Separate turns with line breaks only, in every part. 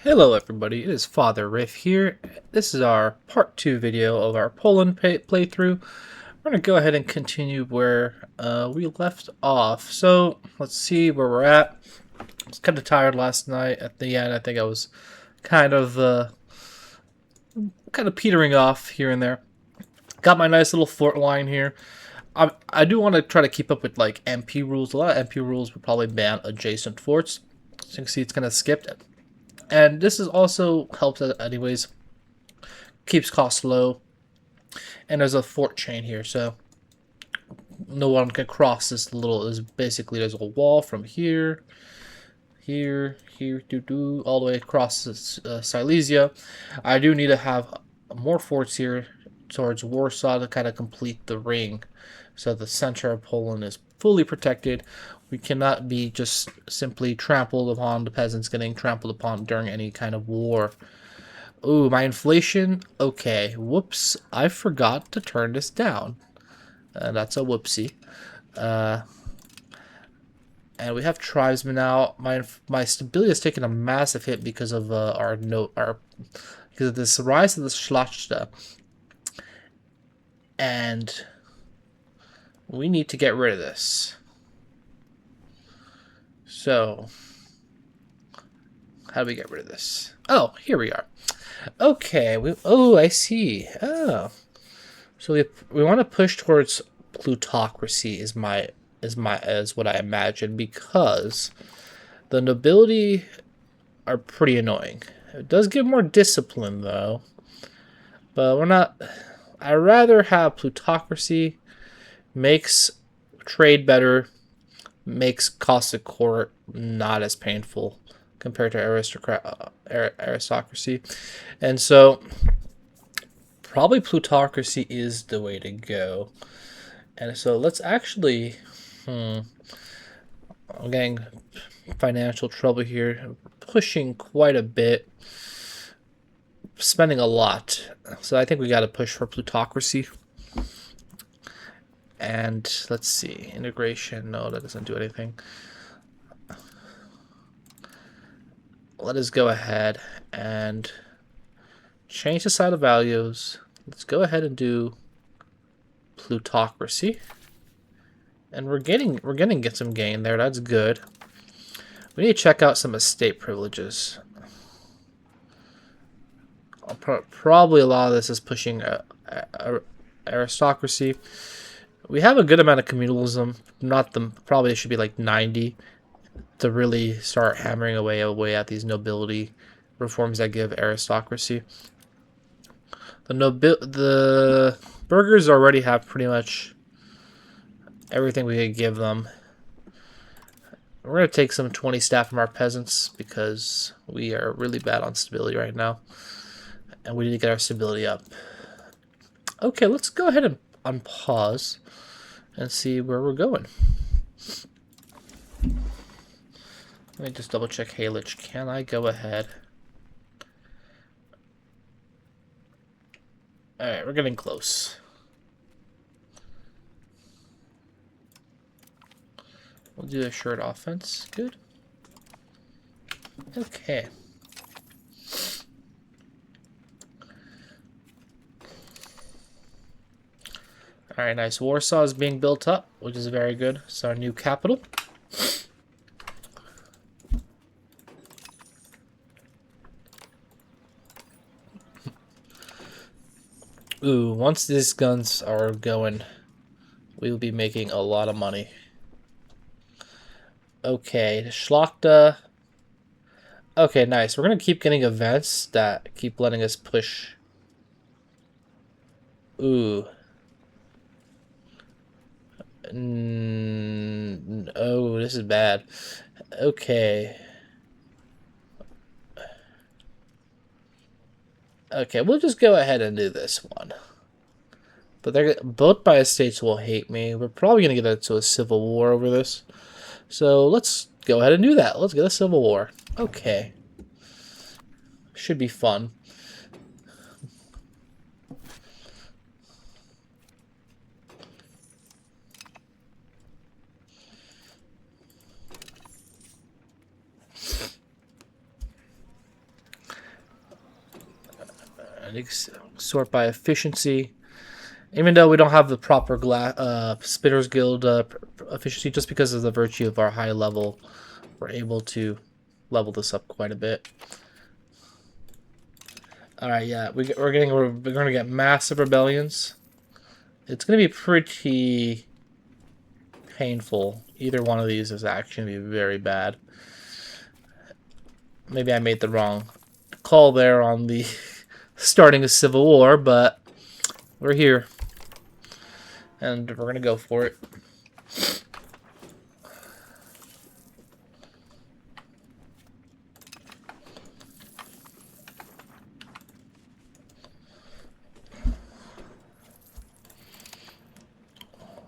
Hello everybody, it is Father Riff here. This is our part 2 video of our Poland playthrough. We're going to go ahead and continue where we left off. So, let's see where we're at. I was kind of tired last night. At the end, I think I was kind of petering off here and there. Got my nice little fort line here. I do want to try to keep up with like MP rules. A lot of MP rules would probably ban adjacent forts. So you can see it's kind of skipped. And this is also helps anyways, keeps costs low. And there's a fort chain here, so no one can cross this little. There's a wall from here, here, all the way across Silesia. I do need to have more forts here towards Warsaw to kind of complete the ring, so the center of Poland is fully protected. We cannot be just simply trampled upon, the peasants getting trampled upon during any kind of war. Ooh, my inflation. Okay, whoops. I forgot to turn this down. That's a whoopsie. And we have tribesmen now. My stability has taken a massive hit because of because of this rise of the Schlachter. And we need to get rid of this. So, how do we get rid of this? Oh, here we are. Okay. I see. Oh, so we want to push towards plutocracy. Is what I imagine, because the nobility are pretty annoying. It does give more discipline though, but we're not. I'd rather have plutocracy. Makes trade better. Makes cost of court not as painful compared to aristocracy. And so probably plutocracy is the way to go. And so let's actually I'm getting financial trouble here, pushing quite a bit, spending a lot. So I think we got to push for plutocracy. And let's see, integration. No, that doesn't do anything. Let us go ahead and change the side of values. Let's go ahead and do plutocracy. And we're getting some gain there. That's good. We need to check out some estate privileges. Probably a lot of this is pushing aristocracy. We have a good amount of communalism. Probably it should be like 90 to really start hammering away at these nobility reforms that give aristocracy. The burghers already have pretty much everything we could give them. We're going to take some 20 staff from our peasants because we are really bad on stability right now. And we need to get our stability up. Okay, let's go ahead and unpause and see where we're going. Let me just double check Halich. Can I go ahead? Alright, we're getting close. We'll do a short offense. Good. Okay. Alright, nice. Warsaw is being built up, which is very good. It's our new capital. Ooh, once these guns are going, we will be making a lot of money. Okay, Schlachter. Okay, nice. We're going to keep getting events that keep letting us push. Ooh. Oh, this is bad. Okay. Okay, we'll just go ahead and do this one. But both my estates will hate me. We're probably going to get into a civil war over this. So let's go ahead and do that. Let's get a civil war. Okay. Should be fun. And sort by efficiency. Even though we don't have the proper Spitters Guild efficiency, just because of the virtue of our high level, we're able to level this up quite a bit. All right, yeah, we're going to get massive rebellions. It's going to be pretty painful. Either one of these is actually going to be very bad. Maybe I made the wrong call there on the starting a civil war, but we're here. And we're going to go for it.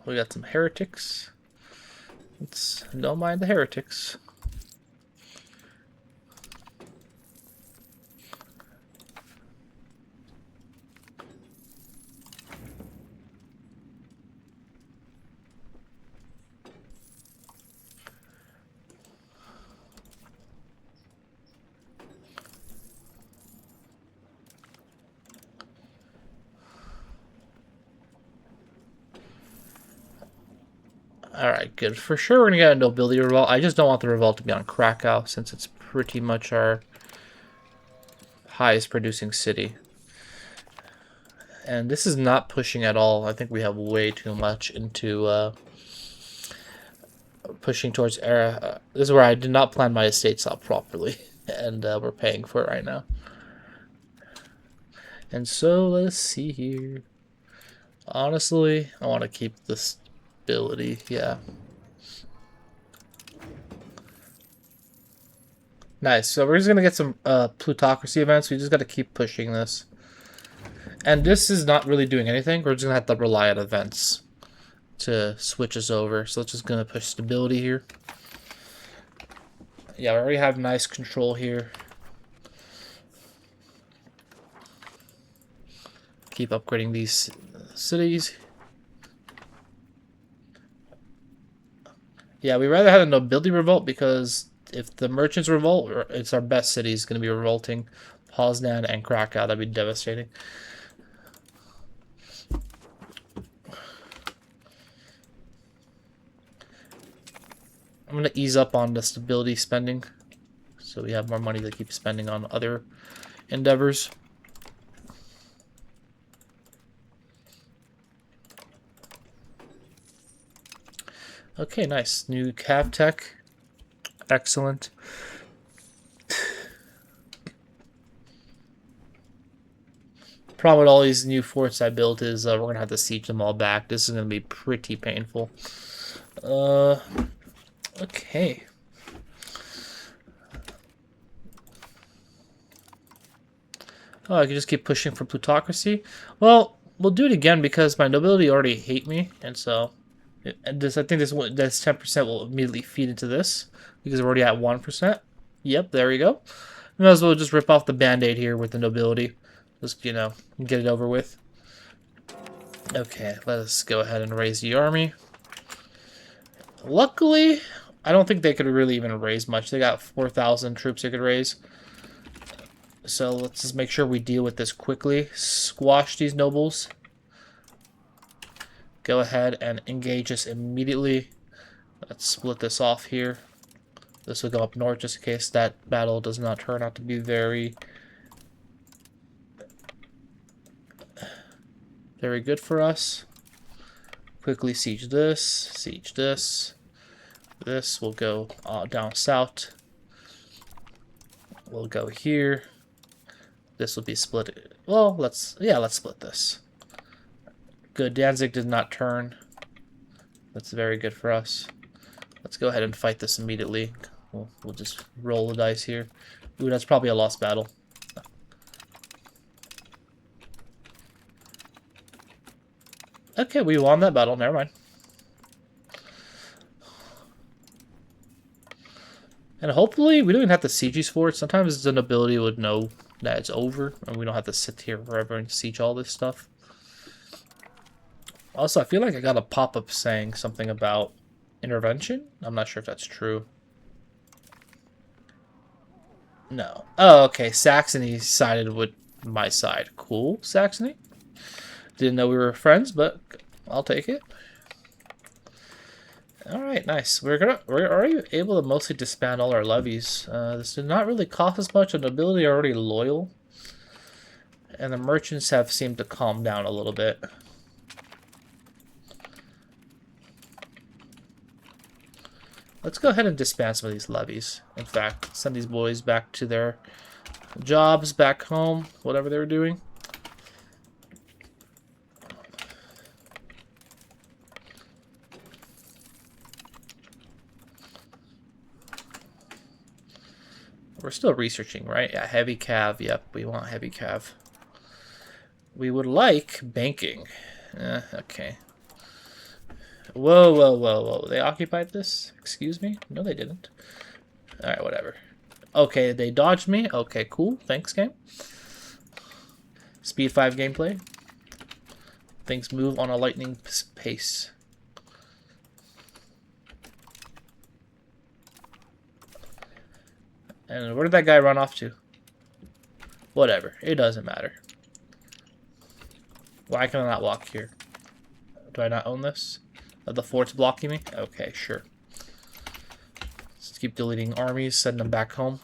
We got some heretics. Don't mind the heretics. Alright, good. For sure we're going to get a nobility revolt. I just don't want the revolt to be on Krakow, since it's pretty much our highest producing city. And this is not pushing at all. I think we have way too much into pushing towards era. This is where I did not plan my estates out properly. And we're paying for it right now. And so, let's see here. Honestly, I want to keep this ability, yeah. Nice. So we're just gonna get some plutocracy events. We just got to keep pushing this. And this is not really doing anything. We're just gonna have to rely on events to switch us over. So it's just gonna push stability here. Yeah, we already have nice control here. Keep upgrading these cities. Yeah, we rather had a nobility revolt, because if the merchants revolt, it's our best cities going to be revolting. Poznan and Krakow, that'd be devastating. I'm going to ease up on the stability spending, so we have more money to keep spending on other endeavors. Okay, nice. New cav tech. Excellent. Problem with all these new forts I built is we're going to have to siege them all back. This is going to be pretty painful. Okay. Oh, I can just keep pushing for plutocracy? Well, we'll do it again because my nobility already hate me, and so... And this, I think this 10% will immediately feed into this, because we're already at 1%. Yep, there we go. We might as well just rip off the band-aid here with the nobility. Just, you know, get it over with. Okay, let us go ahead and raise the army. Luckily, I don't think they could really even raise much. They got 4,000 troops they could raise. So let's just make sure we deal with this quickly. Squash these nobles. Go ahead and engage us immediately. Let's split this off here. This will go up north just in case that battle does not turn out to be very good for us. Quickly siege this, siege this. This will go down south. We'll go here. This will be split. Well, let's split this. Good, Danzig did not turn. That's very good for us. Let's go ahead and fight this immediately. We'll just roll the dice here. Ooh, that's probably a lost battle. Okay, we won that battle. Never mind. And hopefully, we don't even have to siege these forts. Sometimes the nobility would know that it's over, and we don't have to sit here forever and siege all this stuff. Also, I feel like I got a pop-up saying something about intervention. I'm not sure if that's true. No. Oh, okay. Saxony sided with my side. Cool, Saxony. Didn't know we were friends, but I'll take it. All right, nice. We're already able to mostly disband all our levies. This did not really cost us much. The nobility are already loyal, and the merchants have seemed to calm down a little bit. Let's go ahead and disband some of these levies. In fact, send these boys back to their jobs back home, whatever they were doing. We're still researching, right? Yeah, heavy cav. Yep, we want heavy cav. We would like banking. Okay. Whoa, whoa, whoa, whoa. They occupied this? Excuse me? No, they didn't. Alright, whatever. Okay, they dodged me. Okay, cool. Thanks, game. Speed 5 gameplay. Things move on a lightning pace. And where did that guy run off to? Whatever. It doesn't matter. Why can I not walk here? Do I not own this? The fort's blocking me? Okay, sure. Let's keep deleting armies, send them back home.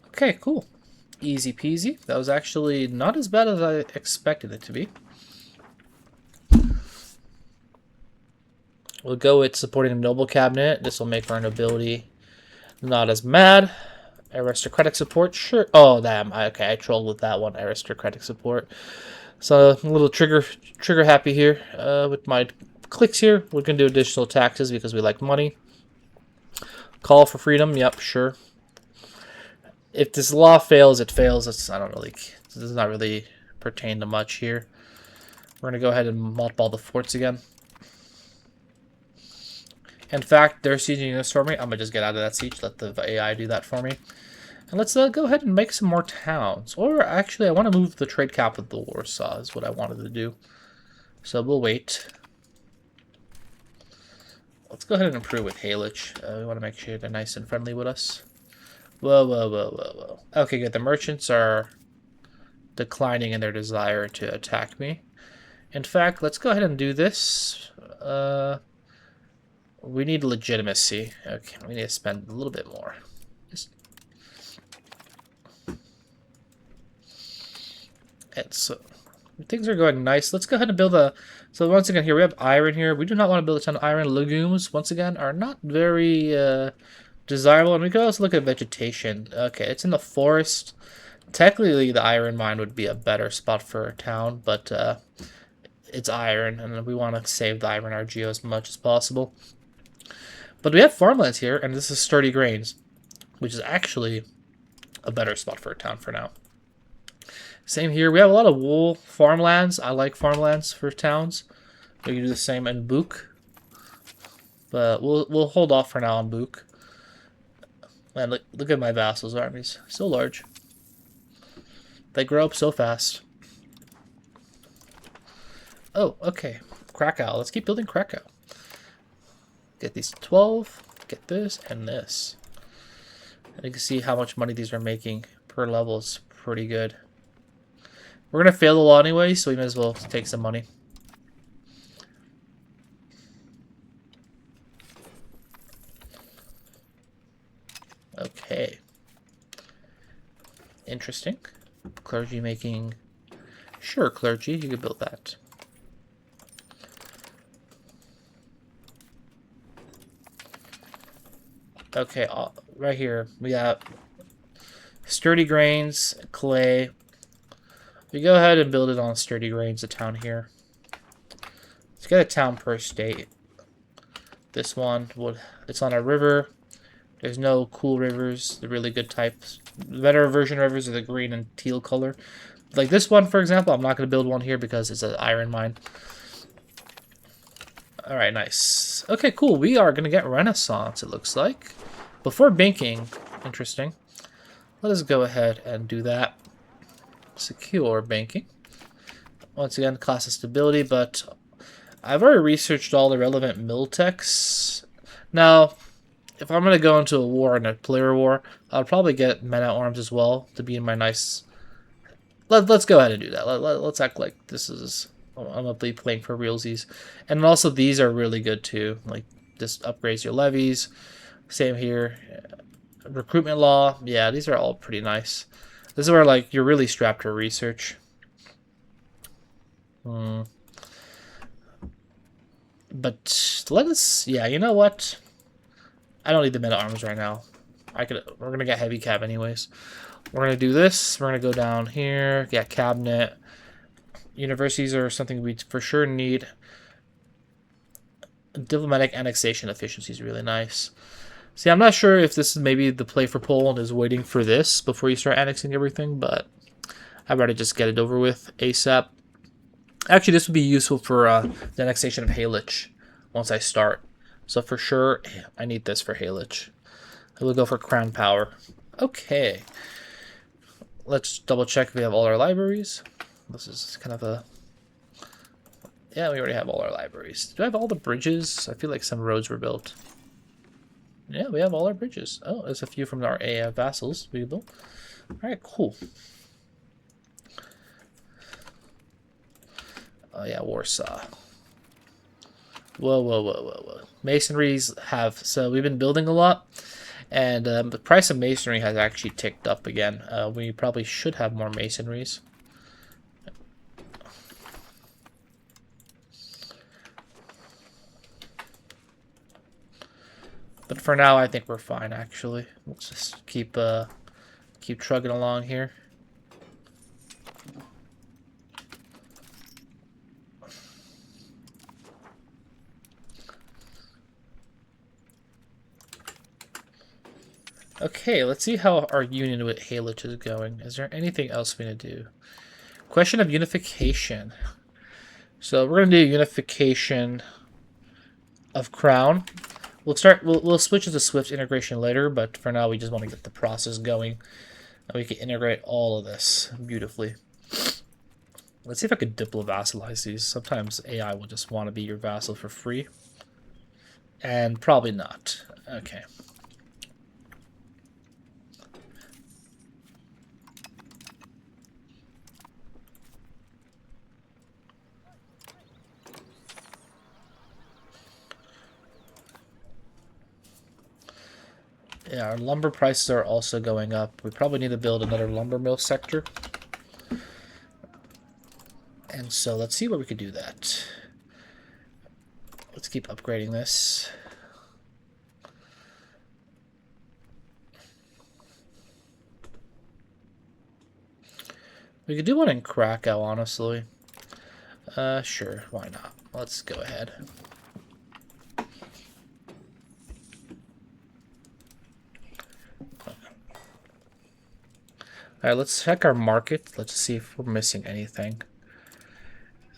Okay, cool. Easy peasy. That was actually not as bad as I expected it to be. We'll go with supporting a noble cabinet. This will make our nobility not as mad. Aristocratic support, sure. Oh, damn. Okay, I trolled with that one. Aristocratic support. So a little trigger happy here with my clicks here. We're gonna do additional taxes because we like money. Call for freedom. Yep, sure. If this law fails, it fails. This does not really pertain to much here. We're gonna go ahead and mothball the forts again. In fact, they're sieging this for me. I'm going to just get out of that siege. Let the AI do that for me. And let's go ahead and make some more towns. Or actually, I want to move the trade capital to Warsaw is what I wanted to do. So we'll wait. Let's go ahead and improve with Halich. We want to make sure they're nice and friendly with us. Whoa, whoa, whoa, whoa, whoa. Okay, good. The merchants are declining in their desire to attack me. In fact, let's go ahead and do this. We need legitimacy. Okay, we need to spend a little bit more. So things are going nice. Let's go ahead and build a... So once again, here we have iron here. We do not want to build a ton of iron. Legumes, once again, are not very desirable. And we can also look at vegetation. Okay, it's in the forest. Technically, the iron mine would be a better spot for a town, but it's iron, and we want to save the iron RGO as much as possible. But we have farmlands here, and this is sturdy grains, which is actually a better spot for a town for now. Same here. We have a lot of wool farmlands. I like farmlands for towns. We can do the same in Buk. But we'll hold off for now on Buk. Man, look at my vassals' armies. So large. They grow up so fast. Oh, okay. Krakow. Let's keep building Krakow. Get these 12, get this, and this. And you can see how much money these are making per level. It's pretty good. We're going to fail the law anyway, so we might as well take some money. Okay. Interesting. Clergy making... Sure, clergy, you can build that. Okay, right here we got sturdy grains, clay. We go ahead and build it on sturdy grains, a town here. Let's get a town per state. This one it's on a river. There's no cool rivers, the really good types. The better version rivers are the green and teal color. Like this one, for example, I'm not going to build one here because it's an iron mine. Alright, nice. Okay, cool. We are going to get Renaissance, it looks like. Before banking, interesting. Let us go ahead and do that. Secure banking. Once again, cost of stability, but I've already researched all the relevant mill techs. Now, if I'm going to go into a war and a player war, I'll probably get men at arms as well to be in my nice... Let's go ahead and do that. Let's act like this is... I'm going to be playing for realsies. And also these are really good too. Like, this upgrades your levies. Same here. Recruitment law. Yeah, these are all pretty nice. This is where, like, you're really strapped for research. But let us... Yeah, you know what? I don't need the men at arms right now. We're gonna get heavy cab anyways. We're gonna do this. We're gonna go down here. Get cabinet. Universities are something we for sure need. Diplomatic annexation efficiency is really nice. See, I'm not sure if this is maybe the play for Poland is waiting for this before you start annexing everything, but I'd rather just get it over with ASAP. Actually, this would be useful for the annexation of Halich once I start. So for sure, I need this for Halich. I will go for Crown Power. Okay. Let's double check if we have all our libraries. This is kind of a... Yeah, we already have all our libraries. Do I have all the bridges? I feel like some roads were built. Yeah, we have all our bridges. Oh, there's a few from our vassals we built. Alright, cool. Oh yeah, Warsaw. Whoa. Masonries have... So we've been building a lot. And the price of masonry has actually ticked up again. We probably should have more masonries. But for now, I think we're fine, actually. Let's just keep trugging along here. Okay, let's see how our union with Halich is going. Is there anything else we need to do? Question of unification. So we're gonna do unification of Crown. We'll switch to Swift integration later, but for now we just want to get the process going. And we can integrate all of this beautifully. Let's see if I could diplo-vassalize these. Sometimes AI will just want to be your vassal for free. And probably not. Okay. Yeah, our lumber prices are also going up. We probably need to build another lumber mill sector. And so let's see where we could do that. Let's keep upgrading this. We could do one in Krakow, honestly. Sure, why not? Let's go ahead. Alright, let's check our market. Let's see if we're missing anything.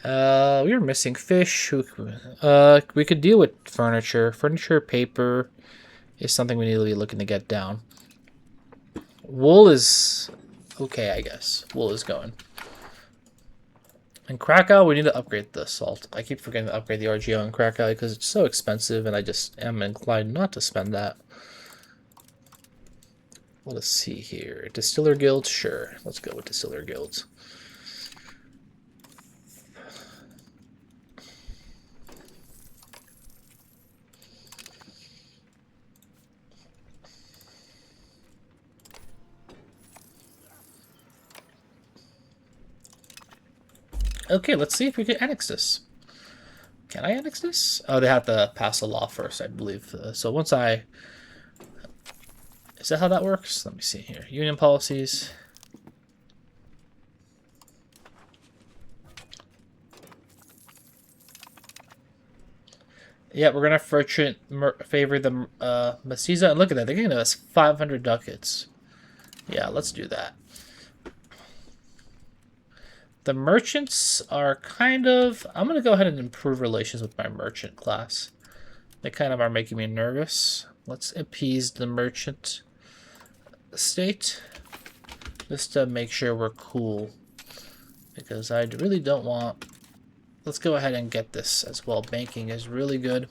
We are missing fish. We could deal with furniture. Furniture, paper is something we need to be looking to get down. Wool is okay, I guess. Wool is going. In Krakow, we need to upgrade the salt. I keep forgetting to upgrade the RGO in Krakow because it's so expensive, and I just am inclined not to spend that. Let us see here. Distiller guilds? Sure. Let's go with distiller guilds. Okay, let's see if we can annex this. Can I annex this? Oh, they have to pass a law first, I believe. So once I... Is that how that works? Let me see here. Union policies. Yeah, we're going to favor the Mestiza. And look at that. They're giving us 500 ducats. Yeah, let's do that. The merchants are kind of... I'm going to go ahead and improve relations with my merchant class. They kind of are making me nervous. Let's appease the merchant state. Just to make sure we're cool. Because I really don't want let's go ahead and get this as well. Banking is really good.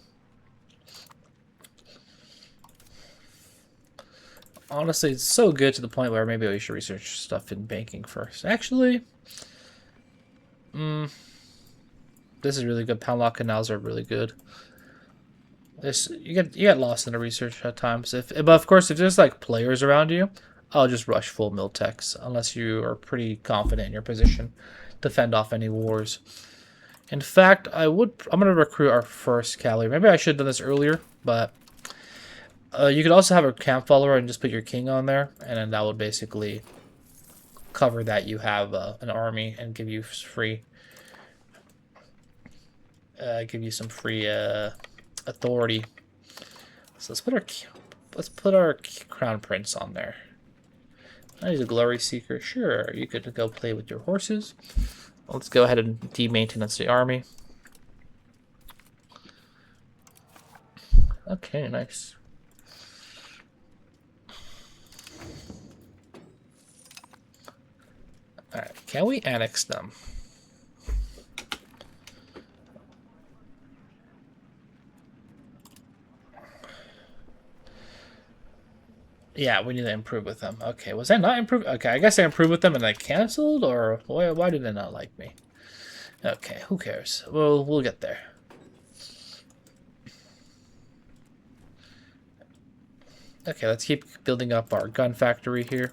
Honestly, it's so good to the point where maybe we should research stuff in banking first. Actually, this is really good. Pound lock canals are really good. This you get lost in the research at times. But of course, if there's like players around you, I'll just rush full mill techs unless you are pretty confident in your position to fend off any wars. In fact, I'm gonna recruit our first cavalry. Maybe I should have done this earlier, but you could also have a camp follower and just put your king on there, and then that would basically cover that you have an army and give you free, some free authority. So let's put our crown prince on there. He's a glory seeker. Sure, you could go play with your horses. Let's go ahead and de-maintenance the army. Okay, nice. Alright, can we annex them? Yeah, we need to improve with them. Okay, was I not improved? Okay, I guess I improved with them and I canceled, or why did they not like me? Okay, who cares? We'll get there. Okay, let's keep building up our gun factory here.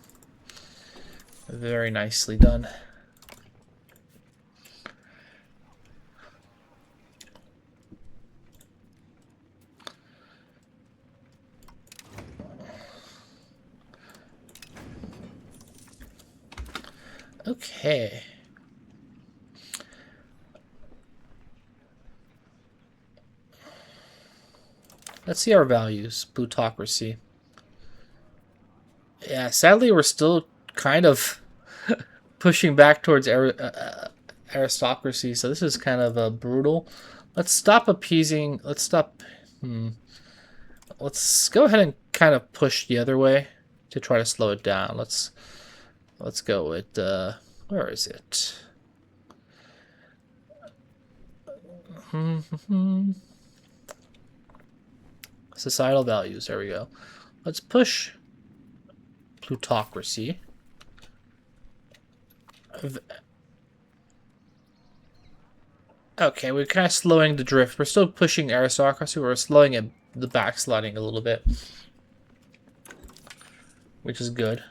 Very nicely done. Okay. Let's see our values. Plutocracy. Yeah, sadly we're still kind of pushing back towards aristocracy, so this is kind of brutal. Let's stop appeasing. Let's stop. Let's go ahead and kind of push the other way to try to slow it down. Let's go with where is it? Societal values. There we go. Let's push plutocracy. Okay, we're kind of slowing the drift. We're still pushing aristocracy. We're slowing it, the backsliding a little bit, which is good.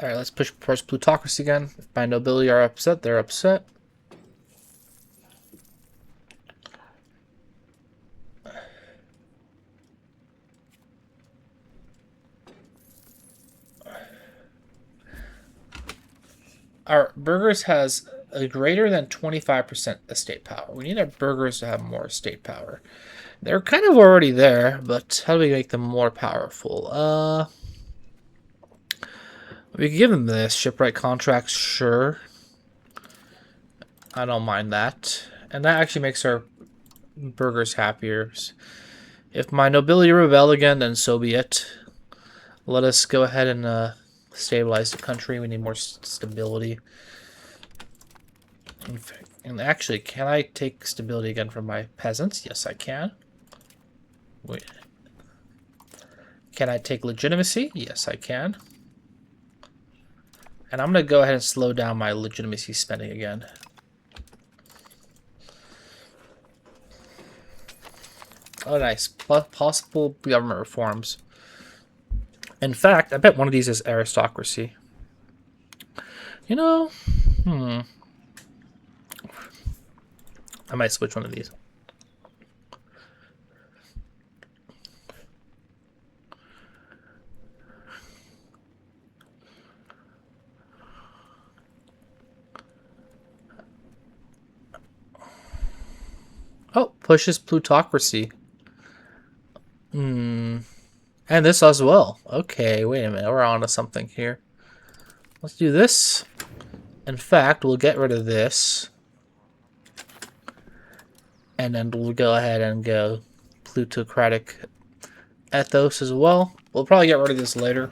Alright, let's push towards plutocracy again. If my nobility are upset, they're upset. Our burghers has a greater than 25% estate power. We need our burghers to have more estate power. They're kind of already there, but how do we make them more powerful? We can give them this. Shipwright contracts, sure. I don't mind that. And that actually makes our burghers happier. If my nobility rebel again, then so be it. Let us go ahead and stabilize the country. We need more stability. And actually, can I take stability again from my peasants? Yes, I can. Wait. Can I take legitimacy? Yes, I can. And I'm going to go ahead and slow down my legitimacy spending again. Oh, nice. Possible government reforms. In fact, I bet one of these is aristocracy. You know, I might switch one of these. pushes plutocracy. And this as well. Okay, wait a minute. We're on to something here. Let's do this. In fact, we'll get rid of this. And then we'll go ahead and go plutocratic ethos as well. We'll probably get rid of this later,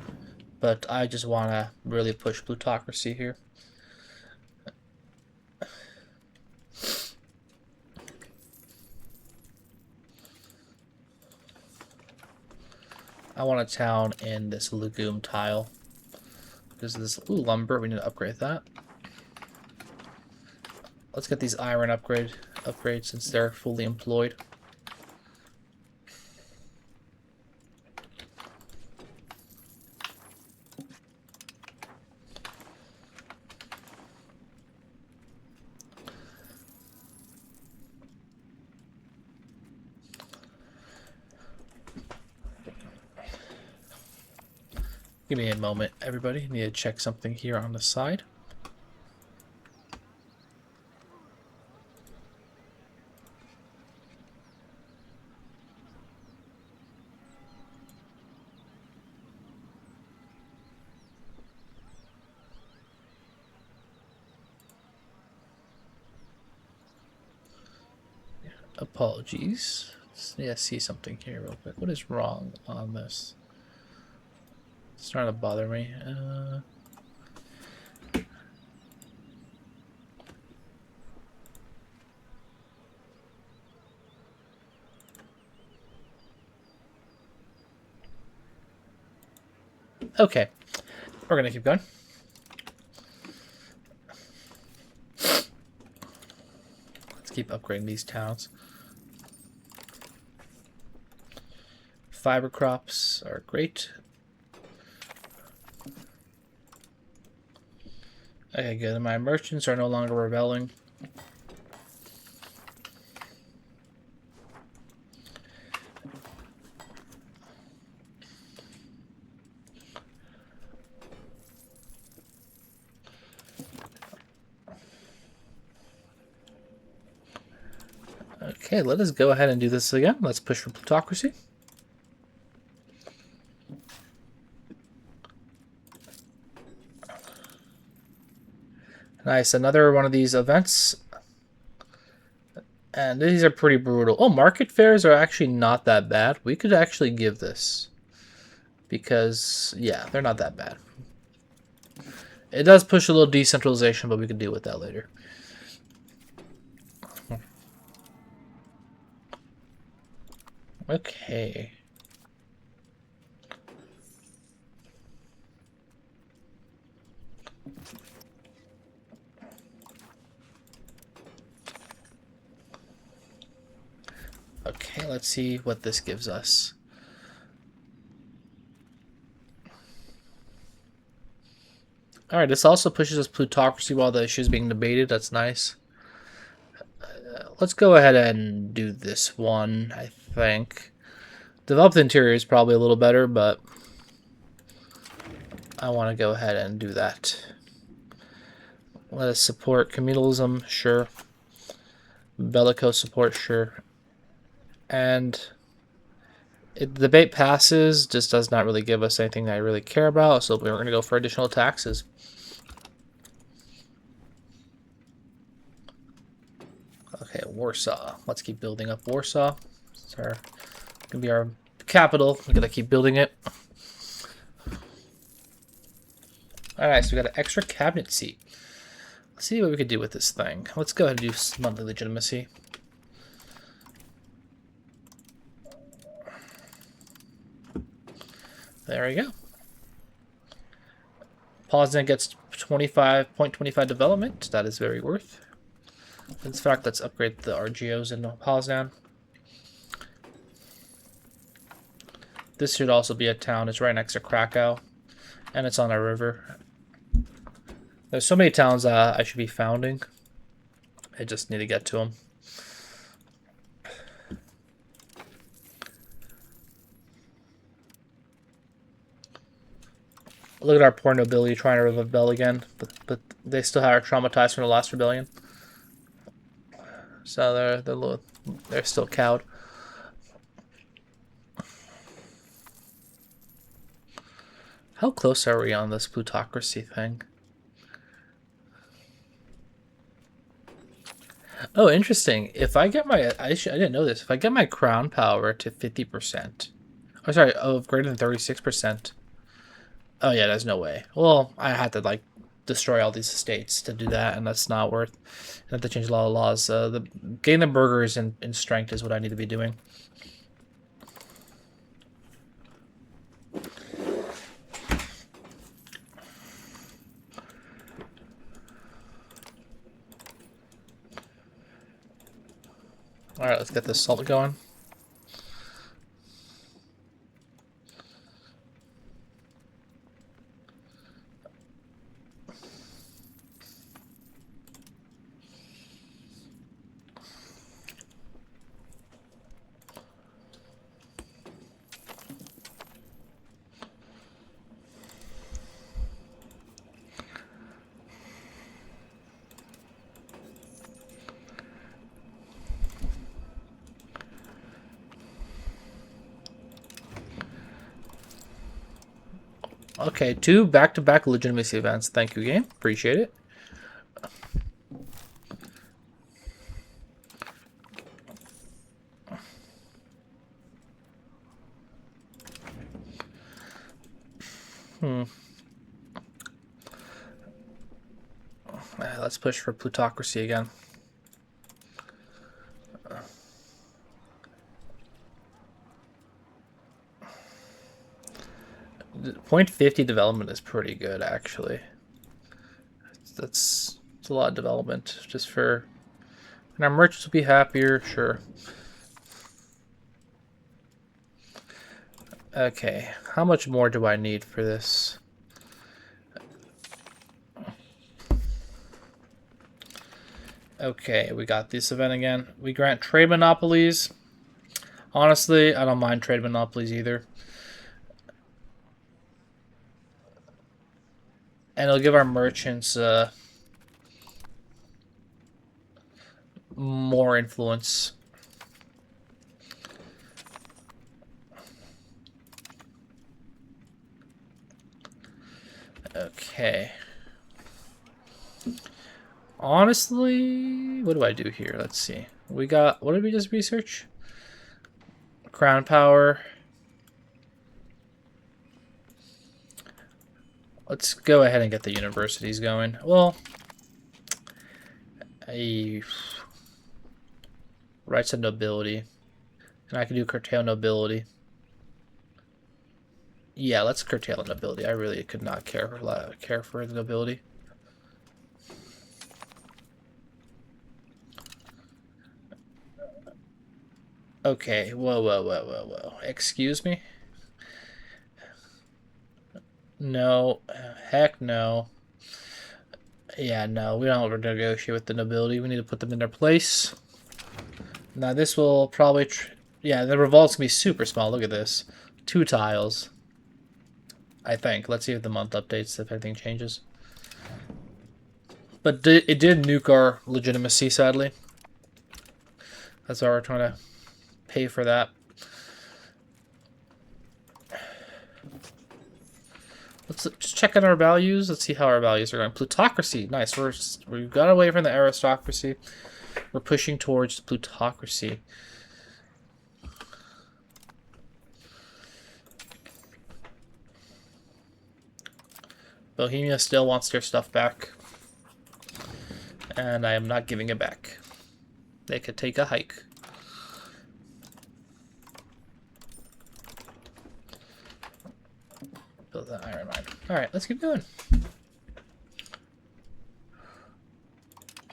but I just want to really push plutocracy here. I want a town in this legume tile. Because this lumber, we need to upgrade that. Let's get these iron upgrades since they're fully employed. Give me a moment, everybody. Need to check something here on the side. Apologies. Yeah, see something here real quick. What is wrong on this? It's starting to bother me. Okay, we're gonna keep going. Let's keep upgrading these towns. Fiber crops are great. Okay, good. My merchants are no longer rebelling. Okay, let us go ahead and do this again. Let's push for plutocracy. Nice, another one of these events. And these are pretty brutal. Oh, market fairs are actually not that bad. We could actually give this. Because, yeah, they're not that bad. It does push a little decentralization, but we can deal with that later. Okay. Okay, let's see what this gives us. Alright, this also pushes us plutocracy while the issue is being debated. That's nice. Let's go ahead and do this one, I think. Develop the interior is probably a little better, but I want to go ahead and do that. Let us support communalism, sure. Bellicose support, sure. And if the debate passes, just does not really give us anything that I really care about, so we're going to go for additional taxes. Okay, Warsaw. Let's keep building up Warsaw. It's going to be our capital. We're going to keep building it. Alright, so we got an extra cabinet seat. Let's see what we could do with this thing. Let's go ahead and do monthly legitimacy. There we go. Poznan gets 25.25 development. That is very worth. In fact, let's upgrade the RGOs in Poznan. This should also be a town. It's right next to Krakow. And it's on a river. There's so many towns I should be founding. I just need to get to them. Look at our poor nobility trying to rebel again, but they still are traumatized from the last rebellion. So they're They're still cowed. How close are we on this plutocracy thing? Oh, interesting. If I get my, I didn't know this. If I get my crown power to 50%, oh sorry, of greater than 36%. Oh yeah, there's no way. Well, I had to like destroy all these estates to do that, and that's not worth. I have to change a lot of laws. The gain the burgers in strength is what I need to be doing. All right, let's get this salt going. Okay, 2 back-to-back legitimacy events. Thank you, game. Appreciate it. Let's push for plutocracy again. .50 development is pretty good, actually. That's a lot of development just for, and our merchants will be happier. Sure. Okay, how much more do I need for this? Okay, we got this event again. We grant trade monopolies. Honestly, I don't mind trade monopolies either. And it'll give our merchants more influence. Okay. Honestly, what do I do here? Let's see. We got, what did we just research? Crown power. Let's go ahead and get the universities going. Well, rights of nobility. And I can do curtail nobility. Yeah, let's curtail the nobility. I really could not care for the nobility. Okay, whoa. Excuse me? No, heck no. Yeah, no, we don't negotiate with the nobility. We need to put them in their place. Now this will probably, yeah, the revolt's gonna be super small. Look at this, 2 tiles. I think. Let's see if the month updates, if anything changes. But it did nuke our legitimacy, sadly. That's why we're trying to pay for that. Let's just check out our values. Let's see how our values are going. Plutocracy, nice. We've got away from the aristocracy. We're pushing towards plutocracy. Bohemia still wants their stuff back. And I am not giving it back. They could take a hike. Build that iron mine. Alright, let's keep going.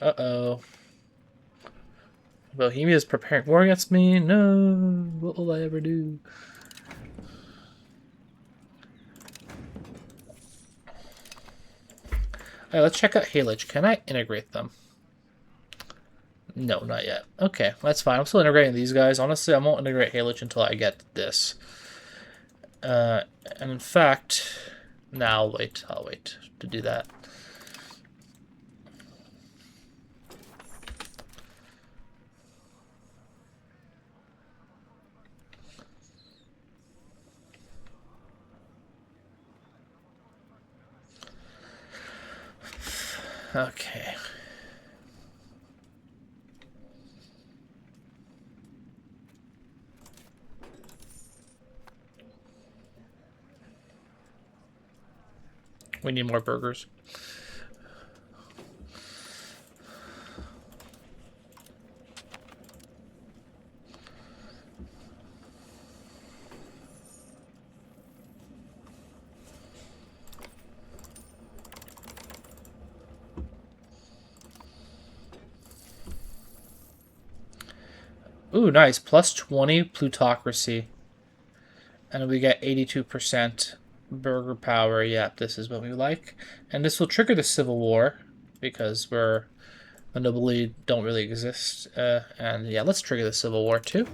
Uh-oh. Bohemia is preparing war against me. No. What will I ever do? Alright, let's check out Halage. Can I integrate them? No, not yet. Okay, that's fine. I'm still integrating these guys. Honestly, I won't integrate Halage until I get this. And in fact, now I'll wait to do that. Okay. We need more burgers. Ooh, nice. Plus 20 plutocracy. And we get 82% burger power. Yep, this is what we like. And this will trigger the Civil War because we're the nobility don't really exist. And yeah, let's trigger the Civil War too.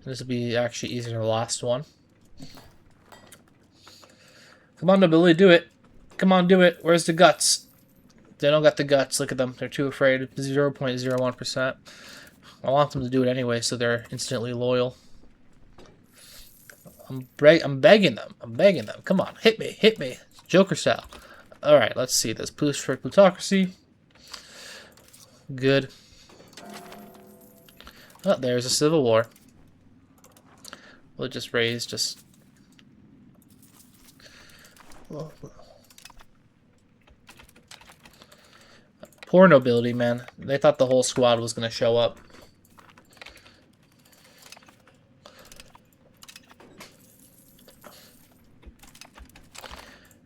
This will be actually easier than the last one. Come on, nobility, do it. Come on, do it. Where's the guts? They don't got the guts. Look at them. They're too afraid. 0.01%. I want them to do it anyway, so they're instantly loyal. I'm begging them. I'm begging them. Come on, hit me, hit me. Joker style. All right, let's see this. Boost for plutocracy. Good. Oh, there's a civil war. We'll just raise just... Poor nobility, man. They thought the whole squad was going to show up.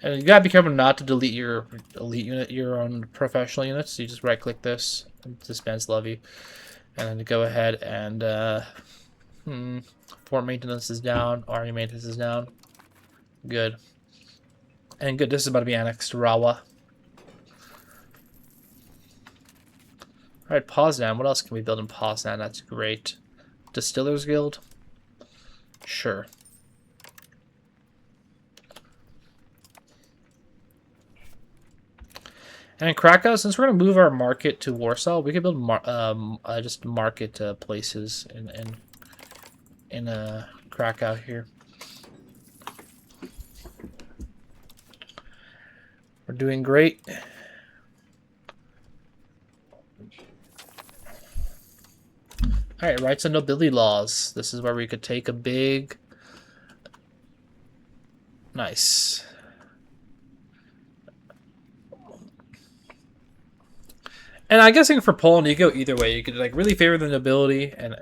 And you gotta be careful not to delete your elite unit, your own professional units. So you just right-click this, and dispense levy, and then go ahead and fort maintenance is down, army maintenance is down. Good. And good. This is about to be annexed to Rawa. All right, Poznan. What else can we build in Poznan? That's great. Distillers Guild. Sure. And in Krakow, since we're going to move our market to Warsaw, we could build just market places in Krakow here. We're doing great. All right, rights and nobility laws. This is where we could take a big... Nice. And I'm guessing for Poland, you go either way. You could like really favor the nobility and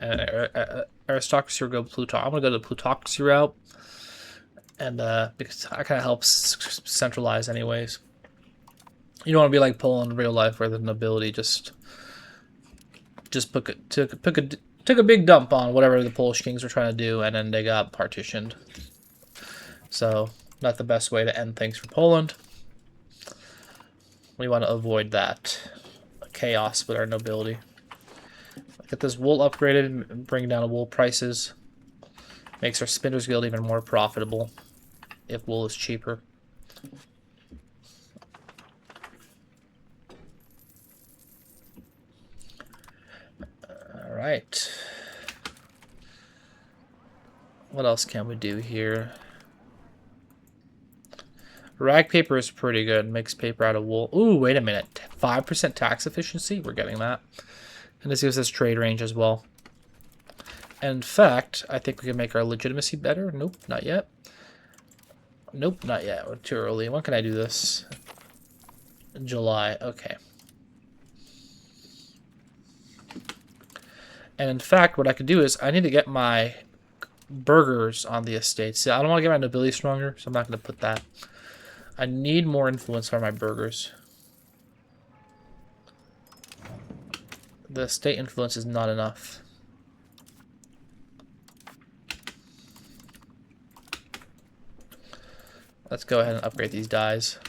aristocracy, or go plutocracy. I'm gonna go the plutocracy route, and because that kind of helps centralize, anyways. You don't want to be like Poland in real life, where the nobility just took a big dump on whatever the Polish kings were trying to do, and then they got partitioned. So not the best way to end things for Poland. We want to avoid that chaos with our nobility. Get this wool upgraded and bring down wool prices. Makes our Spinners Guild even more profitable if wool is cheaper. Alright. What else can we do here? Rag paper is pretty good. Makes paper out of wool. Ooh, wait a minute. 5% tax efficiency? We're getting that. And this gives us trade range as well. And in fact, I think we can make our legitimacy better. Nope, not yet. Nope, not yet. We're too early. When can I do this? July. Okay. And in fact, what I could do is I need to get my burghers on the estate. See, I don't want to get my nobility stronger, so I'm not going to put that. I need more influence for my burghers. The state influence is not enough. Let's go ahead and upgrade these dies.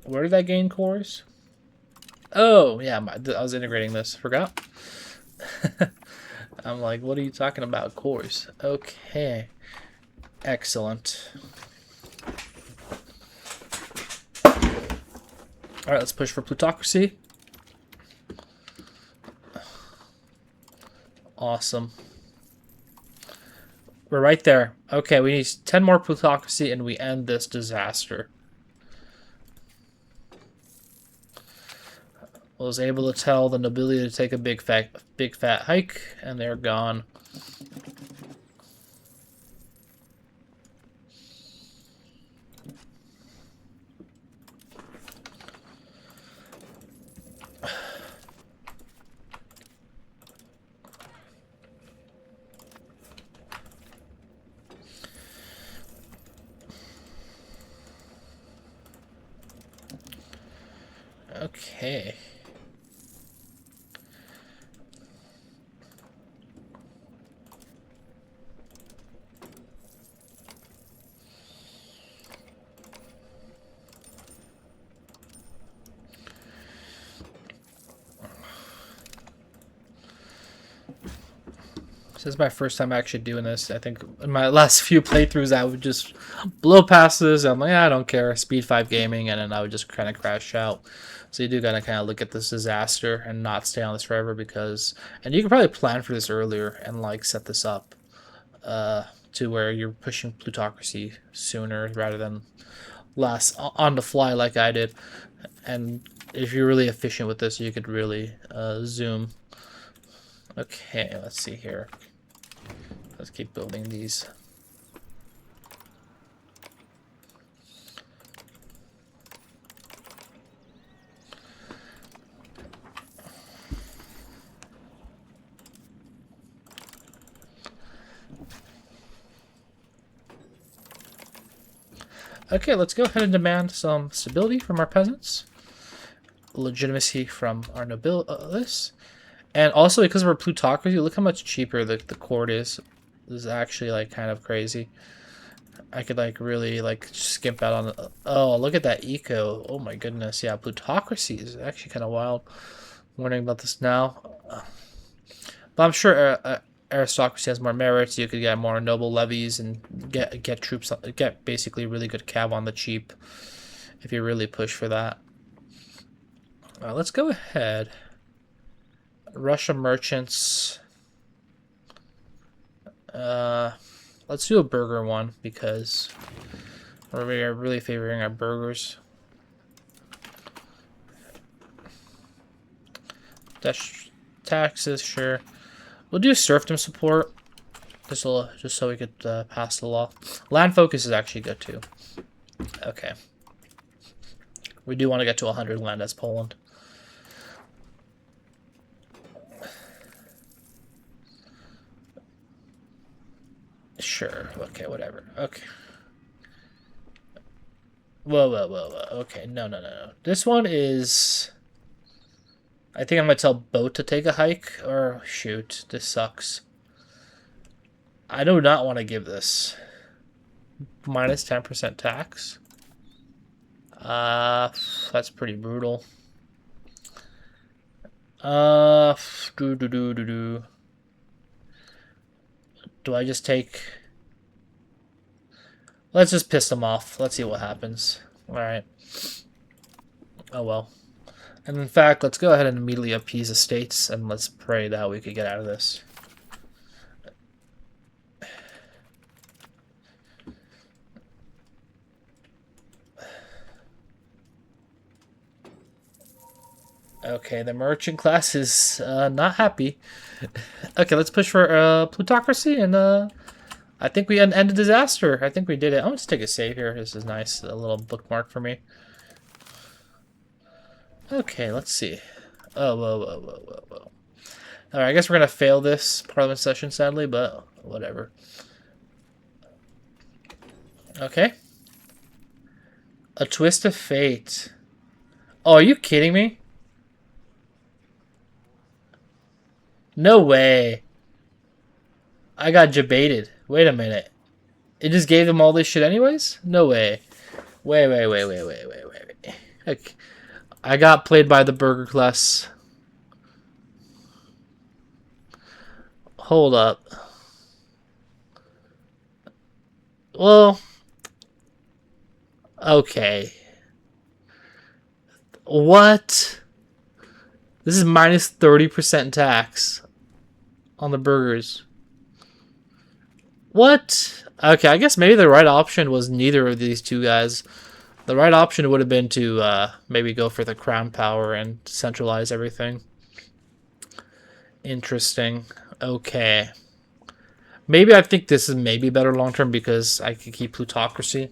Where did I gain cores? Oh, yeah, I was integrating this. Forgot. I'm like, what are you talking about? Cores. Okay. Excellent. Alright, let's push for plutocracy. Awesome. We're right there. Okay, we need 10 more plutocracy and we end this disaster. I was able to tell the nobility to take a big fat hike, and they're gone. Okay. This is my first time actually doing this. I think in my last few playthroughs, I would just blow past this. I'm like, I don't care. Speed 5 gaming, and then I would just kind of crash out. So you do gotta kind of look at this disaster and not stay on this forever because, and you can probably plan for this earlier and like set this up to where you're pushing plutocracy sooner rather than last on the fly like I did. And if you're really efficient with this, you could really zoom. Okay, let's see here. Let's keep building these. Okay, let's go ahead and demand some stability from our peasants. Legitimacy from our nobilities. And also, because of our plutocracy, look how much cheaper the court is. This is actually, like, kind of crazy. I could, like, really, like, skimp out on the... Oh, look at that eco. Oh, my goodness. Yeah, plutocracy is actually kind of wild. I'm learning about this now. But I'm sure aristocracy has more merits. You could get more noble levies and get troops, get basically really good cav on the cheap if you really push for that. Let's go ahead. Russia merchants. Let's do a burger one because we are really favoring our burgers. Dash taxes, sure. We'll do serfdom support just so we could pass the law. Land focus is actually good too. Okay. We do want to get to 100 land as Poland. Sure. Okay, whatever. Okay. Whoa. Okay, no. This one is... I think I'm going to tell Boat to take a hike. Or, shoot, this sucks. I do not want to give this. Minus 10% tax. That's pretty brutal. Do I just take... Let's just piss them off. Let's see what happens. Alright. Oh well. And in fact, let's go ahead and immediately appease the states, and let's pray that we could get out of this. Okay, the merchant class is not happy. Okay, let's push for plutocracy, and I think we end a disaster. I think we did it. I'm just take a save here. This is nice. A little bookmark for me. Okay, let's see. Oh, whoa. Alright, I guess we're going to fail this parliament session, sadly, but whatever. Okay. A twist of fate. Oh, are you kidding me? No way. I got jebaited. Wait a minute. It just gave them all this shit anyways? No way. Wait. Okay. I got played by the burger class. Hold up. Well. Okay. What? This is minus 30% tax on the burgers. What? Okay, I guess maybe the right option was neither of these two guys. The right option would have been to maybe go for the crown power and centralize everything. Interesting. Okay. Maybe I think this is maybe better long term because I could keep plutocracy.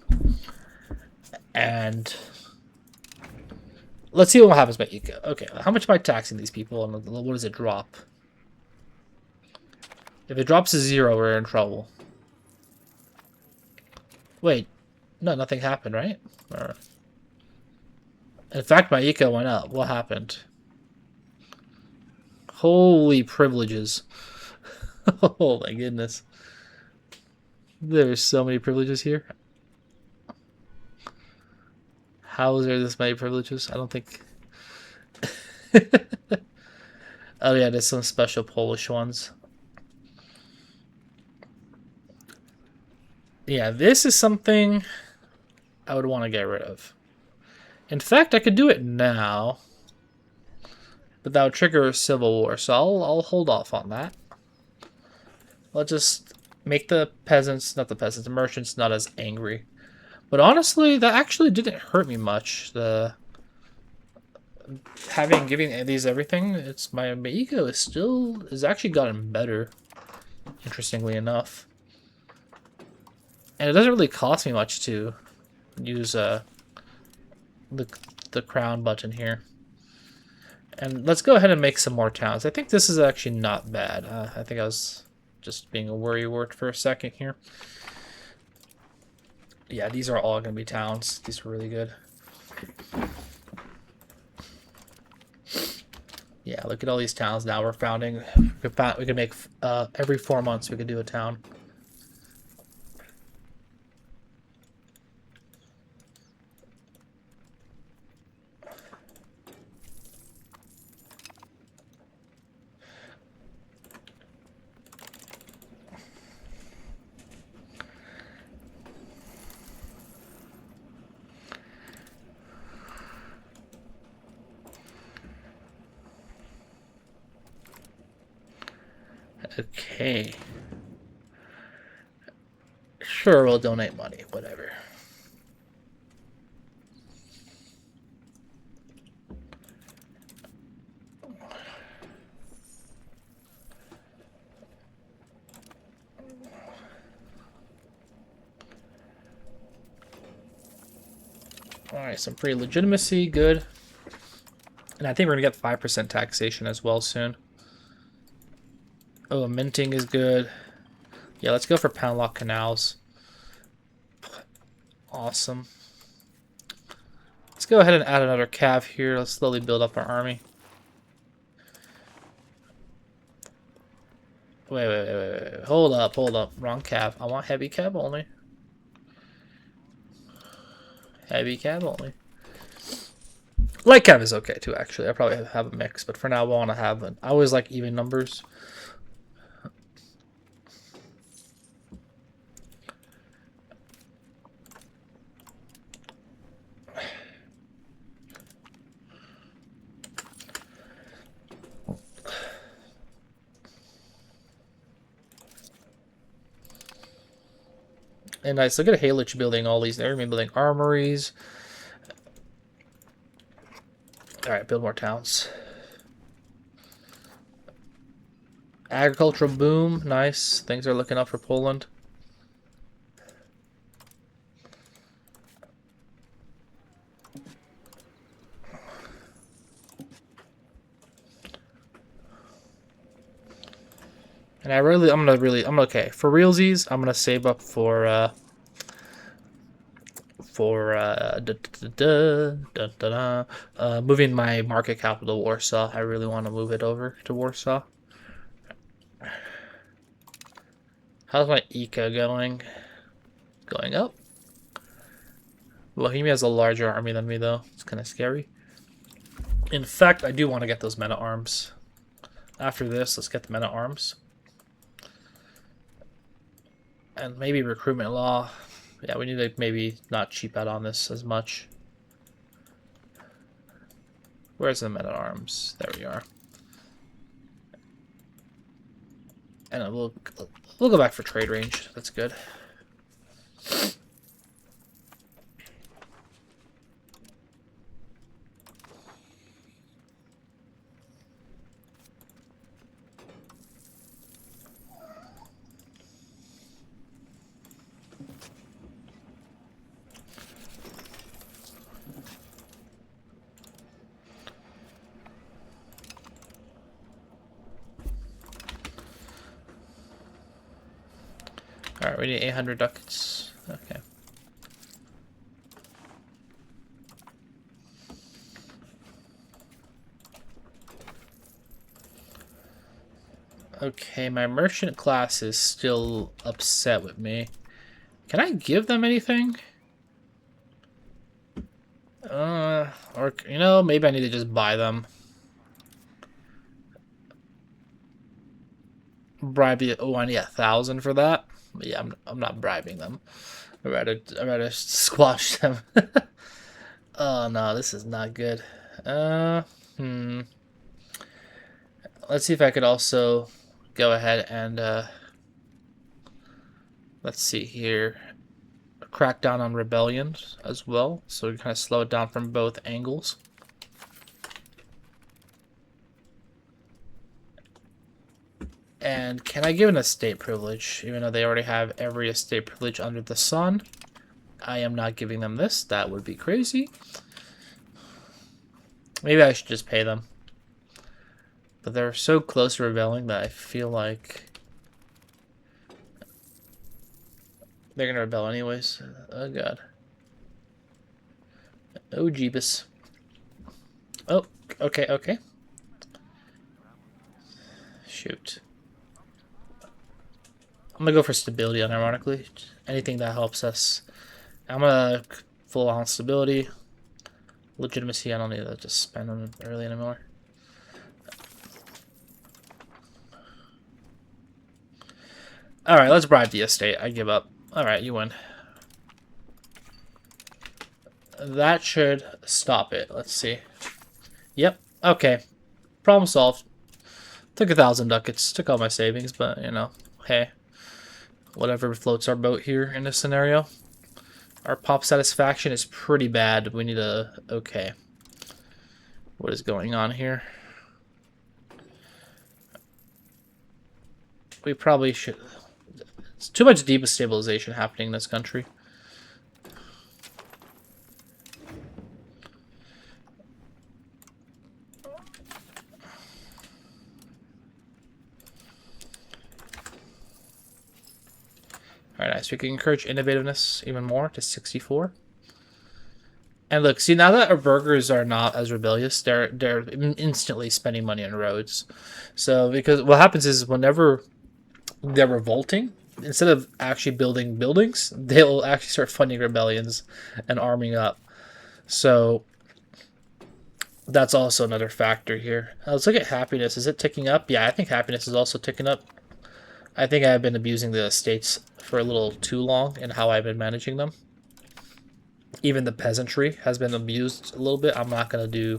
And let's see what happens by eco. Okay, how much am I taxing these people and what does it drop? If it drops to 0, we're in trouble. Wait, no, nothing happened, right? Or... in fact, my eco went up. What happened? Holy privileges. Oh my goodness. There's so many privileges here. How is there this many privileges? I don't think... oh yeah, there's some special Polish ones. Yeah, this is something I would want to get rid of. In fact, I could do it now, but that would trigger a civil war, so I'll hold off on that. Let's just make the peasants, not the peasants, the merchants not as angry. But honestly, that actually didn't hurt me much. The giving these everything, it's my eco is actually gotten better, interestingly enough. And it doesn't really cost me much to use the crown button here. And let's go ahead and make some more towns. I think this is actually not bad. I think I was just being a worrywart for a second here. Yeah, these are all going to be towns. These are really good. Yeah, look at all these towns now we're founding. We could make every 4 months we could do a town. Okay. Sure, we'll donate money, whatever. Alright, some pretty legitimacy, good. And I think we're going to get 5% taxation as well soon. Oh, minting is good. Yeah, let's go for Panlock Canals. Awesome. Let's go ahead and add another cav here. Let's slowly build up our army. Wait. Hold up. Wrong cav. I want heavy cav only. Heavy cav only. Light cav is okay too, actually. I probably have a mix, but for now I want to have I always like even numbers. And nice. Look at Halich building all these. They're building armories. Alright, build more towns. Agricultural boom. Nice. Things are looking up for Poland. And I'm okay. For realsies, I'm gonna save up for moving my market capital to Warsaw. I really want to move it over to Warsaw. How's my eco going? Going up. Bohemia has a larger army than me, though. It's kind of scary. In fact, I do want to get those meta arms. After this, let's get the meta arms. And maybe recruitment law. Yeah, we need to maybe not cheap out on this as much. Where's the men-at-arms? There we are. And we'll go back for trade range. That's good. Alright, we need 800 ducats. Okay. Okay, my merchant class is still upset with me. Can I give them anything? Or, you know, maybe I need to just buy them. Bribe the, oh, I need 1,000 for that? But yeah, I'm not bribing them. I'd rather squash them. Oh no, this is not good. Let's see if I could also go ahead and let's see here. Crack down on rebellions as well, so we kind of slow it down from both angles. And can I give an estate privilege, even though they already have every estate privilege under the sun? I am not giving them this. That would be crazy. Maybe I should just pay them. But they're so close to rebelling that I feel like they're gonna rebel anyways. Oh god. Oh jeebus. Oh, okay, okay. Shoot. I'm gonna go for stability, unironically. Anything that helps us. I'm gonna full on stability. Legitimacy, I don't need to just spend them early anymore. Alright, let's bribe the estate. I give up. Alright, you win. That should stop it. Let's see. Yep. Okay. Problem solved. Took 1,000 ducats. Took all my savings, but, you know, hey. Whatever floats our boat here in this scenario. Our pop satisfaction is pretty bad. We need a... Okay. What is going on here? We probably should... It's too much destabilization happening in this country. Alright, nice. We can encourage innovativeness even more to 64. And look, see, now that our burghers are not as rebellious, they're instantly spending money on roads. So, because what happens is whenever they're revolting, instead of actually building buildings, they'll actually start funding rebellions and arming up. So, that's also another factor here. Let's look at happiness. Is it ticking up? Yeah, I think happiness is also ticking up. I think I've been abusing the estates for a little too long in how I've been managing them. Even the peasantry has been abused a little bit. I'm not going to do...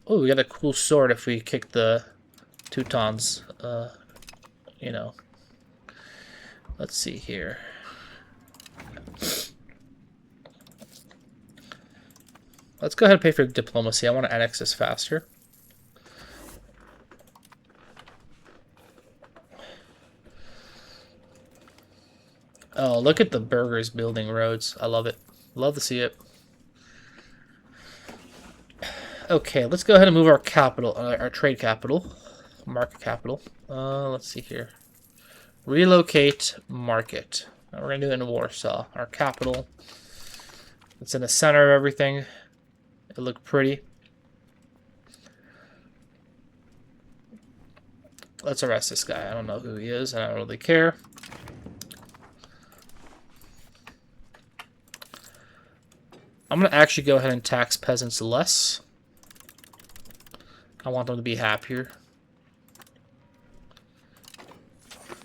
Oh, we got a cool sword if we kick the Teutons. You know. Let's see here. Let's go ahead and pay for diplomacy. I want to annex this faster. Oh, look at the burghers building roads. I love it. Love to see it. Okay, let's go ahead and move our capital, our trade capital, market capital. Let's see here. Relocate market. Now we're gonna do it in Warsaw, our capital. It's in the center of everything. It looked pretty. Let's arrest this guy. I don't know who he is. I don't really care. I'm going to actually go ahead and tax peasants less. I want them to be happier.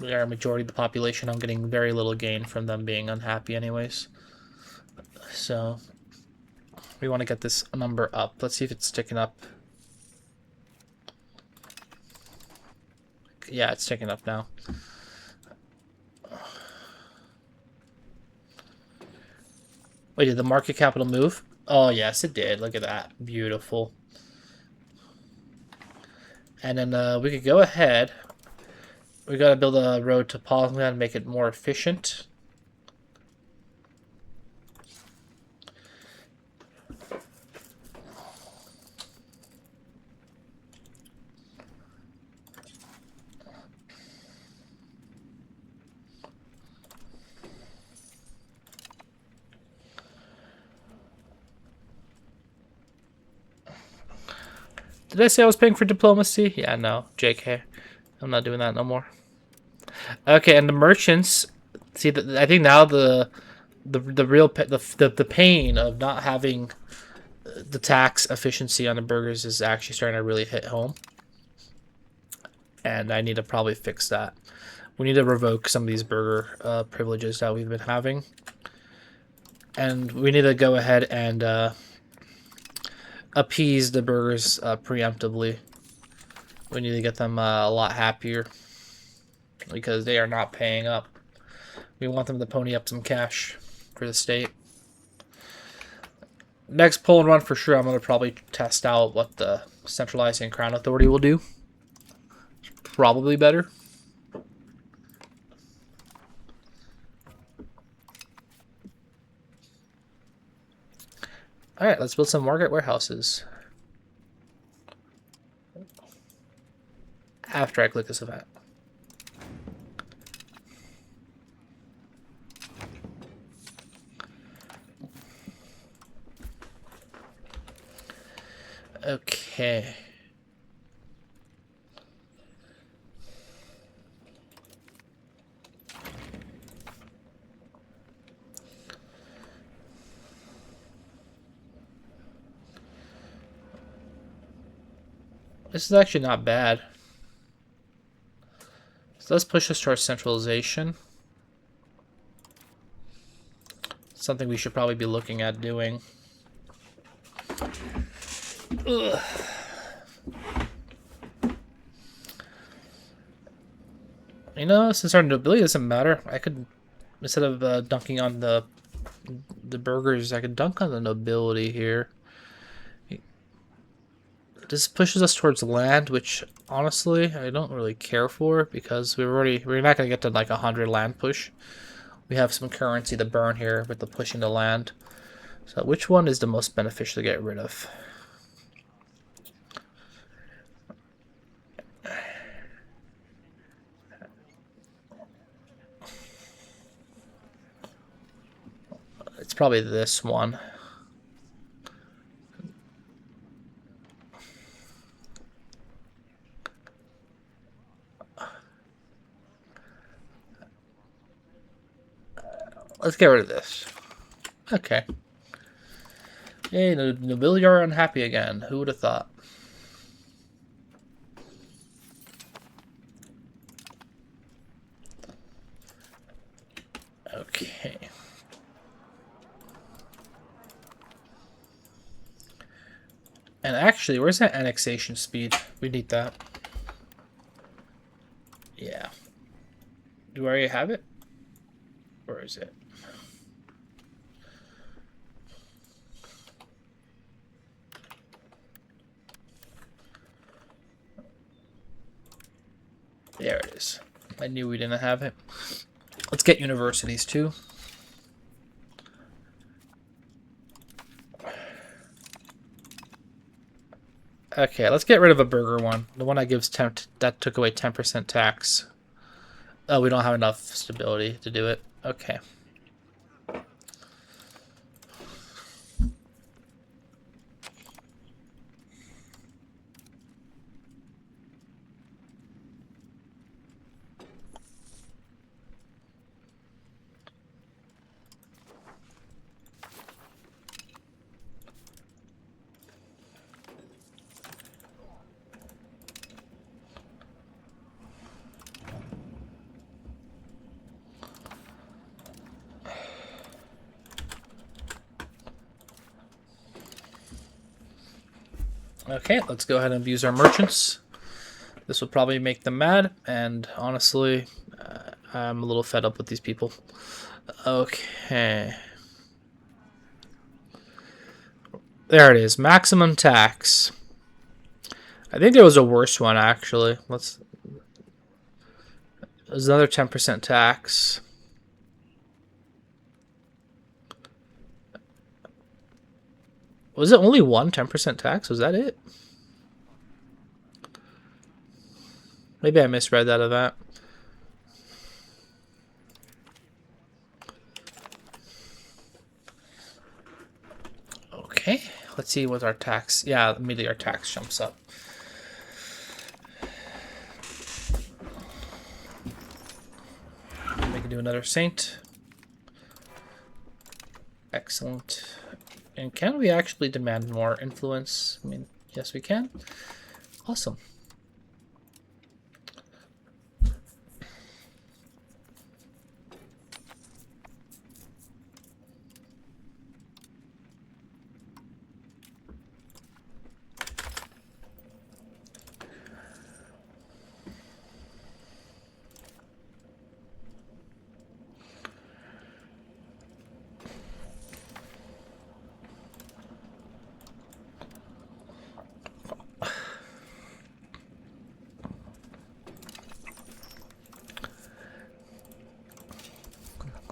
They are a majority of the population. I'm getting very little gain from them being unhappy anyways. So, We want to get this number up. Let's see if it's sticking up. Yeah, it's sticking up now. Wait, did the market capital move? Oh, yes, it did. Look at that. Beautiful. And then we could go ahead. We got to build a road to Polygon and make it more efficient. Did I say I was paying for diplomacy? Yeah, no. JK. I'm not doing that no more. Okay, and the merchants. See, I think now the real the pain of not having the tax efficiency on the burgers is actually starting to really hit home. And I need to probably fix that. We need to revoke some of these burger privileges that we've been having. And we need to go ahead and appease the burgers preemptively. We need to get them a lot happier because they are not paying up. We want them to pony up some cash for the state. Next poll and run for sure, I'm going to probably test out what the centralizing Crown Authority will do. Probably better. Alright, let's build some market warehouses. After I click this event. Okay. This is actually not bad. So let's push this towards centralization. Something we should probably be looking at doing. Ugh. You know, since our nobility doesn't matter, I could, instead of dunking on the burgers, I could dunk on the nobility here. This pushes us towards land, which honestly I don't really care for because we're not gonna get to like 100 land push. We have some currency to burn here with the pushing the land. So which one is the most beneficial to get rid of? It's probably this one. Let's get rid of this. Okay. Yay, the nobility are unhappy again. Who would have thought? Okay. And actually, where's that annexation speed? We need that. Yeah. Do I already have it? Where is it? There it is. I knew we didn't have it. Let's get universities too. Okay, let's get rid of a burger one. The one that gives that took away 10% tax. Oh, we don't have enough stability to do it. Okay. Okay, let's go ahead and abuse our merchants. This will probably make them mad, and honestly, I'm a little fed up with these people. Okay. There it is. Maximum tax. I think there was a worse one, actually. There's another 10% tax. Was it only one 10% tax? Was that it? Maybe I misread that event. Okay, let's see what our tax... Yeah, immediately our tax jumps up. We can do another saint. Excellent. And can we actually demand more influence? I mean, yes we can. Awesome.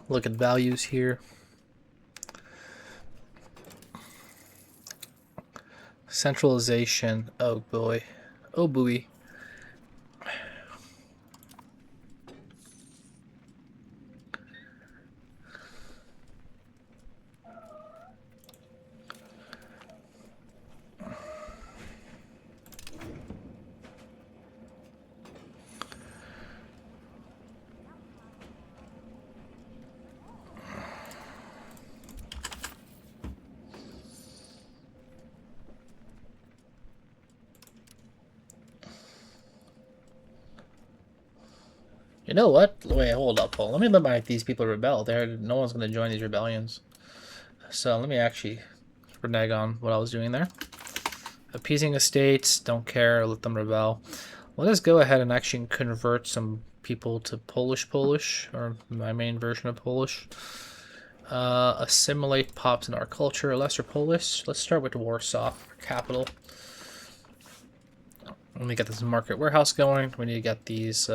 Look at values here. Centralization. Oh boy. Oh buoy. You know what? Wait, hold up. Let me let these people rebel. No one's going to join these rebellions. So let me actually renege on what I was doing there. Appeasing estates, don't care, let them rebel. Let us go ahead and actually convert some people to Polish, or my main version of Polish. Assimilate pops in our culture, lesser Polish. Let's start with Warsaw, capital. Let me get this market warehouse going. We need to get these,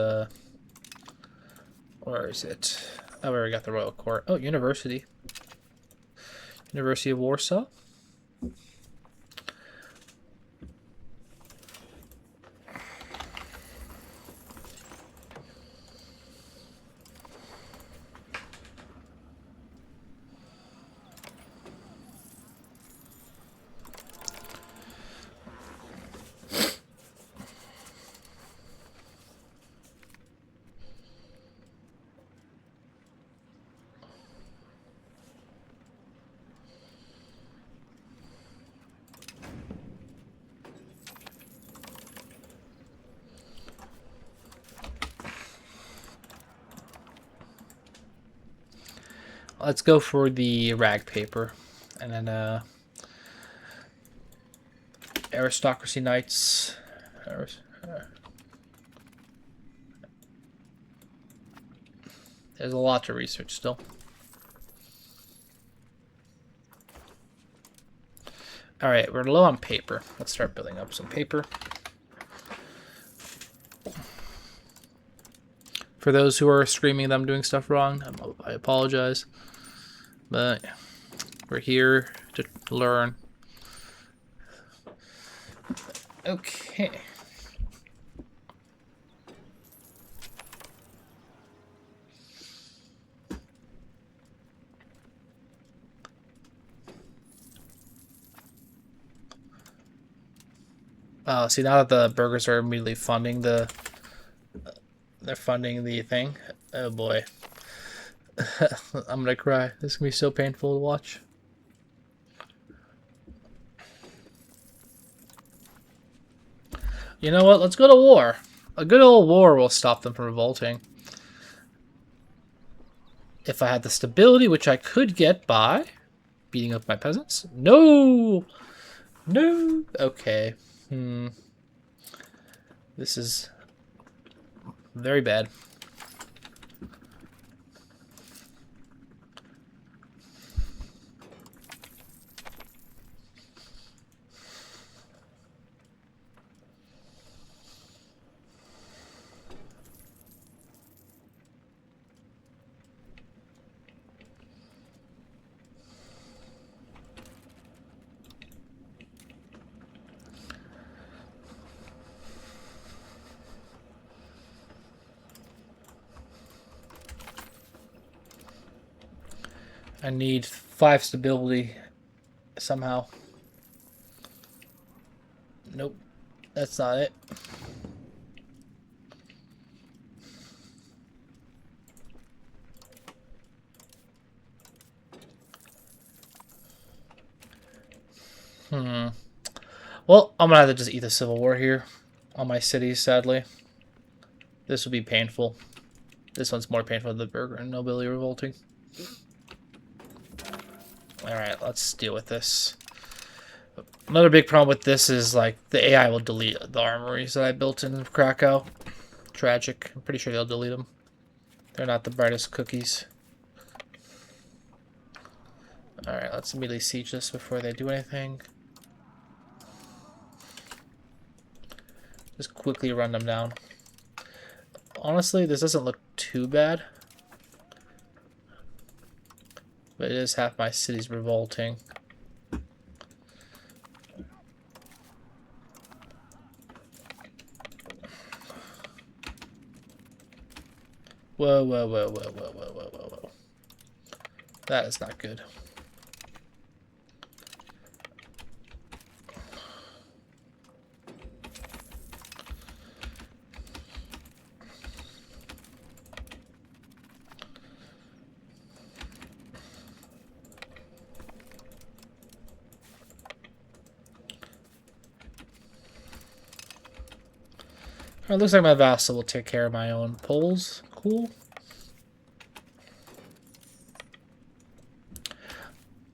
where is it? Oh, we already got the royal court. Oh, university. University of Warsaw. Let's go for the rag paper, and then aristocracy knights. There's a lot to research still. All right, we're low on paper. Let's start building up some paper. For those who are screaming that I'm doing stuff wrong, I apologize. But we're here to learn. Okay. See, now that the burgers are immediately funding they're funding the thing. Oh boy. I'm gonna cry. This is gonna be so painful to watch. You know what? Let's go to war. A good old war will stop them from revolting. If I had the stability, which I could get by beating up my peasants. No! No. Okay. This is very bad. I need 5 stability somehow. Nope, that's not it. Well, I'm gonna have to just eat the Civil War here on my cities, sadly. This would be painful. This one's more painful than the Burger and Nobility revolting. Alright, let's deal with this. Another big problem with this is, like, the AI will delete the armories that I built in Krakow. Tragic. I'm pretty sure they'll delete them. They're not the brightest cookies. Alright, let's immediately siege this before they do anything. Just quickly run them down. Honestly, this doesn't look too bad. But it is half my city's revolting. Whoa, whoa, whoa, whoa, whoa, whoa, whoa, whoa, whoa. That is not good. It looks like my vassal will take care of my own polls. Cool.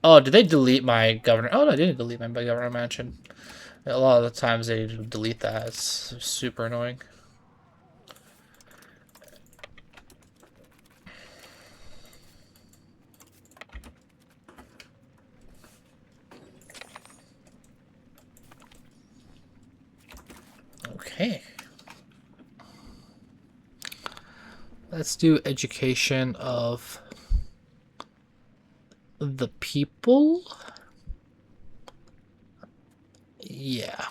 Oh, did they delete my governor? Oh, no, they didn't delete my governor mansion. A lot of the times they delete that. It's super annoying. Okay. Let's do education of the people. Yeah.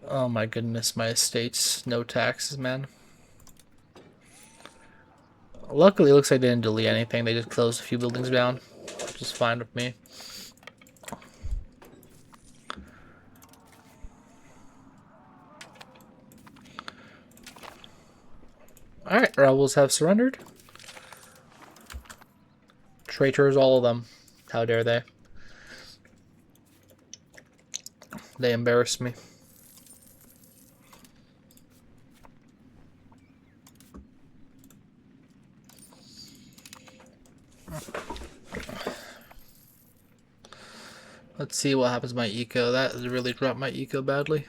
Oh my goodness, my estate's no taxes, man. Luckily, it looks like they didn't delete anything. They just closed a few buildings down, which is fine with me. Alright, rebels have surrendered. Traitors, all of them. How dare they? They embarrassed me. Let's see what happens to my eco. That really dropped my eco badly.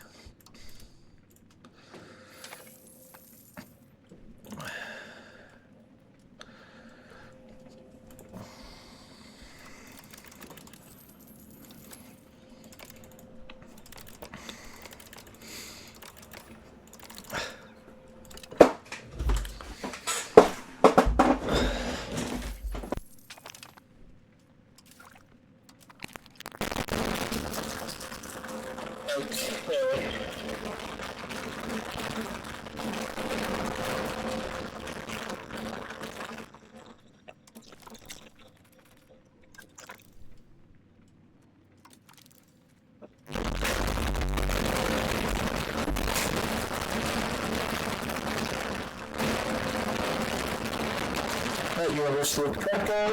University of Krakow.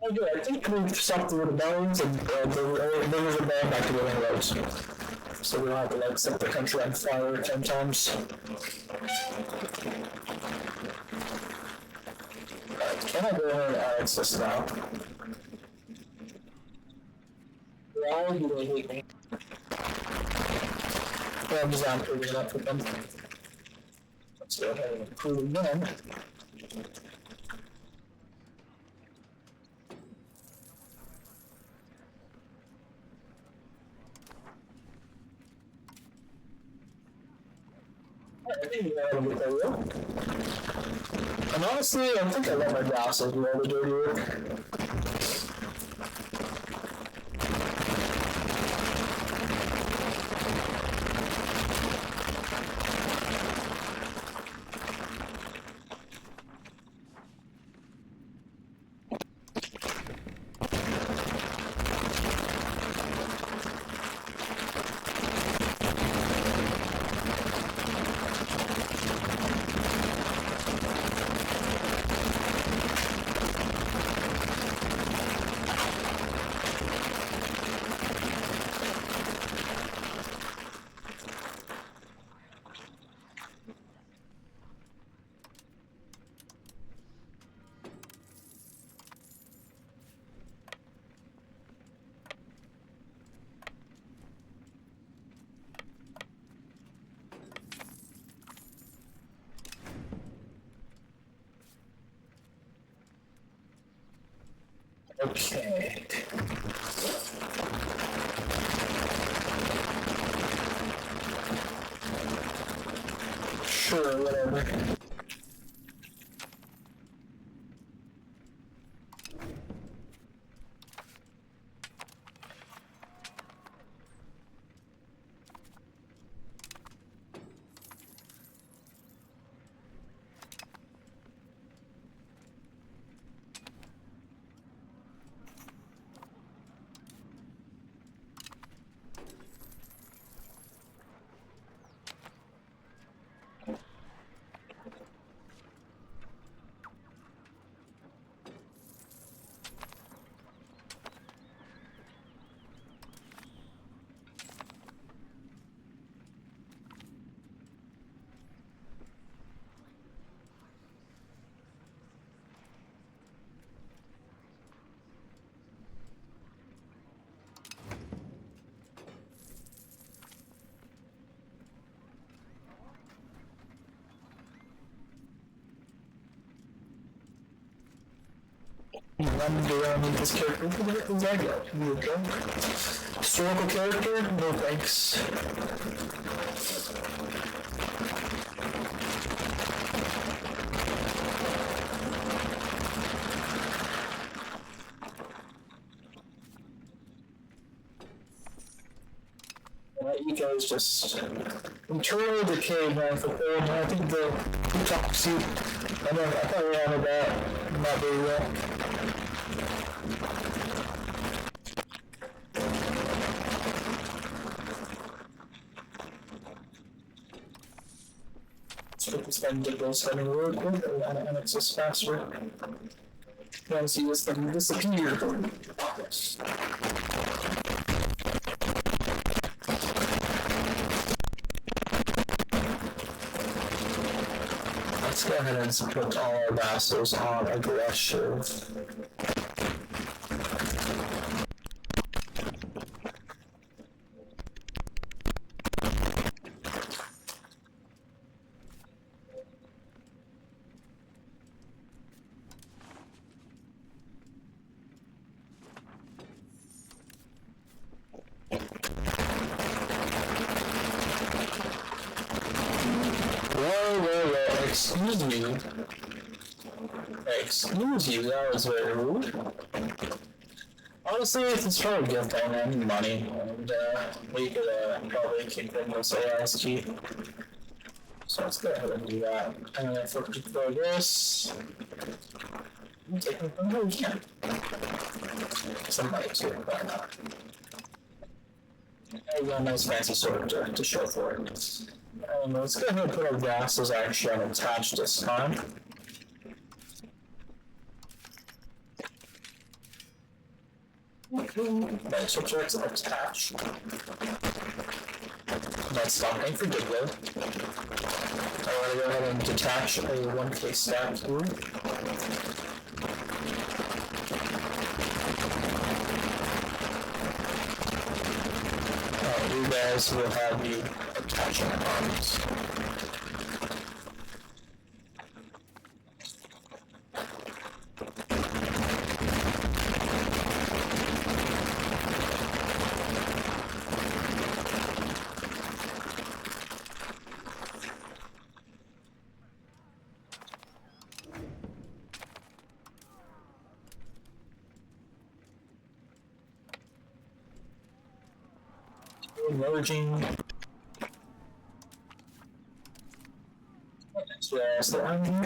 Oh, good. I think we stopped the rebellions and there's a band back to building roads. So we don't have to like set the country on fire 10 times. Can I go ahead and annex this now? Why do they hate me? Well, I'm just not proving it up for them. Let's go ahead and improve again. And honestly, I think I let my bosses do all the dirty work. Okay. Sure, whatever. One day I'll need this character. Who is that guy? Historical character? No thanks. Eco is just internally decayed, man, for cold. I think the top seat, I probably have that not very well. Let's put this thing to go spending real quick and annex this faster. You want to see this thing disappear. Let's go ahead and put all our vassals on aggressive. Excuse me. Excuse you, that was very rude. Honestly, it's probably a gift them money, and we could probably kick them this ASG. So let's go ahead and do that. And then for this, I'm taking from here again. Somebody too, why not? There you go, nice fancy sword to show for it. Let's go ahead and put our vassals actually unattached this time. Nice subjects attached. That's something for good though. I want to go ahead and detach a 1K stack here. You guys will have the attaching arms. Merging. So that's the one here.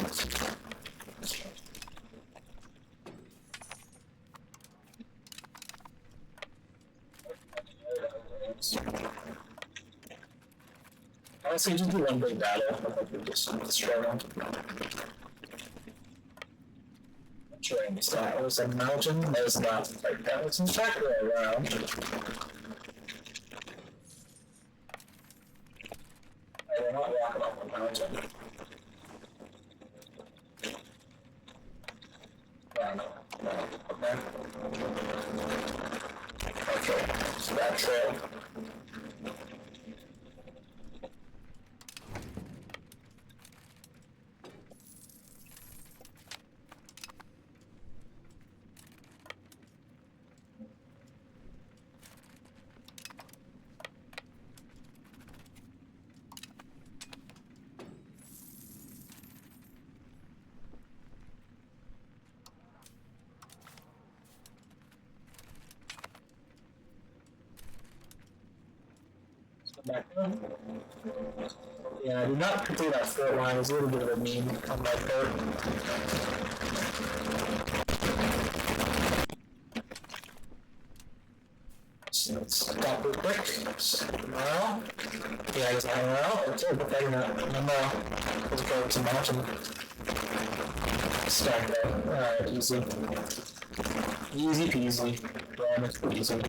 Honestly, just do one big battle. I think we just struggle. Enjoying this. That was a mountain. That was not like that. Was in fact around. We're not walking up the mountain. Okay, so that trail. Back up. Yeah, I did not complete that fort line. It was a little bit of a meme on my part. So let's stop real quick. Tomorrow. Yeah, I guess I don't know. It's all better now. Let's go to mountain. Stack that. Alright, easy. Easy peasy. Yeah, it's pretty easy.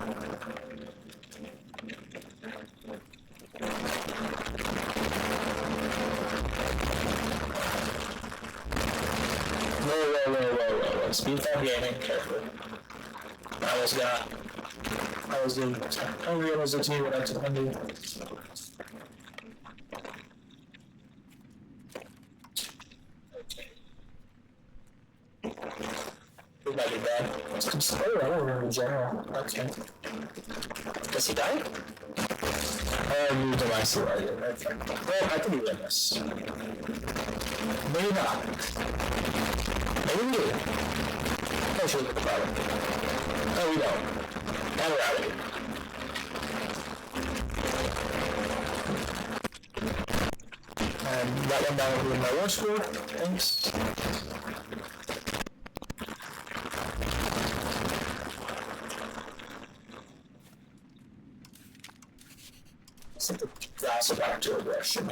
Whoa. Speed up gaming, careful. I was doing, I realized it's me when I took 100. It might be bad. Oh, I don't remember general. Okay. Does he die? I moved him, I see right here. Okay. Well, I think he win this. Maybe not. Maybe we do. I should look about it. No, we don't. Now we're out of here. And that one down will be my war score. Thanks. Set the glass back to aggression.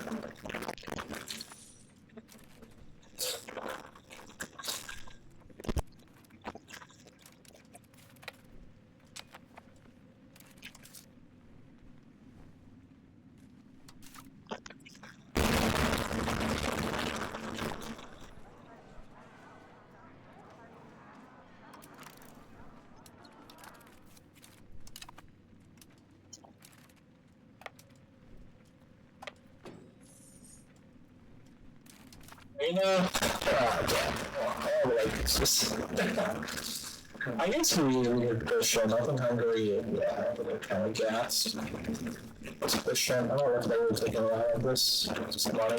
You know, it's just, I guess we would push him up in Hungary and they're kind of gassed. Let's push him. I don't know if they were taking a lot of this. Just money.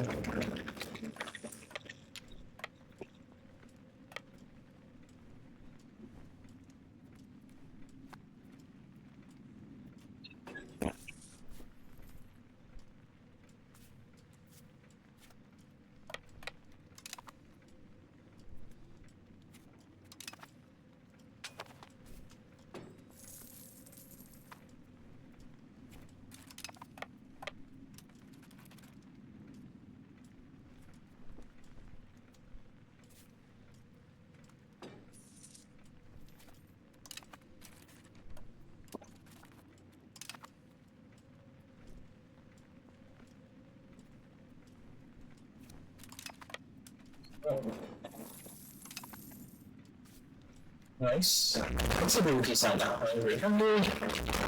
Nice. Let's see if we can sound out hungry. Hungry?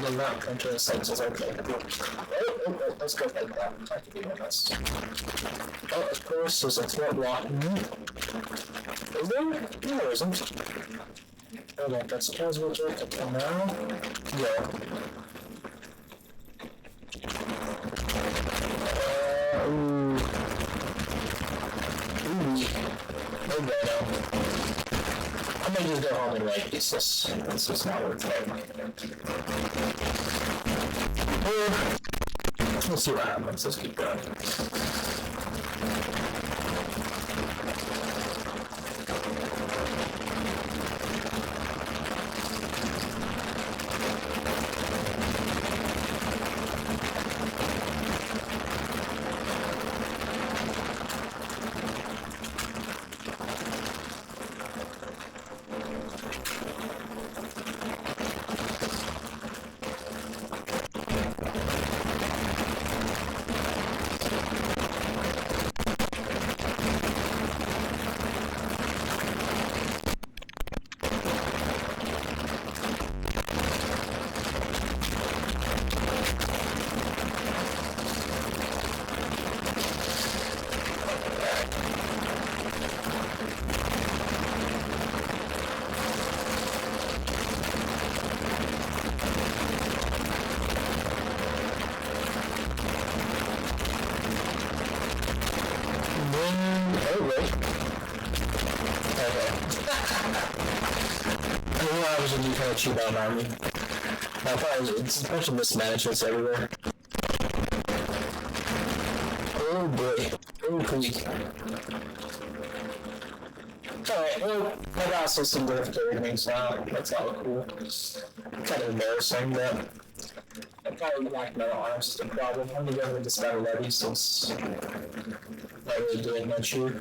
You're not entering the senses. Okay. Oh, let's go like that. I can be honest. Oh, of course, there's a threat blocking me. Is there? No, there isn't. Hold on, that's casual jerk. Okay, now. Yeah. Ooh. Ooh. Oh, no. I'm gonna just go home and write pieces. This is not worth it. We'll see what happens. Let's keep going. I was a new kind of cheap out army. I thought it's a bunch of mismanagements everywhere. Oh boy. Oh please. Alright, well, my boss has some lift everything, so that's all cool. Kind of embarrassing, but I probably black metal arms is the problem. I'm gonna go with this battle levy since I'm not really doing much here.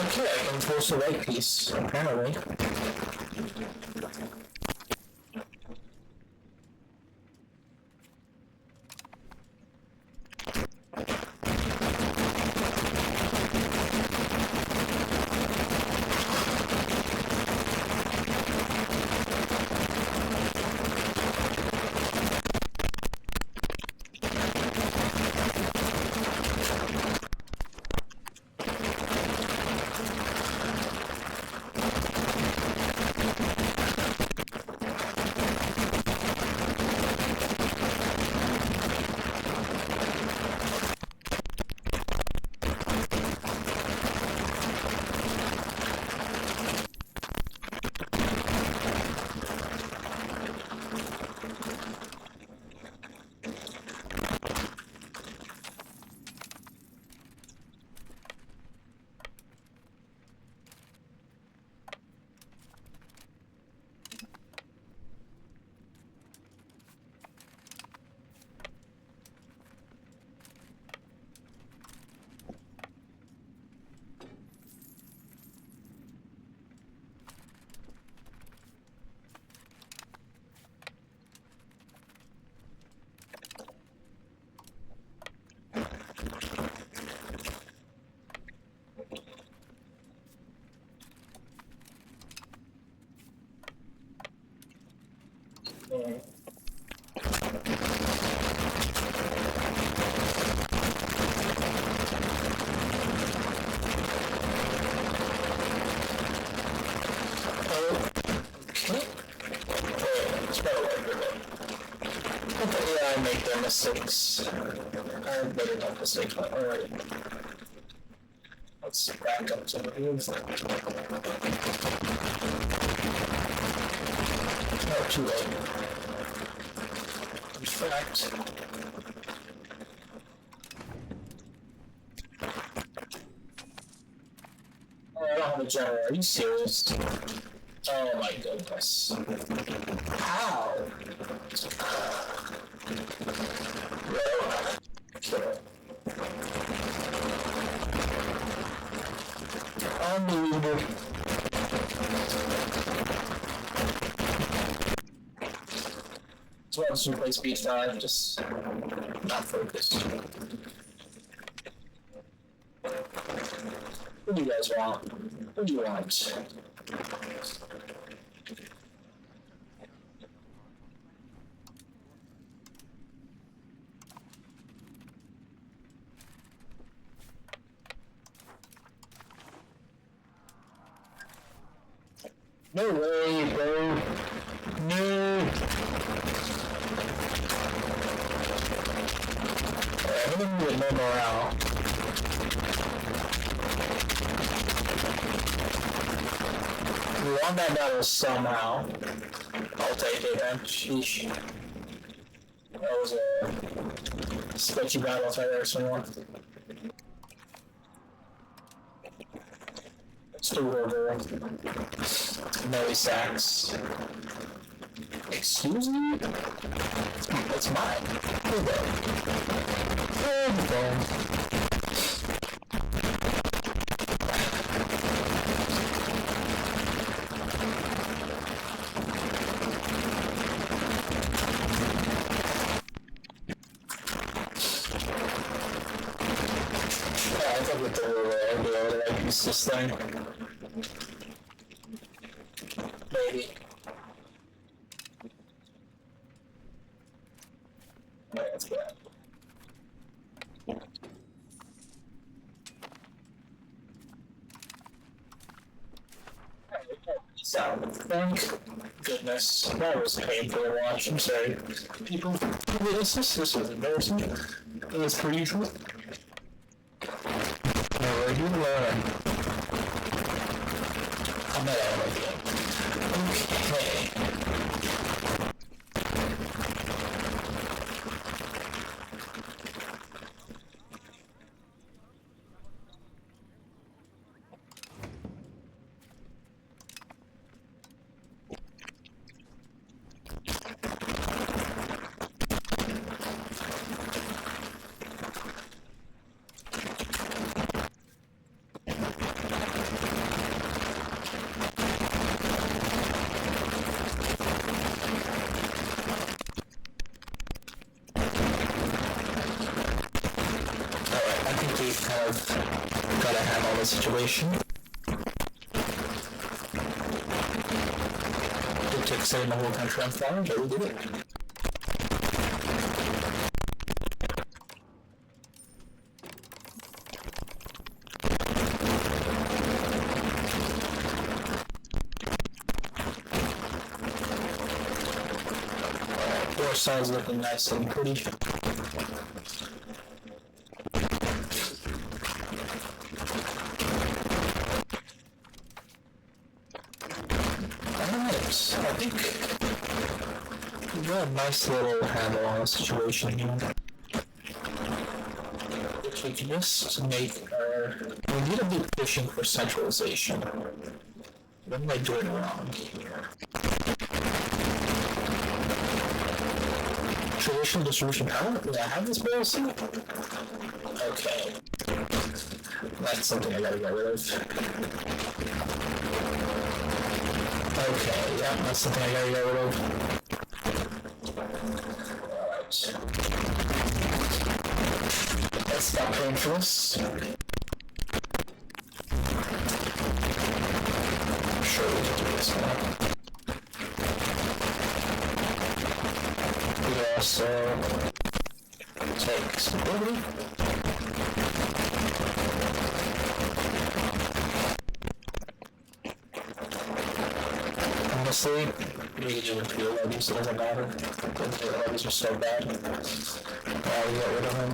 Okay, I can force the right piece, apparently. mistakes. I better not mistakes, but alright. Let's back up to the roof. No, too late. In fact, oh, I don't have a generator. Are you serious? Oh my goodness. How? Okay. Unbelievable. So I just replace B5, just not focused. What do you guys want? What do you want? No way, bro. No. I'm gonna need no morale. We won that battle somehow. I'll take it, man. Sheesh. That was a sketchy battle if I've ever seen one. Let's do over. Nelly Sachs. Excuse me? It's mine. Hold on. Hold on. I thought with the like use this thing. Maybe. Yeah, that's bad. Thank goodness. That was painful to watch. I'm sorry. People, this was embarrassing. As per usual. Alright, you learn. I'm not out of it. Okay. We've kind of got to handle the situation. It took saving the whole country on fire, but we did it. Four sides looking nice and pretty. I think we got a nice little handle on the situation here. If we can just make our... We need to be pushing for centralization. What am I doing wrong here? Traditional distribution power? Do I have this policy? Okay. That's something I gotta get rid of. Okay, yeah, that's something I gotta get rid of. Alright. Let's stop paying for this. I'm sure we can do this now. We can also take stability. Honestly, engaging with fuel levies, it doesn't matter. The levies are so bad. We get rid of them.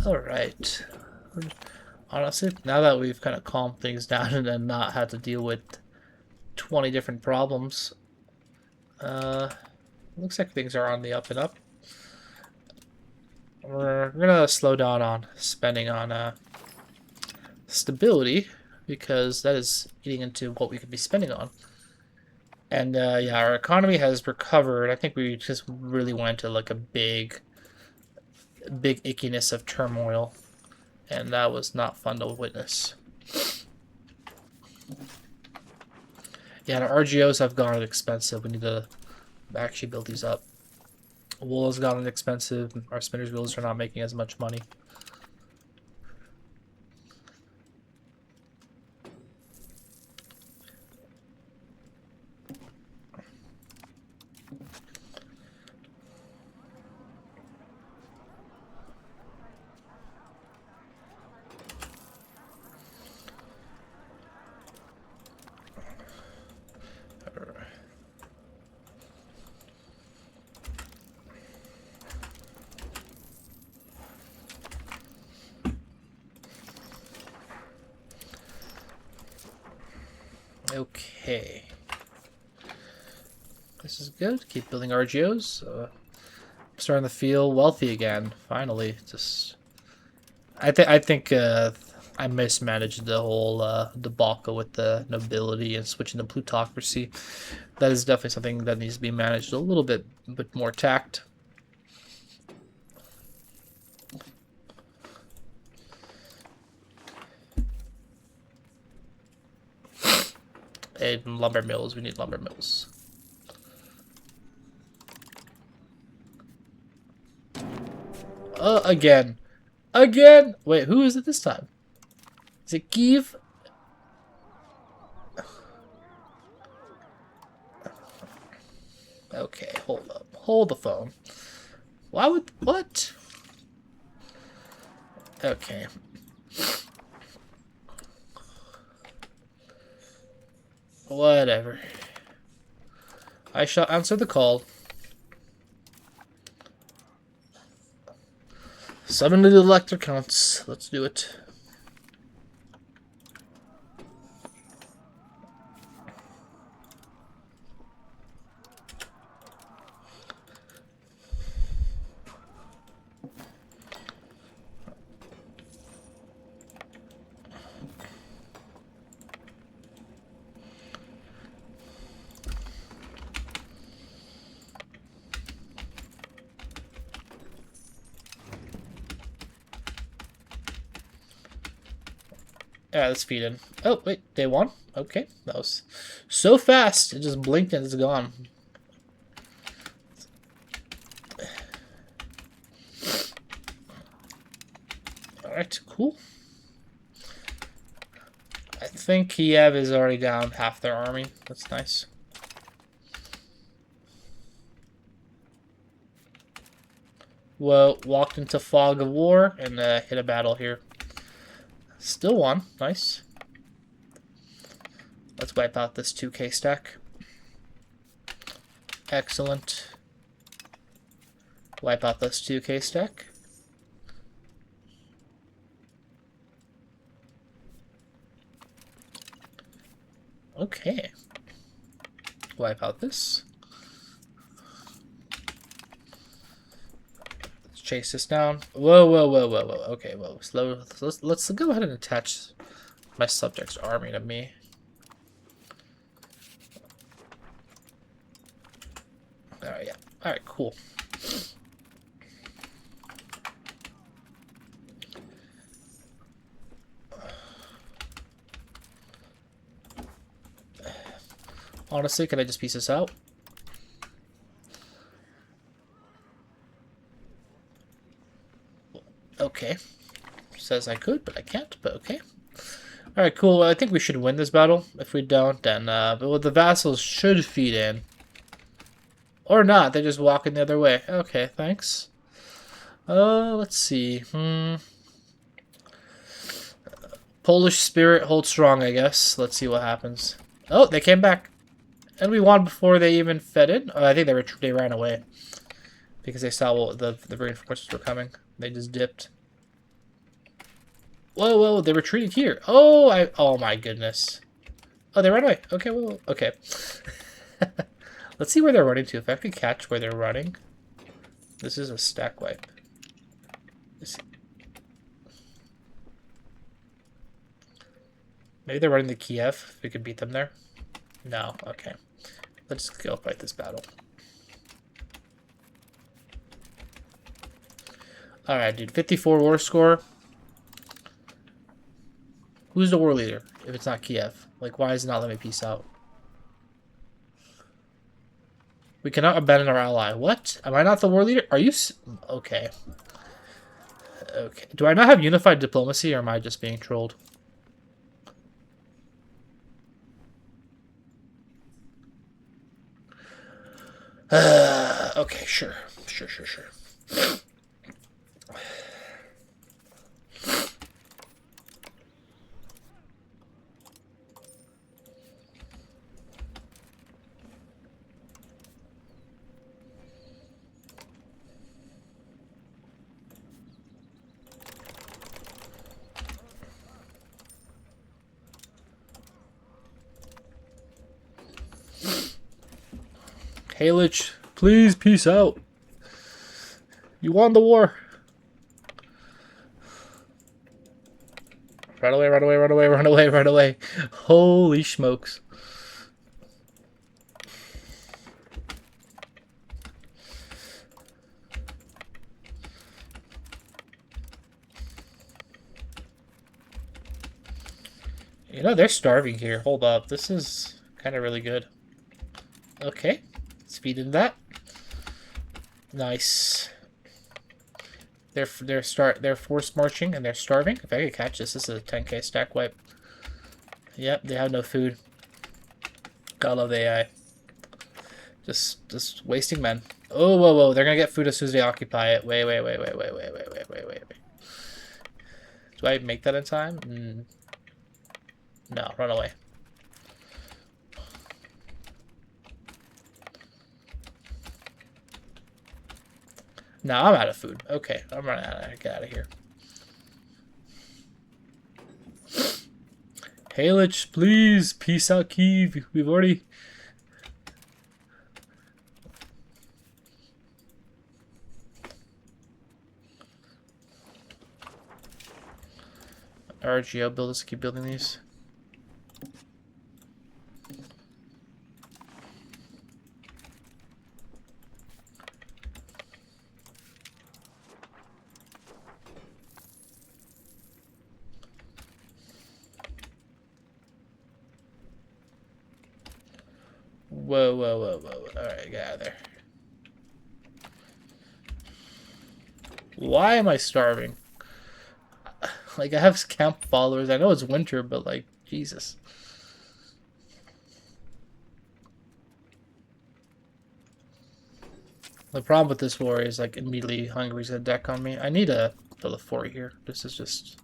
Alright. Honestly, now that we've kind of calmed things down and then not had to deal with 20 different problems, looks like things are on the up and up. We're gonna slow down on spending on stability, because that is eating into what we could be spending on. And yeah, our economy has recovered. I think we just really went to like a big ickiness of turmoil, and that was not fun to witness. Yeah, our RGOs have gone expensive. We need to actually build these up. Wool has gotten expensive. Our spinners wheels are not making as much money. Okay. This is good. Keep building RGOs. I'm starting to feel wealthy again. Finally, I think I mismanaged the whole debacle with the nobility and switching to plutocracy. That is definitely something that needs to be managed a little bit more tact. And lumber mills. We need lumber mills. Again. Again! Wait, who is it this time? Is it Kiev? Okay, hold up. Hold the phone. Why would... What? Okay. Whatever. I shall answer the call. Summon the elector counts. Let's do it. Yeah, let's feed in. Oh, wait, day one? Okay, that was so fast. It just blinked and it's gone. Alright, cool. I think Kiev is already down half their army. That's nice. Well, walked into fog of war and hit a battle here. Still won. Nice. Let's wipe out this 2k stack. Excellent. Wipe out this 2k stack. Okay. Wipe out this. Let's chase this down. Whoa, whoa, whoa, whoa, whoa. Okay, whoa. Slow. Let's go ahead and attach my subject's army to me. Alright, yeah. Alright, cool. Honestly, can I just piece this out? Okay. Says I could, but I can't, but okay. Alright, cool. Well, I think we should win this battle. If we don't, then but the vassals should feed in. Or not, they're just walking the other way. Okay, thanks. Let's see. Polish spirit holds strong, I guess. Let's see what happens. Oh, they came back. And we won before they even fed in. Oh, I think they ran away. Because they saw the reinforcements were coming. They just dipped. Whoa, whoa, they retreated here. Oh my goodness. Oh, they ran away. Okay, whoa, okay. Let's see where they're running to. If I could catch where they're running. This is a stack wipe. Maybe they're running to Kiev. If we could beat them there. No, okay. Let's go fight this battle. Alright, dude. 54 war score. Who's the war leader if it's not Kiev? Like, why is it not letting me peace out? We cannot abandon our ally. What? Am I not the war leader? Are you... Okay. Okay. Do I not have unified diplomacy, or am I just being trolled? Okay, sure. Sure. Halich, please peace out. You won the war. Run away. Holy smokes. You know, they're starving here. Hold up. This is kind of really good. Okay. Speed in that. Nice. They're forced marching and they're starving. If I could catch this is a 10k stack wipe. Yep, they have no food. Gotta love the AI. Just wasting men. Oh, whoa. They're gonna get food as soon as they occupy it. Wait. Do I make that in time? No, run away. No, I'm out of food. Okay, I'm running out of. Get out of here. Halich, please, peace out, Kiev. We've already. RGO builders keep building these. Whoa. Alright, get out of there. Why am I starving? Like, I have camp followers. I know it's winter, but like, Jesus. The problem with this war is like immediately Hungary's gonna deck on me. I need to build a fort here. This is just,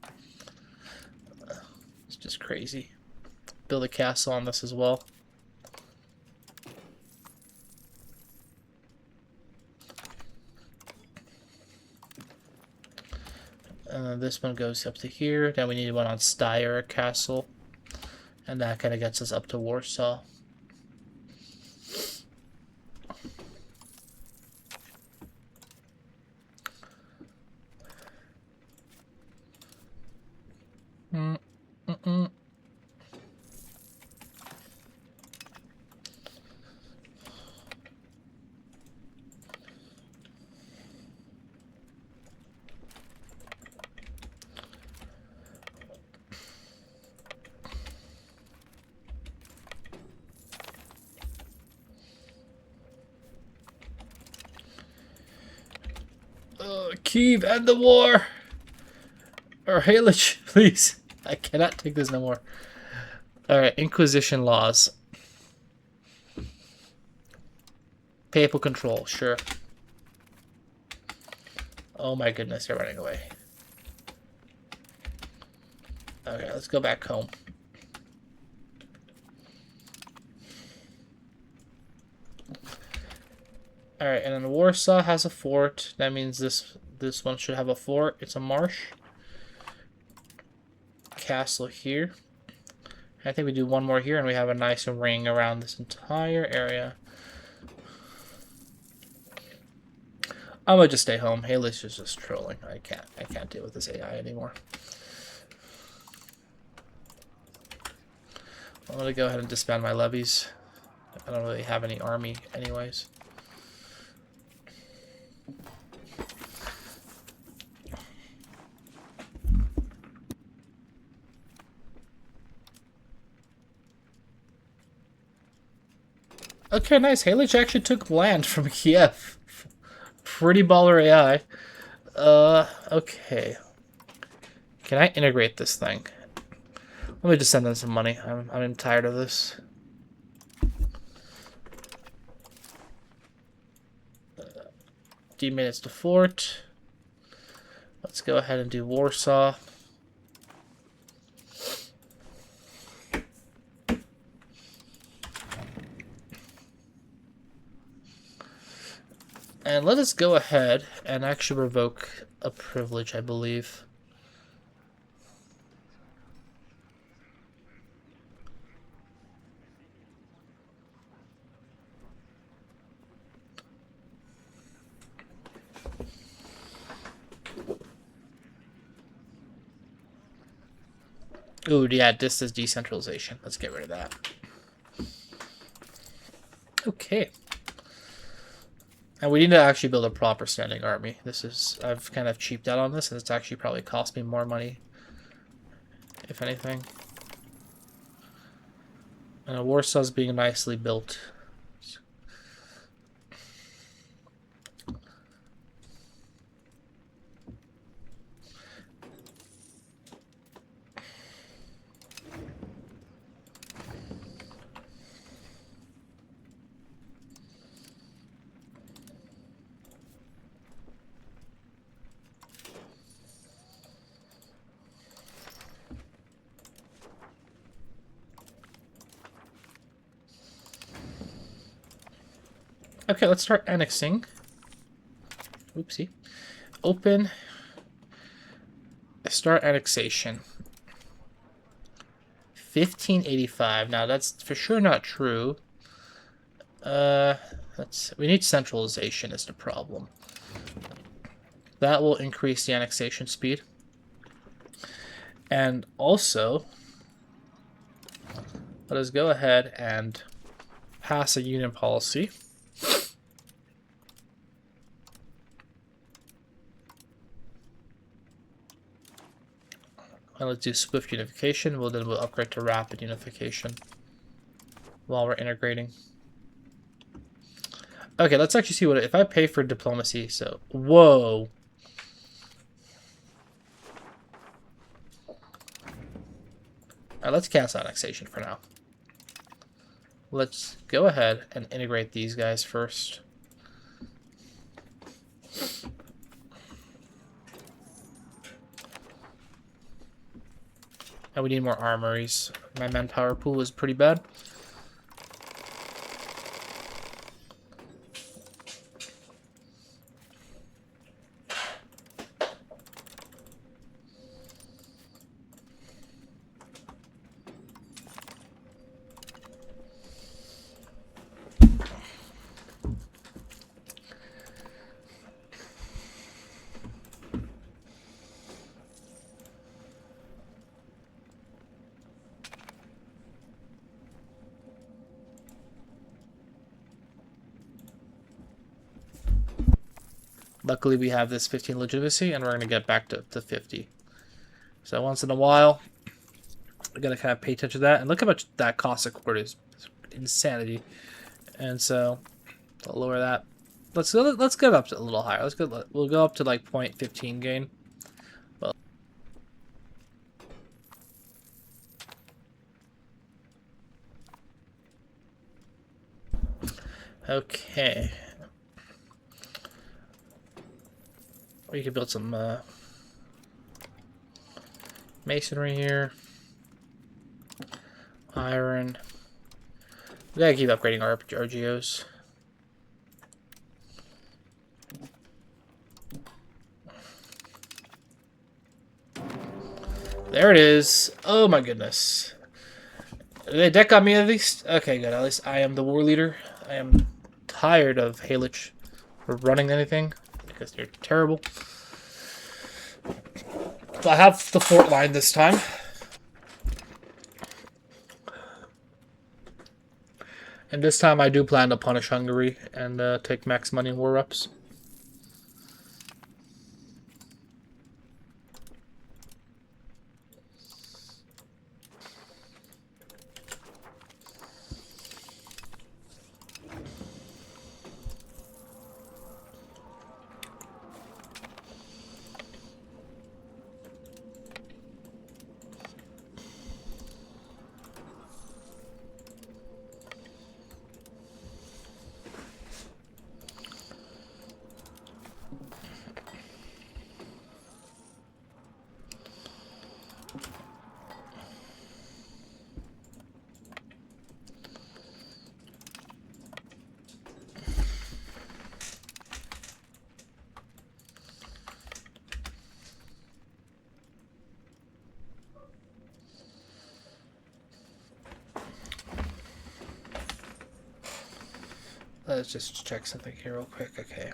it's just crazy. Build a castle on this as well. And then this one goes up to here. Then we need one on Steyr Castle. And that kind of gets us up to Warsaw. Kyiv, end the war! Or Halich, please. I cannot take this no more. Alright, Inquisition laws. Papal control, sure. Oh my goodness, you're running away. Okay, let's go back home. Alright, and then Warsaw has a fort. That means this one should have a fort. It's a marsh. Castle here. I think we do one more here and we have a nice ring around this entire area. I might just stay home. Haley's is just trolling. I can't deal with this AI anymore. I'm gonna go ahead and disband my levies. I don't really have any army anyways. Okay, nice. Halich actually took land from Kiev. Pretty baller AI. Okay. Can I integrate this thing? Let me just send them some money. I'm tired of this. D-minutes to fort. Let's go ahead and do Warsaw. And let us go ahead and actually revoke a privilege, I believe. Ooh, yeah, this is decentralization. Let's get rid of that. Okay. And we need to actually build a proper standing army. I've kind of cheaped out on this, and it's actually probably cost me more money, if anything. And Warsaw's being nicely built. Okay, let's start annexing. Oopsie. Open. Start annexation. 1585. Now that's for sure not true. We need centralization is the problem. That will increase the annexation speed. And also, let us go ahead and pass a union policy. And let's do swift unification. Then we'll upgrade to rapid unification while we're integrating. Okay, let's actually see what if I pay for diplomacy. So, whoa. Alright, let's cancel annexation for now. Let's go ahead and integrate these guys first. And we need more armories. My manpower pool is pretty bad. Luckily, we have this 15 legitimacy, and we're going to get back to 50. So once in a while, we got to kind of pay attention to that. And look how much that cost a quarter is. It's insanity. And so, I'll lower that. Let's get up to a little higher. We'll go up to like 0.15 gain. Well, okay. We could build some masonry here. Iron. We gotta keep upgrading our RGOs. There it is. Oh my goodness. Did they deck on me at least? Okay, good. At least I am the war leader. I am tired of Halich for running anything because they're terrible. So I have the fort line this time. And this time I do plan to punish Hungary and take max money in war reps. Let's just check something here real quick. Okay.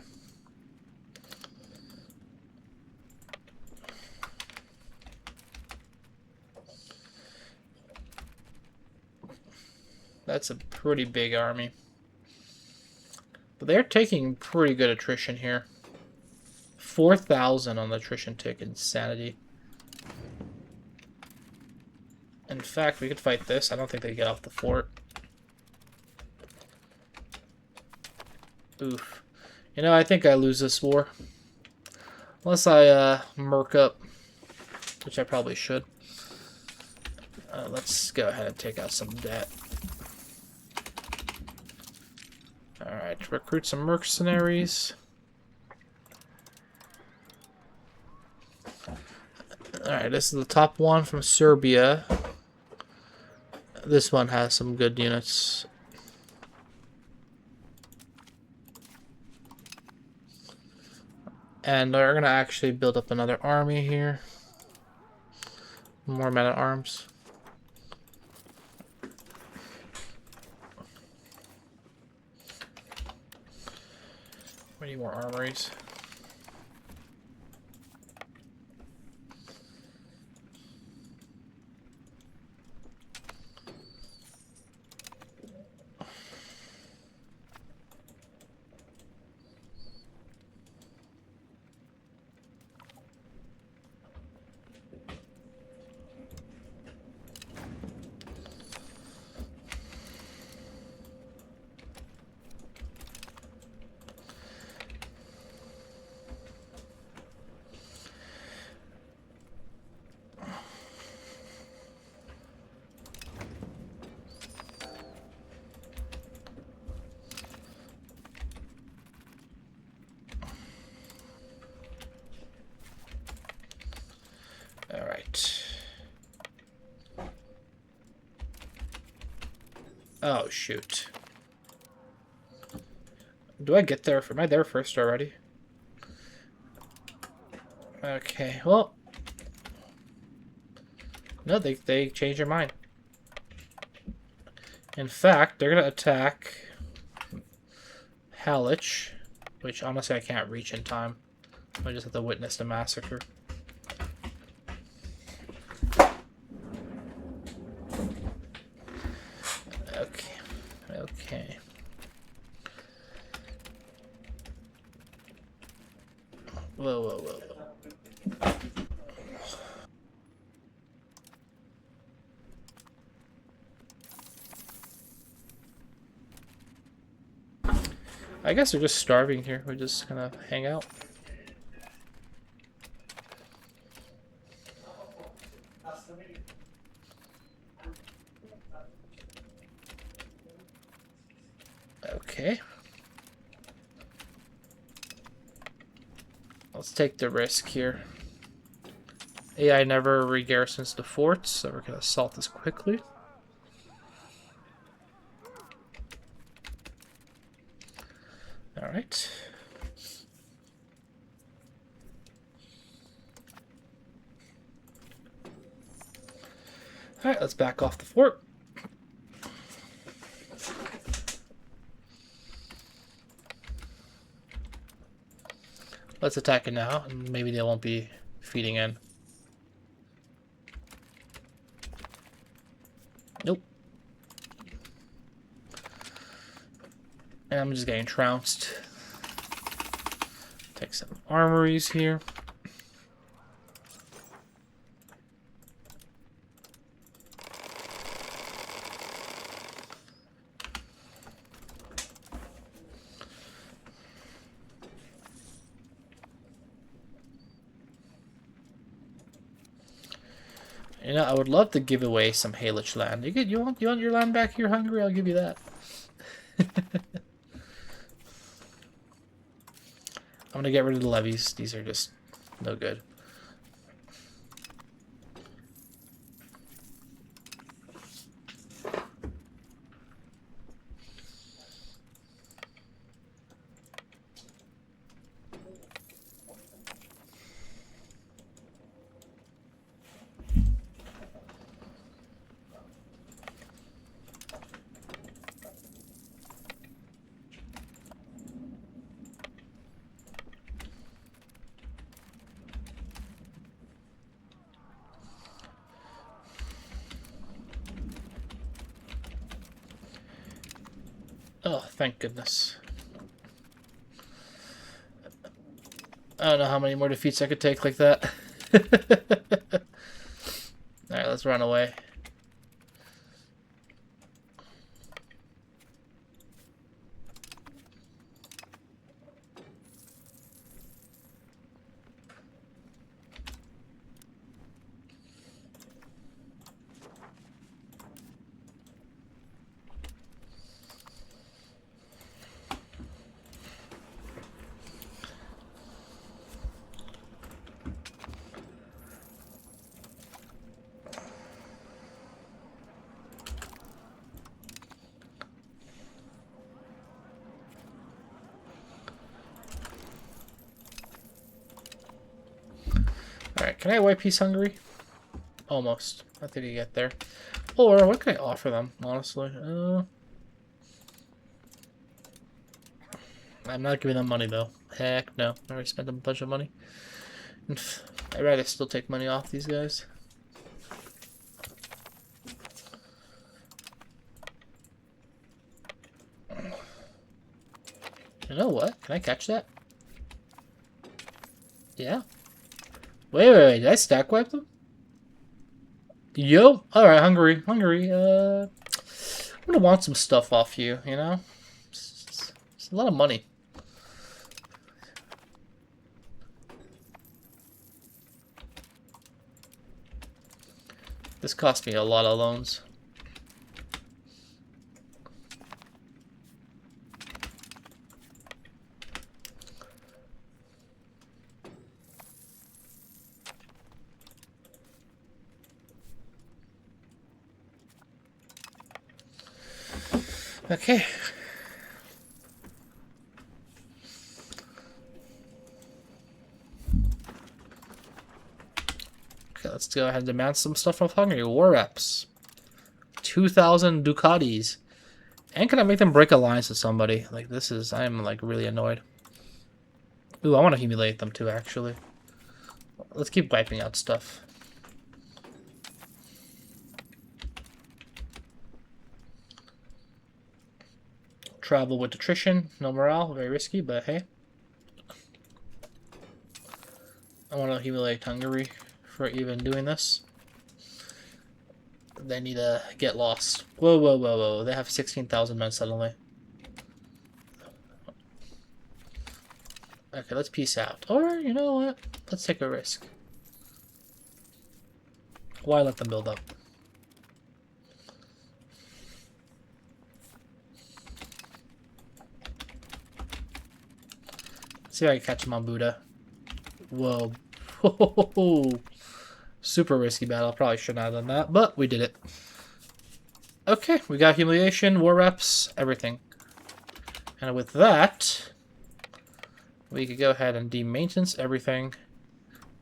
That's a pretty big army. But they're taking pretty good attrition here. 4,000 on the attrition tick. Insanity. In fact, we could fight this. I don't think they get off the fort. Oof. You know, I think I lose this war. Unless I merc up. Which I probably should. Let's go ahead and take out some debt. Alright, recruit some mercenaries. Alright, this is the top one from Serbia. This one has some good units. And we're going to actually build up another army here. More men-at-arms. We need more armories. Alright. Oh, shoot. Do I get there? Am I there first already? Okay, well. No, they changed their mind. In fact, they're going to attack Halich, which honestly I can't reach in time. I just have to witness the massacre. Okay. Okay. Whoa, whoa, whoa, whoa. I guess they're just starving here. We're just gonna hang out. Okay. Let's take the risk here. AI never re-garrisons the forts, so we're gonna assault this quickly. Alright. Alright, let's back off the fort. Let's attack it now, and maybe they won't be feeding in. Nope. And I'm just getting trounced. Take some armories here. You know, I would love to give away some Halich land. You want your land back here, Hungary? I'll give you that. I'm gonna get rid of the levies. These are just no good. Oh, thank goodness. I don't know how many more defeats I could take like that. Alright, let's run away. Alright, can I wipe Peace Hungary? Almost. I think you get there. Or, what can I offer them, honestly? I'm not giving them money, though. Heck no. I already spent a bunch of money. I'd rather still take money off these guys. You know what? Can I catch that? Yeah. Wait. Did I stack wipe them? Yo. Alright, Hungary. I'm gonna want some stuff off you, you know? It's a lot of money. This cost me a lot of loans. Okay. Okay, let's go ahead and demand some stuff from Hungary. War reps. 2,000 Ducatis. And can I make them break alliance with somebody? Like, this is... I'm, like, really annoyed. Ooh, I want to humiliate them, too, actually. Let's keep wiping out stuff. Travel with attrition. No morale. Very risky, but hey. I want to humiliate Hungary for even doing this. They need to get lost. Whoa, whoa, whoa, whoa. They have 16,000 men suddenly. Okay, let's peace out. Or, you know what? Let's take a risk. Why let them build up? See if I can catch him on Buddha. Whoa. Super risky battle. Probably shouldn't have done that, but we did it. Okay, we got humiliation, war reps, everything. And with that, we could go ahead and de-maintenance everything.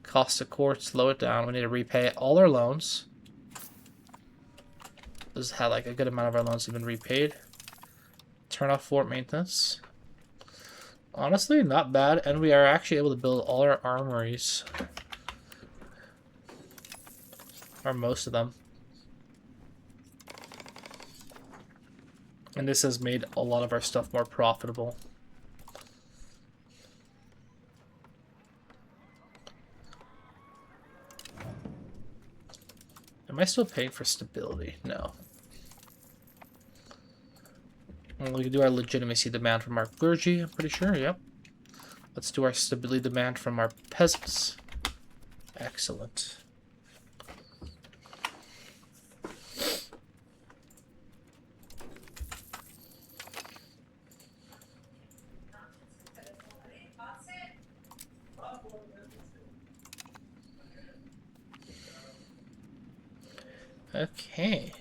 Cost of court, slow it down. We need to repay all our loans. This had like a good amount of our loans have been repaid. Turn off fort maintenance. Honestly, not bad. And we are actually able to build all our armories. Or most of them. And this has made a lot of our stuff more profitable. Am I still paying for stability? No. Well, we can do our legitimacy demand from our clergy, I'm pretty sure, yep. Let's do our stability demand from our peasants. Excellent. Okay.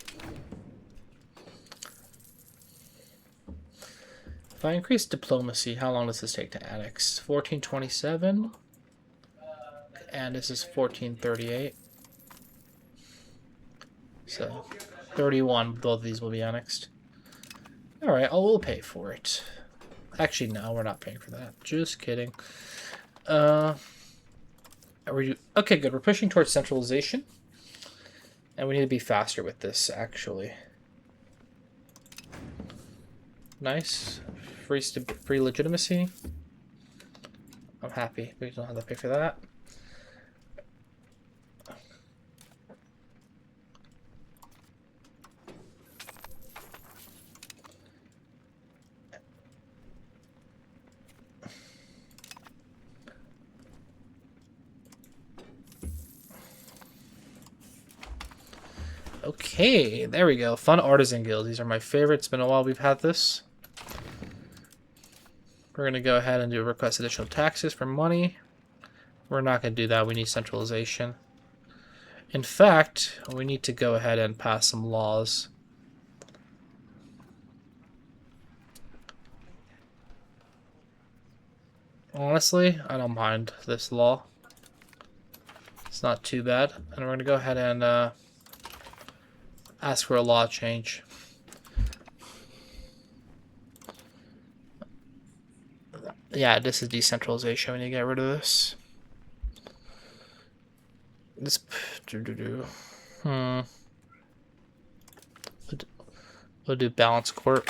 If I increase diplomacy, how long does this take to annex? 1427. And this is 1438. So, 31, both of these will be annexed. Alright, I will pay for it. Actually, no, we're not paying for that. Just kidding. Are we... Okay, good. We're pushing towards centralization. And we need to be faster with this, Nice. Free legitimacy. I'm happy. We don't have to pay for that. Okay, there we go. Fun artisan guild. These are my favorite. It's been a while we've had this. We're going to go ahead and do request additional taxes for money. We're not going to do that. We need centralization. In fact, we need to go ahead and pass some laws. Honestly, I don't mind this law. It's not too bad. And we're going to go ahead and ask for a law change. Yeah, this is decentralization. We need to get rid of this. This... We'll do balance court.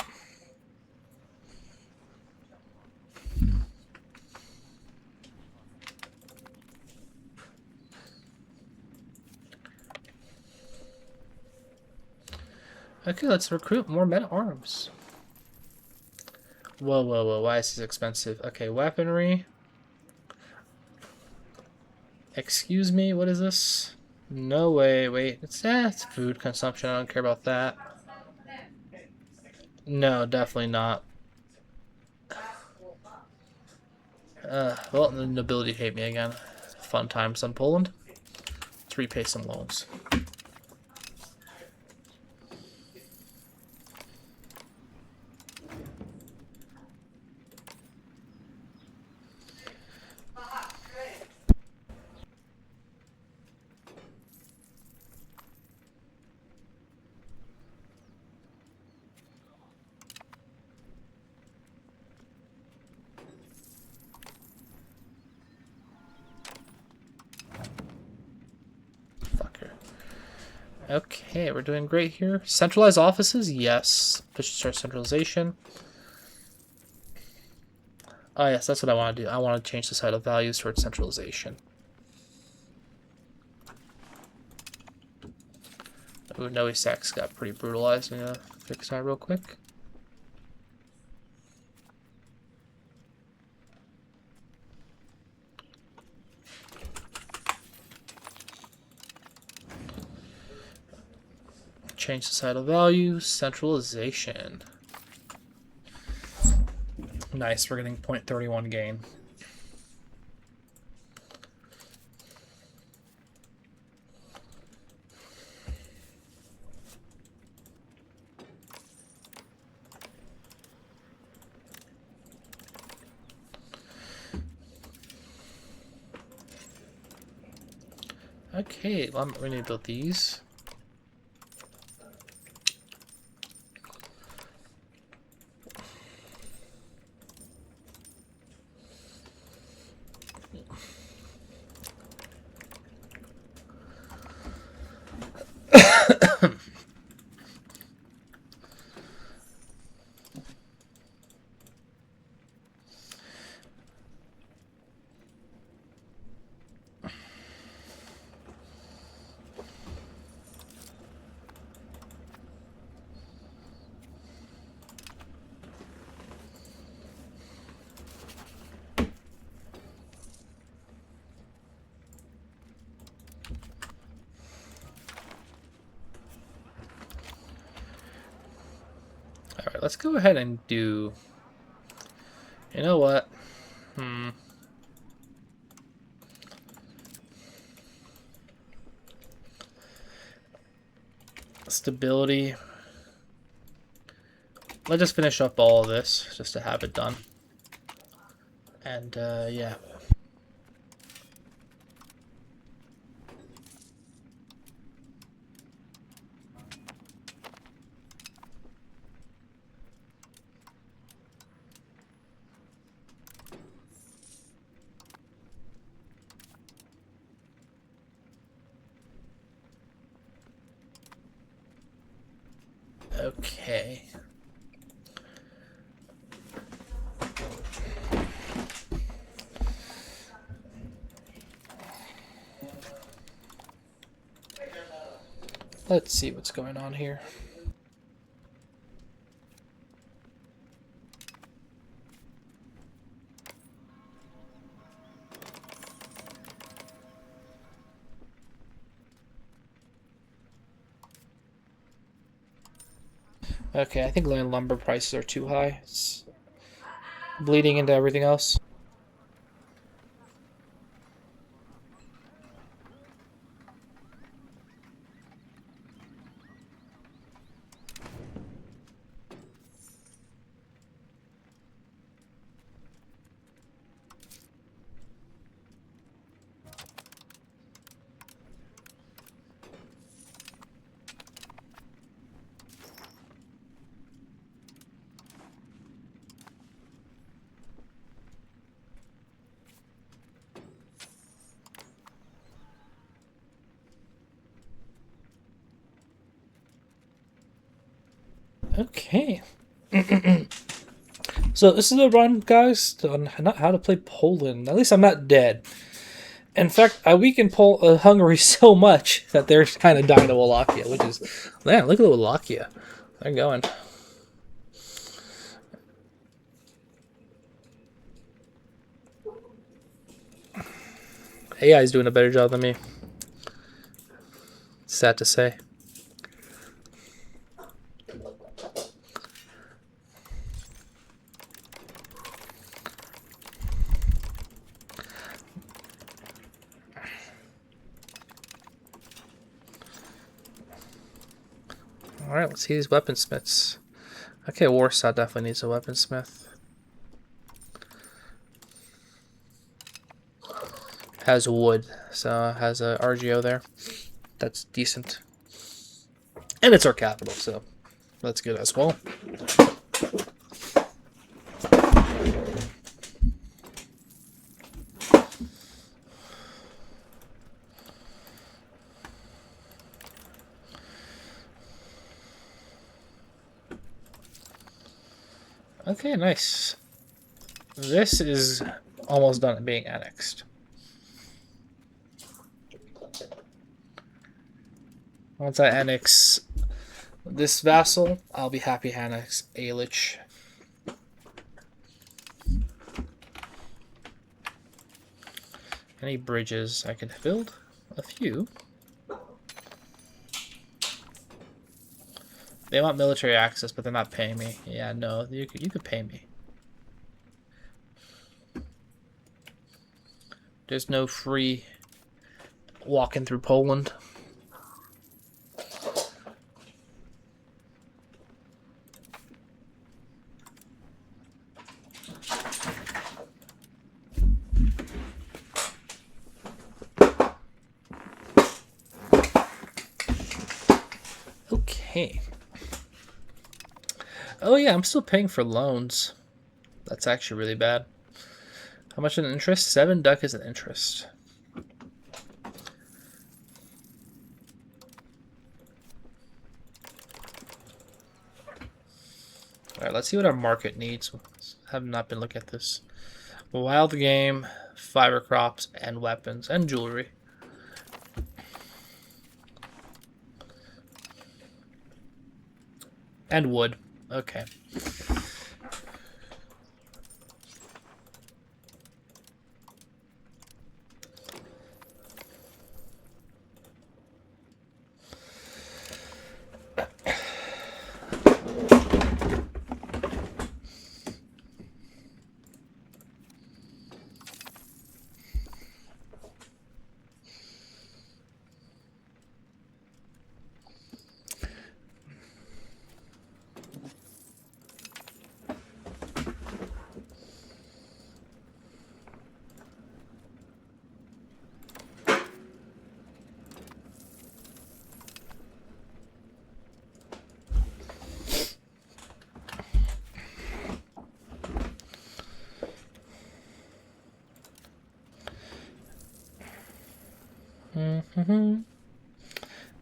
Okay, let's recruit more men at arms. Whoa, whoa, whoa. Why is this expensive? Okay, weaponry. Excuse me, what is this? No way, wait. It's food consumption. I don't care about that. No, definitely not. Well, the nobility hate me again. Fun times in Poland. Let's repay some loans. Okay, we're doing great here. Centralized offices, yes. Push start centralization. Oh yes, that's what I want to do. I want to change the side of values towards centralization. Ooh, Noe Sachs got pretty brutalized. I'm gonna fix that real quick. Change the side of values, centralization. Nice, we're getting 0.31 gain. Okay, well, we need to build these. Alright, let's go ahead and do... You know what? Stability. Let's just finish up all of this, just to have it done. And, yeah. Okay. Let's see what's going on here. Okay, I think lumber prices are too high. It's bleeding into everything else. Okay. So this is a run, guys, on how to play Poland. At least I'm not dead. In fact, I weakened Hungary so much that they're kind of dying to Wallachia, which is... Man, look at Wallachia. They're going. AI is doing a better job than me. Sad to say. Alright, let's see these weaponsmiths. Okay, Warsaw definitely needs a weaponsmith. Has wood, so has a RGO there. That's decent. And it's our capital, so that's good as well. Okay, nice. This is almost done being annexed. Once I annex this vassal, I'll be happy to annex Ailich. Any bridges I can build? A few. They want military access, but they're not paying me. Yeah, no, you could pay me. There's no free walking through Poland. Okay. Oh yeah, I'm still paying for loans. That's actually really bad. How much in interest? 7 duck is an interest. Alright, let's see what our market needs. Have not been looking at this. Wild game, fiber crops, and weapons, and jewelry. And wood. Okay.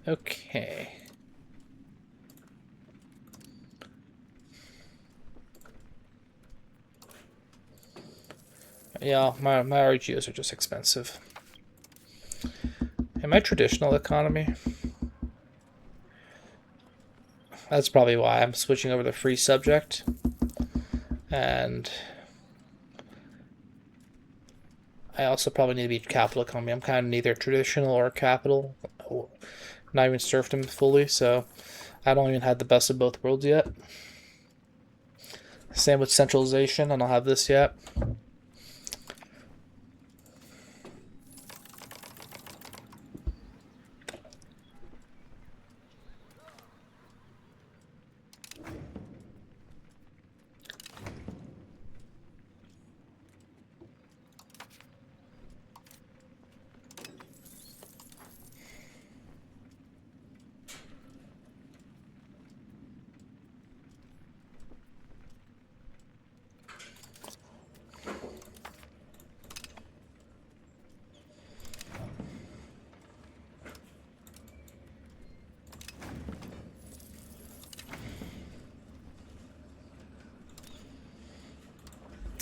Okay. Yeah, my RGOs are just expensive. In my traditional economy, that's probably why I'm switching over to free subject. And I also probably need to be capital economy. I'm kind of neither traditional or capital, not even serfdom fully, so I don't even have the best of both worlds yet. Same with centralization, I don't have this yet.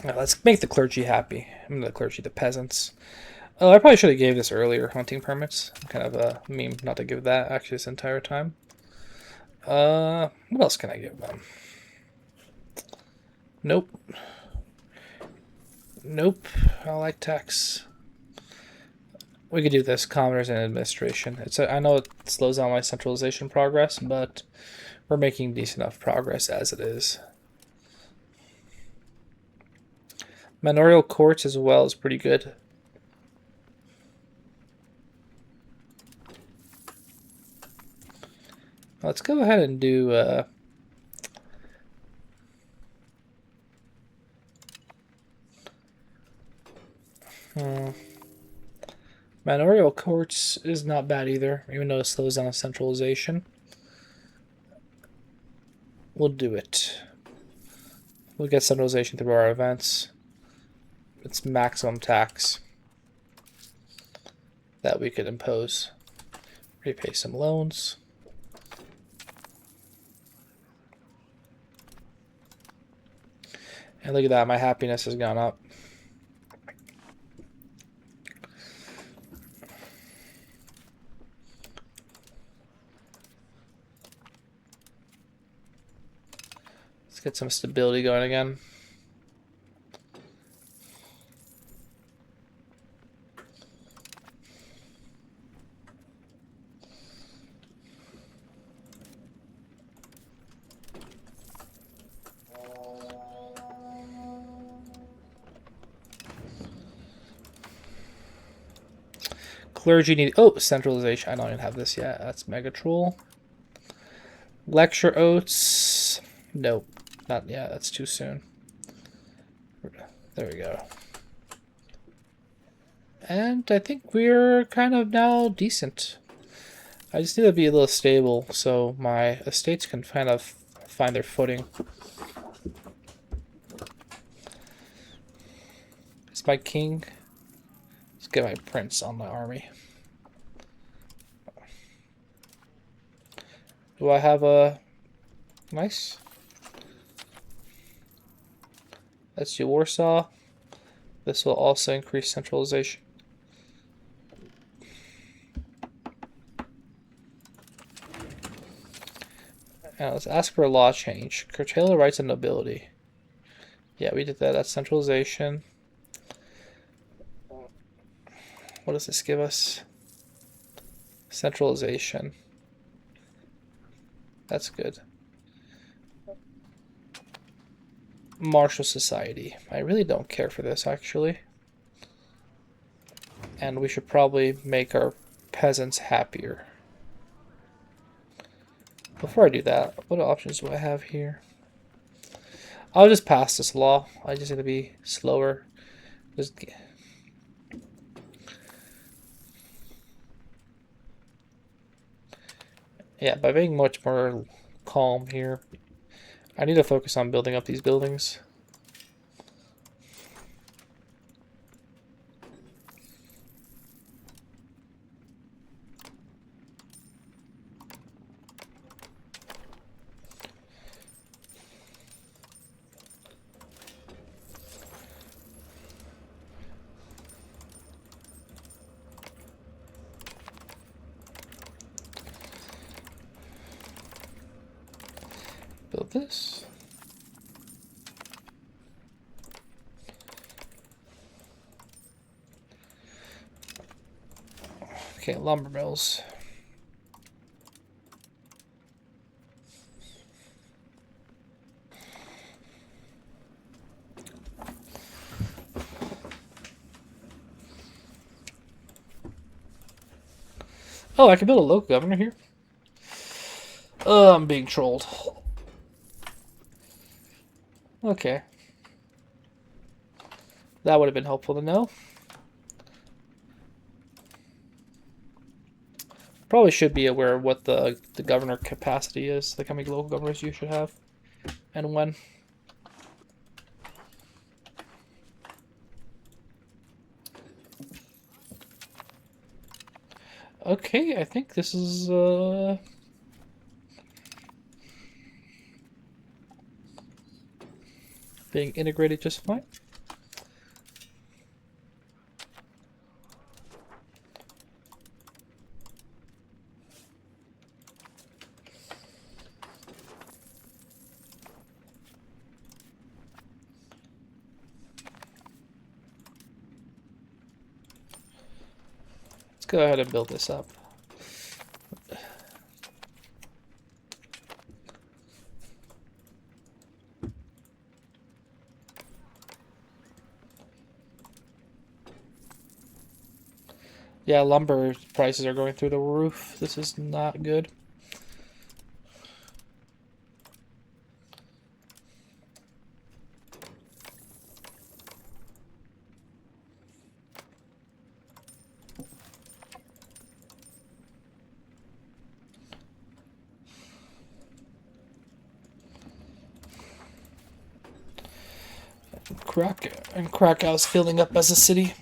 Right, let's make the clergy happy. I'm the clergy, the peasants. Oh, I probably should have gave this earlier, hunting permits. Kind of a meme not to give that actually this entire time. What else can I give them? Nope. Nope. I like tax. We could do this, commoners and administration. I know it slows down my centralization progress, but we're making decent enough progress as it is. Manorial courts as well is pretty good. Let's go ahead and do Manorial courts is not bad either, even though it slows down centralization. We'll do it. We'll get centralization through our events. It's maximum tax that we could impose. Repay some loans. And look at that, my happiness has gone up. Let's get some stability going again. Clergy need... Oh, centralization. I don't even have this yet. That's Mega Troll. Lecture oats. Nope. Not yet. That's too soon. There we go. And I think we're kind of now decent. I just need to be a little stable so my estates can kind of find their footing. Is my king? Let's get my prince on my army. Do I have a... Nice. Let's do Warsaw. This will also increase centralization. Now let's ask for a law change. Curtail the rights of nobility. Yeah, we did that. That's centralization. What does this give us? Centralization. That's good. Martial society. I really don't care for this, actually. And we should probably make our peasants happier. Before I do that, what options do I have here? I'll just pass this law. I just need to be slower. Just... Yeah, by being much more calm here, I need to focus on building up these buildings. Build this. Okay, lumber mills. Oh, I can build a local governor here. Oh, I'm being trolled. Okay. That would have been helpful to know. Probably should be aware of what the governor capacity is, like how many local governors you should have, and when. Okay, I think this is being integrated just fine. Let's go ahead and build this up. Yeah, lumber prices are going through the roof. This is not good. Krakow's filling up as a city.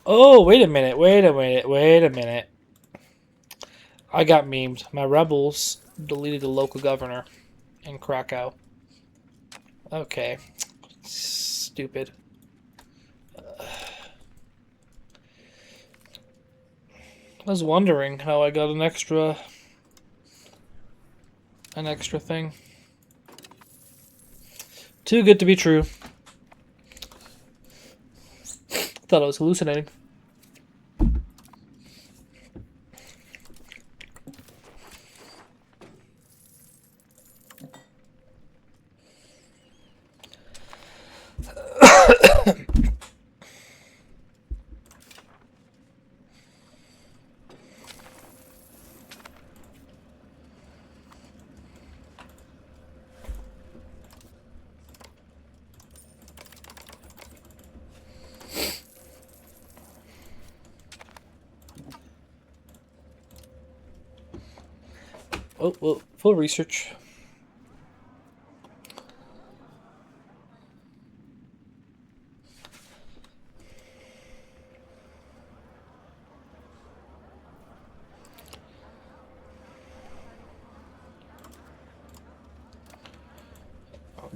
Oh, wait a minute, wait a minute, wait a minute. I got memed. My rebels deleted the local governor in Krakow. Okay. Stupid. I was wondering how I got an extra thing. Too good to be true. Thought I was hallucinating. Oh, well, full research.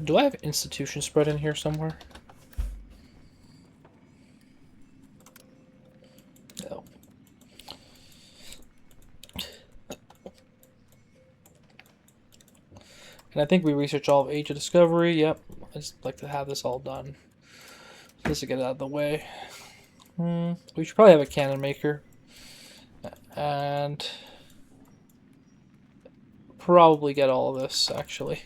Do I have institution spread in here somewhere? No. And I think we research all of Age of Discovery. Yep. I just like to have this all done. Just to get it out of the way. We should probably have a cannon maker. And probably get all of this, actually.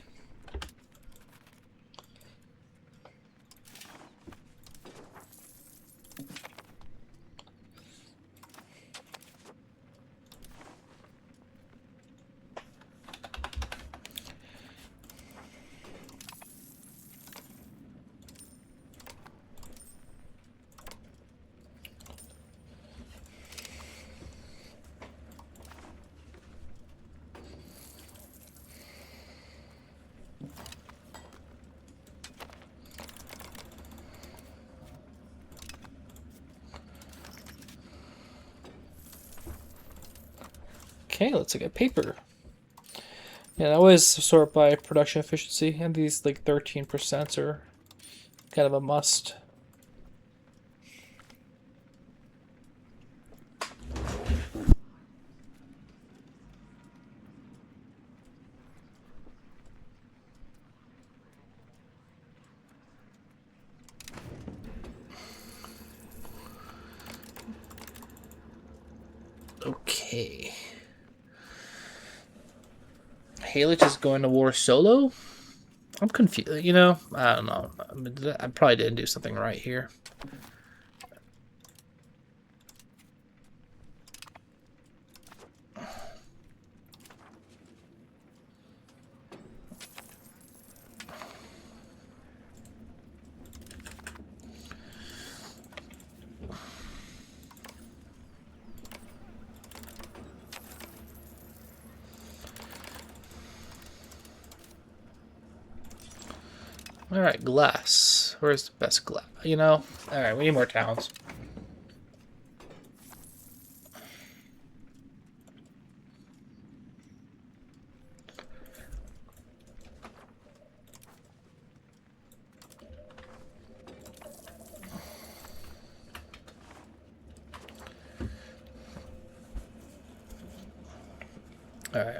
Okay, let's look at paper. Yeah, I always sort by production efficiency, and these like 13% are kind of a must. Okay. Halich is going to war solo? I'm confused. You know, I don't know. I probably didn't do something right here. Alright, glass. Where's the best glass? You know? Alright, we need more towns. Alright.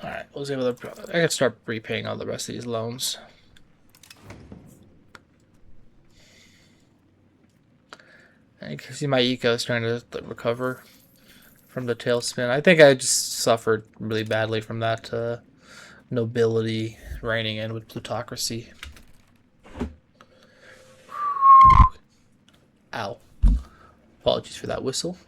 Alright, I was able to. I can start repaying all the rest of these loans. I can see my eco is trying to recover from the tailspin. I think I just suffered really badly from that nobility reigning in with plutocracy. Ow. Apologies for that whistle.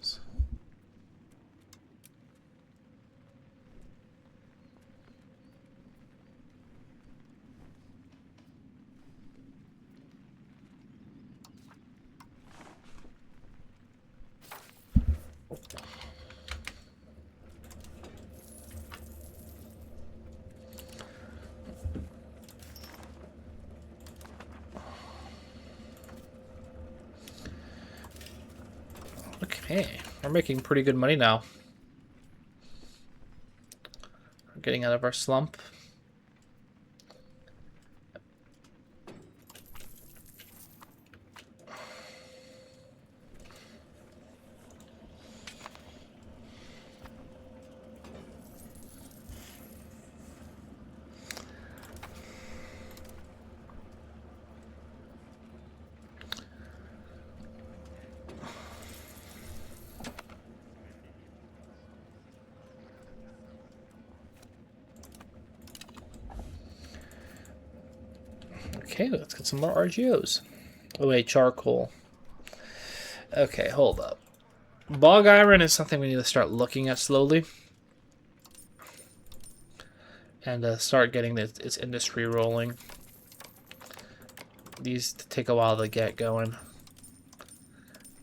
Okay, we're making pretty good money now. getting out of our slump. Okay, let's get some more RGOs. Oh wait, charcoal. Okay, hold up. Bog iron is something we need to start looking at slowly. And start getting its industry rolling. These take a while to get going.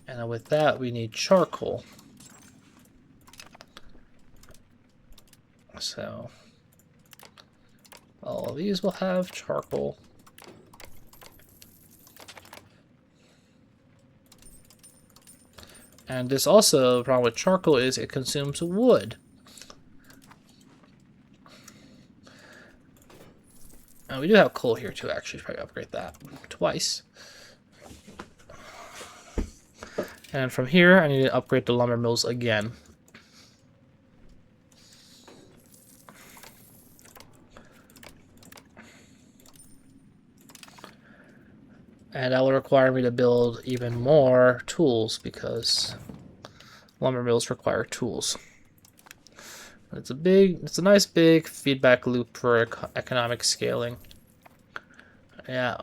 And with that, we need charcoal. So, all of these will have charcoal. And this also, the problem with charcoal is it consumes wood. And we do have coal here too, actually. Probably upgrade that twice. And from here, I need to upgrade the lumber mills again. And that will require me to build even more tools because lumber mills require tools. It's a nice big feedback loop for economic scaling. Yeah,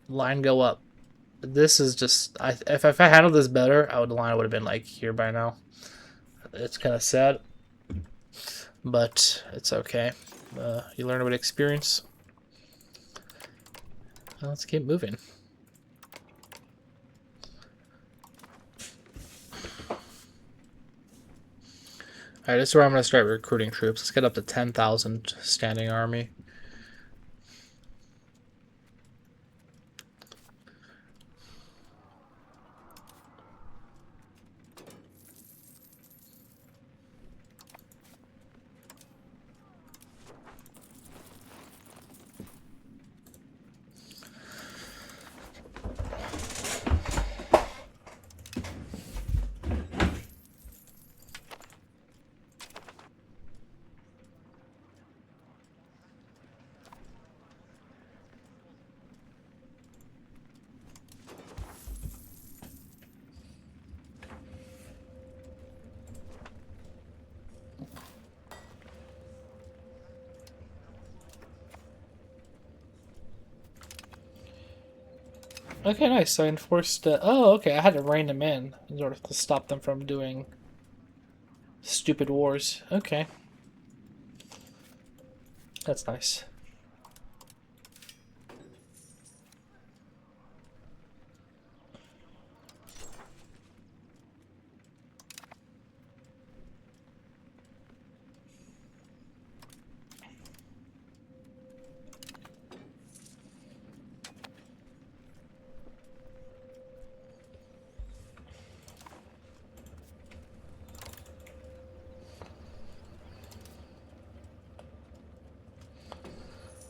line go up. This is just, if I handled this better, the line would have been like here by now. It's kind of sad, but it's okay. You learn with experience. Well, let's keep moving. Alright, this is where I'm going to start recruiting troops. Let's get up to 10,000 standing army. Okay, nice. So I enforced... oh, okay. I had to rein them in order to stop them from doing stupid wars. Okay. That's nice.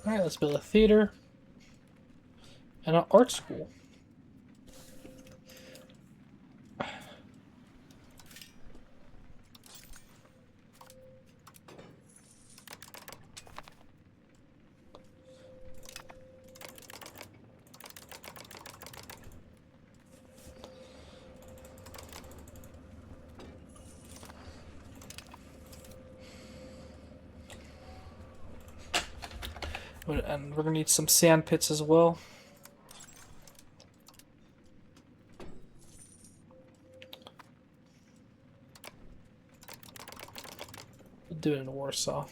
Alright, let's build a theater and an art school. And we're gonna need some sand pits as well. We'll do it in Warsaw.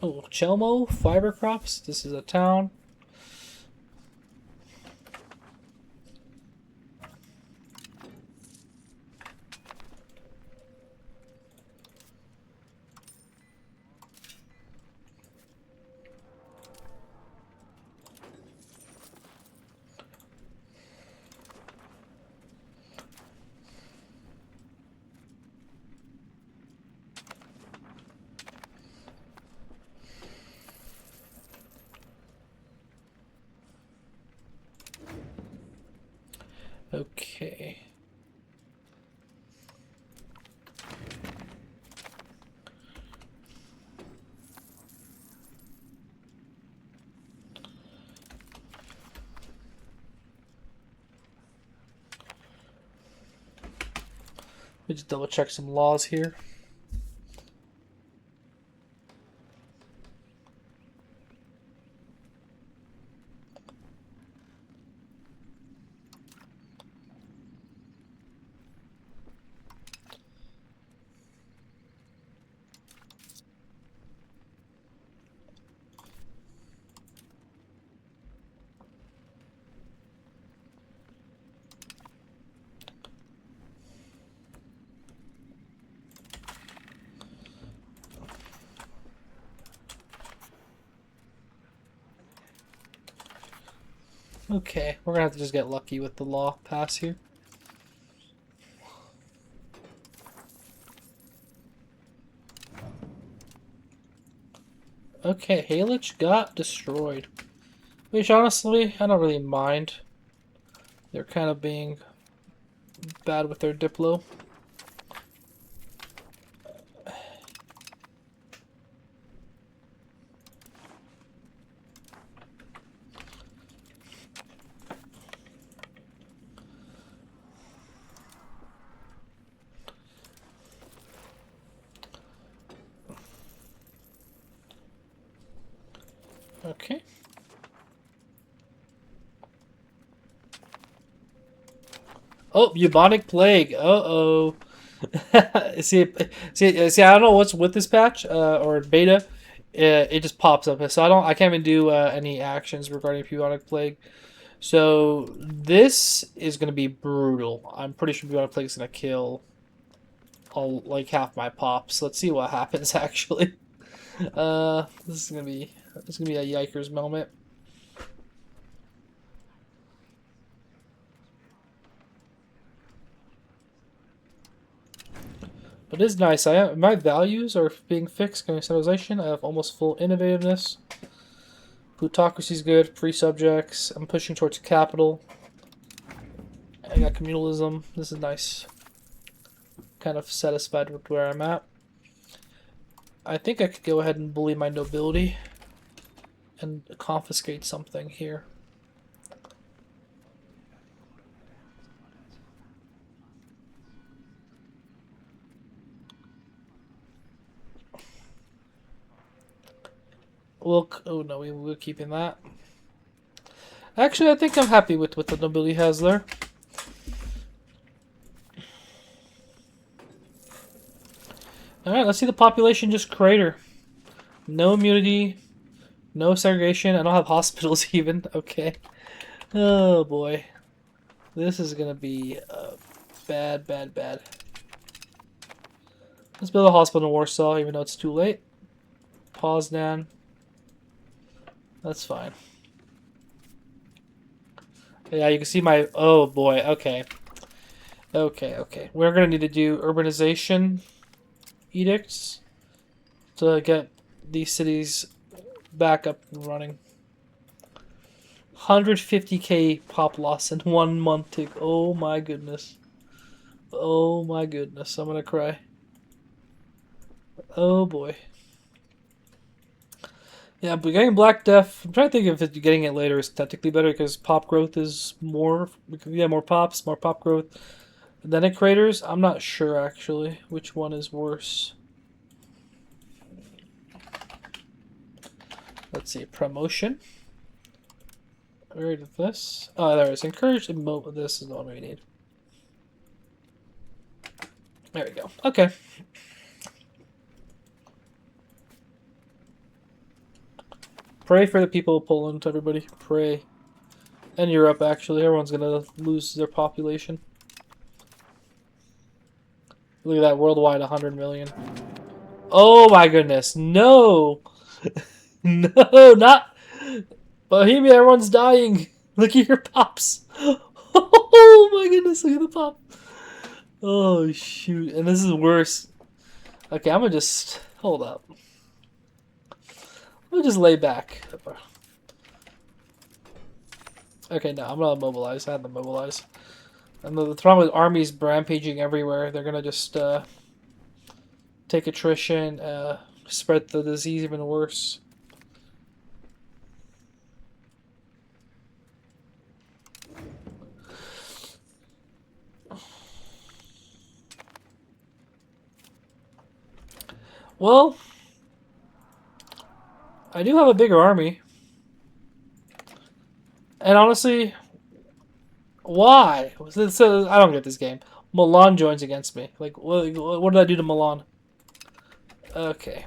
Oh, Chelmo, fiber crops. This is a town. Okay. Let me just double check some laws here. Okay, we're gonna have to just get lucky with the law pass here. Okay, Halich got destroyed. Which honestly, I don't really mind. They're kind of being bad with their Diplo. Okay. Oh, bubonic plague. Uh-oh. see, I don't know what's with this patch or beta. It just pops up, so I can't even do any actions regarding bubonic plague. So this is gonna be brutal. I'm pretty sure bubonic plague is gonna kill all like half my pops. Let's see what happens actually. This is gonna be a yikers moment. But it is nice. My values are being fixed. Centralization. I have almost full innovativeness. Plutocracy is good. Free subjects. I'm pushing towards capital. I got communalism. This is nice. Kind of satisfied with where I'm at. I think I could go ahead and bully my nobility and confiscate something here. Oh no, we're keeping that. Actually, I think I'm happy with what the nobility has there. Alright, let's see the population just crater. No immunity, no segregation. I don't have hospitals even. Okay. Oh boy. This is gonna be bad, bad, bad. Let's build a hospital in Warsaw, even though it's too late. Poznan. That's fine. Yeah, you can see my... Oh boy, okay. Okay. We're gonna need to do urbanization edicts to get these cities back up and running. 150k pop loss in 1 month. Oh my goodness. Oh my goodness. I'm gonna cry. Oh boy. Yeah, but getting Black Death, I'm trying to think if getting it later is technically better because pop growth is more. Yeah, more pops, more pop growth. And then it craters. I'm not sure actually which one is worse. Let's see, promotion. Where did this? Oh, there it is. Encourage emote. This is the one we need. There we go. Okay. Pray for the people of Poland, everybody. Pray. And Europe, actually. Everyone's gonna lose their population. Look at that, worldwide 100 million. Oh my goodness, no! No, not Bohemia, everyone's dying. Look at your pops. Oh my goodness, look at the pop. Oh shoot, and this is worse. Okay, I'm gonna just hold up. I'm gonna just lay back. Okay, no, I'm gonna mobilize. I have to mobilize. And the problem with armies rampaging everywhere, they're gonna just take attrition, spread the disease even worse. Well, I do have a bigger army. And honestly, why? So, I don't get this game. Milan joins against me. Like, what did I do to Milan? Okay.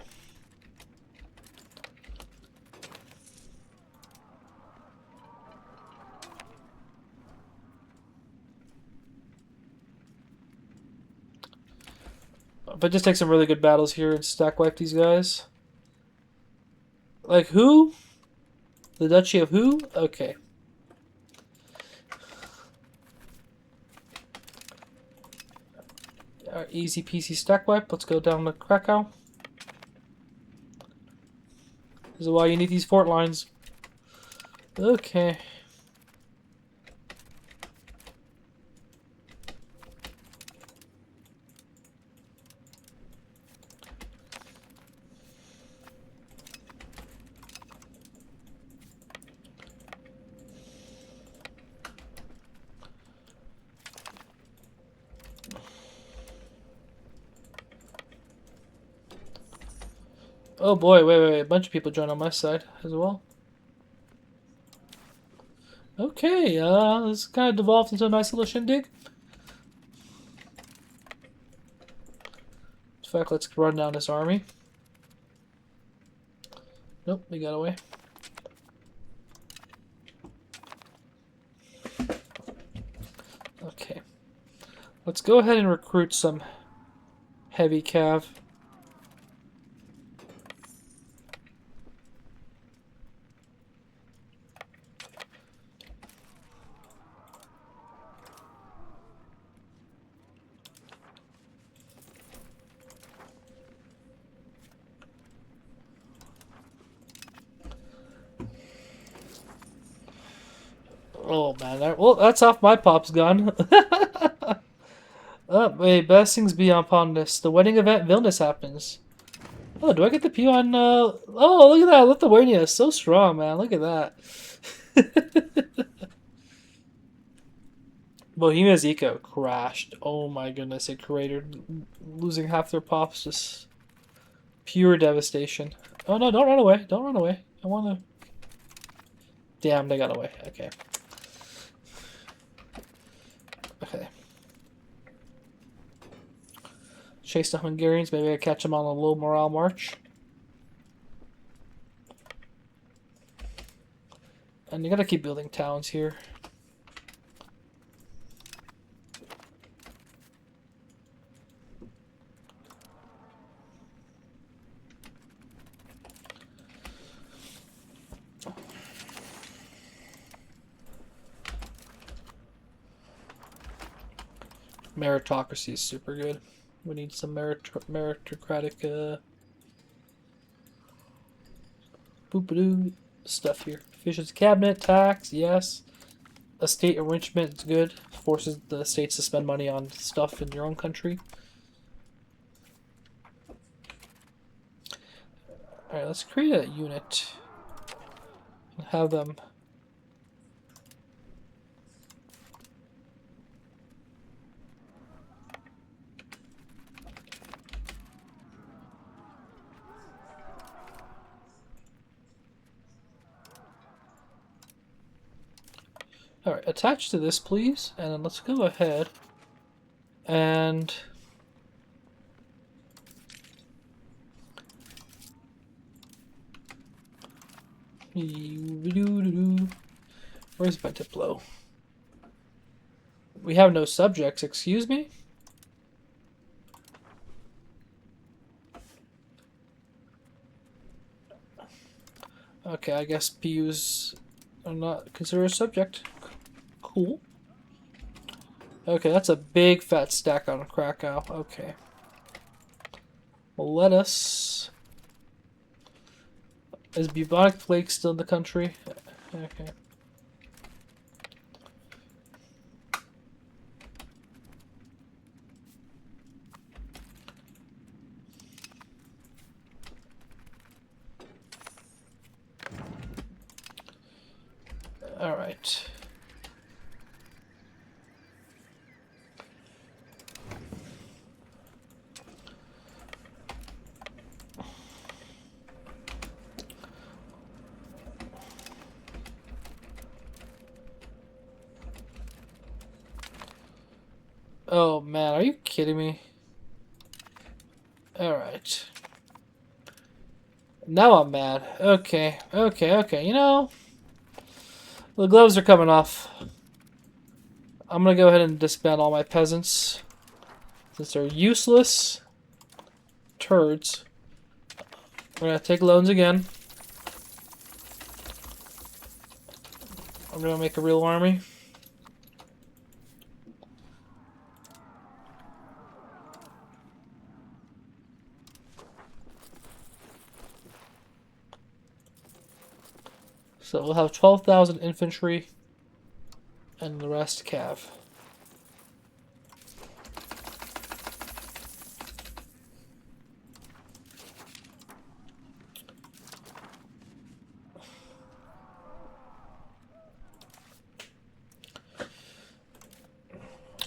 But just take some really good battles here and stack wipe these guys. Like who? The Duchy of who? Okay. Easy peasy stack wipe. Let's go down to Krakow. This is why you need these fort lines. Okay. Oh boy, wait. A bunch of people joined on my side as well. Okay, this kind of devolved into a nice little shindig. In fact, let's run down this army. Nope, we got away. Okay. Let's go ahead and recruit some heavy cav. Oh man, well that's off my pop's gun. Wait, blessings be upon this. The wedding event Vilnius happens. Oh, do I get the P on? Oh, look at that! Lithuania is so strong, man. Look at that. Bohemia's eco crashed. Oh my goodness, it cratered, losing half their pops. Just pure devastation. Oh no! Don't run away! Don't run away! I want to. Damn, they got away. Okay. Okay. Chase the Hungarians. Maybe I catch them on a low morale march. And you gotta keep building towns here. Meritocracy is super good. We need some meritocratic boop-a-doo stuff here. Efficiency cabinet, tax, yes. Estate enrichment is good. Forces the states to spend money on stuff in your own country. Alright, let's create a unit. And have them. Alright, attach to this, please. And then let's go ahead and Where's my Diplo? We have no subjects, excuse me? Okay, I guess PUs are not considered a subject. Cool. Okay, that's a big fat stack on Krakow. Okay. Well, let us... Is bubonic plague still in the country? Okay. All right. Oh man, are you kidding me? All right. Now I'm mad. Okay, okay. You know, the gloves are coming off. I'm gonna go ahead and disband all my peasants. Since they're useless turds. We're gonna take loans again. I'm gonna make a real army. So we'll have 12,000 infantry and the rest cav.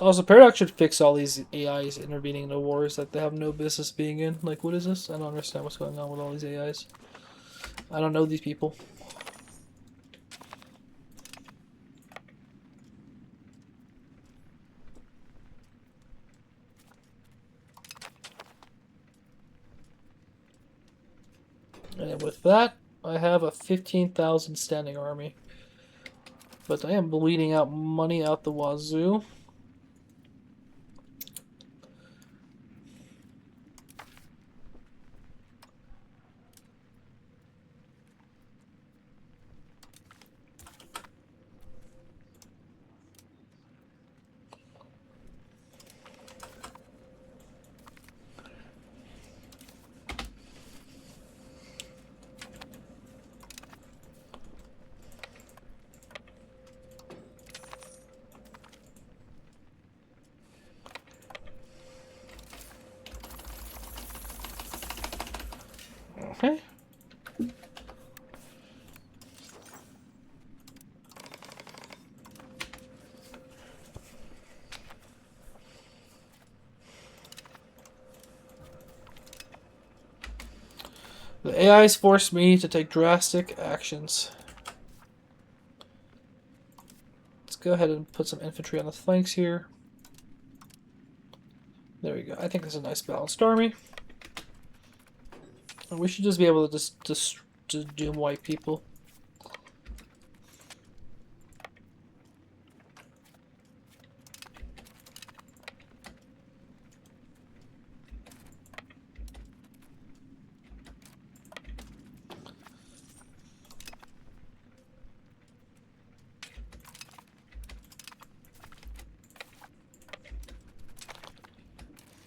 Also, Paradox should fix all these AIs intervening in the wars that they have no business being in. Like, what is this? I don't understand what's going on with all these AIs. I don't know these people. And with that, I have a 15,000 standing army. But I am bleeding out money out the wazoo. Okay. The AIs force me to take drastic actions. Let's go ahead and put some infantry on the flanks here. There we go. I think this is a nice balanced army. And we should just be able to just doom white people.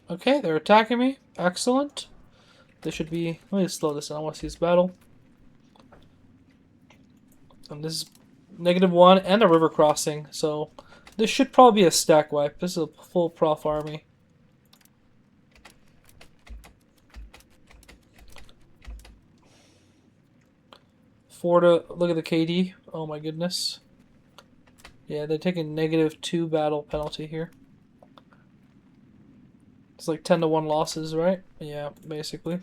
Okay, they're attacking me. Excellent. They should be... Let me slow this down. I want to see this battle. And this is -1 and a river crossing. So this should probably be a stack wipe. This is a full prof army. Look at the KD. Oh my goodness. Yeah, they're taking -2 battle penalty here. It's like 10-1 losses, right? Yeah, basically.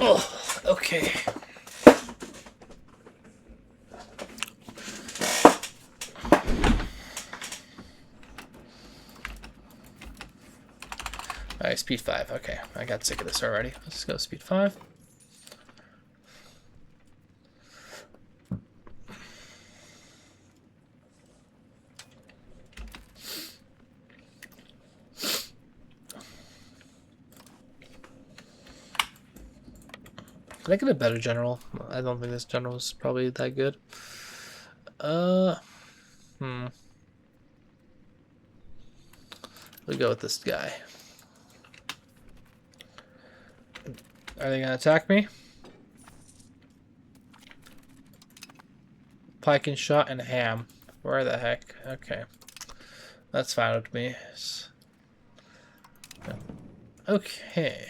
Oh, okay. Alright, speed 5. Okay, I got sick of this already. Let's go speed 5. Can I get a better general? I don't think this general is probably that good. We'll go with this guy. Are they gonna attack me? Pike and shot and ham. Where the heck? Okay. That's fine with me. Okay.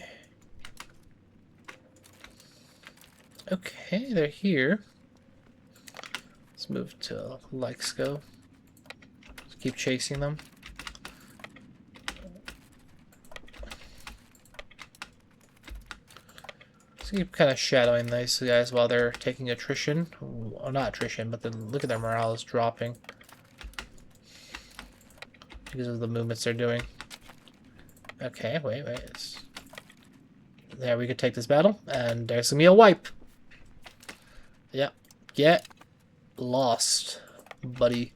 Okay, they're here. Let's move to Lexco. Let's keep chasing them. Let's keep kind of shadowing these guys while they're taking attrition. Well, not attrition, but then look at their morale is dropping because of the movements they're doing. Okay, wait. There, we could take this battle, and there's gonna be a wipe. Yep. Get lost, buddy.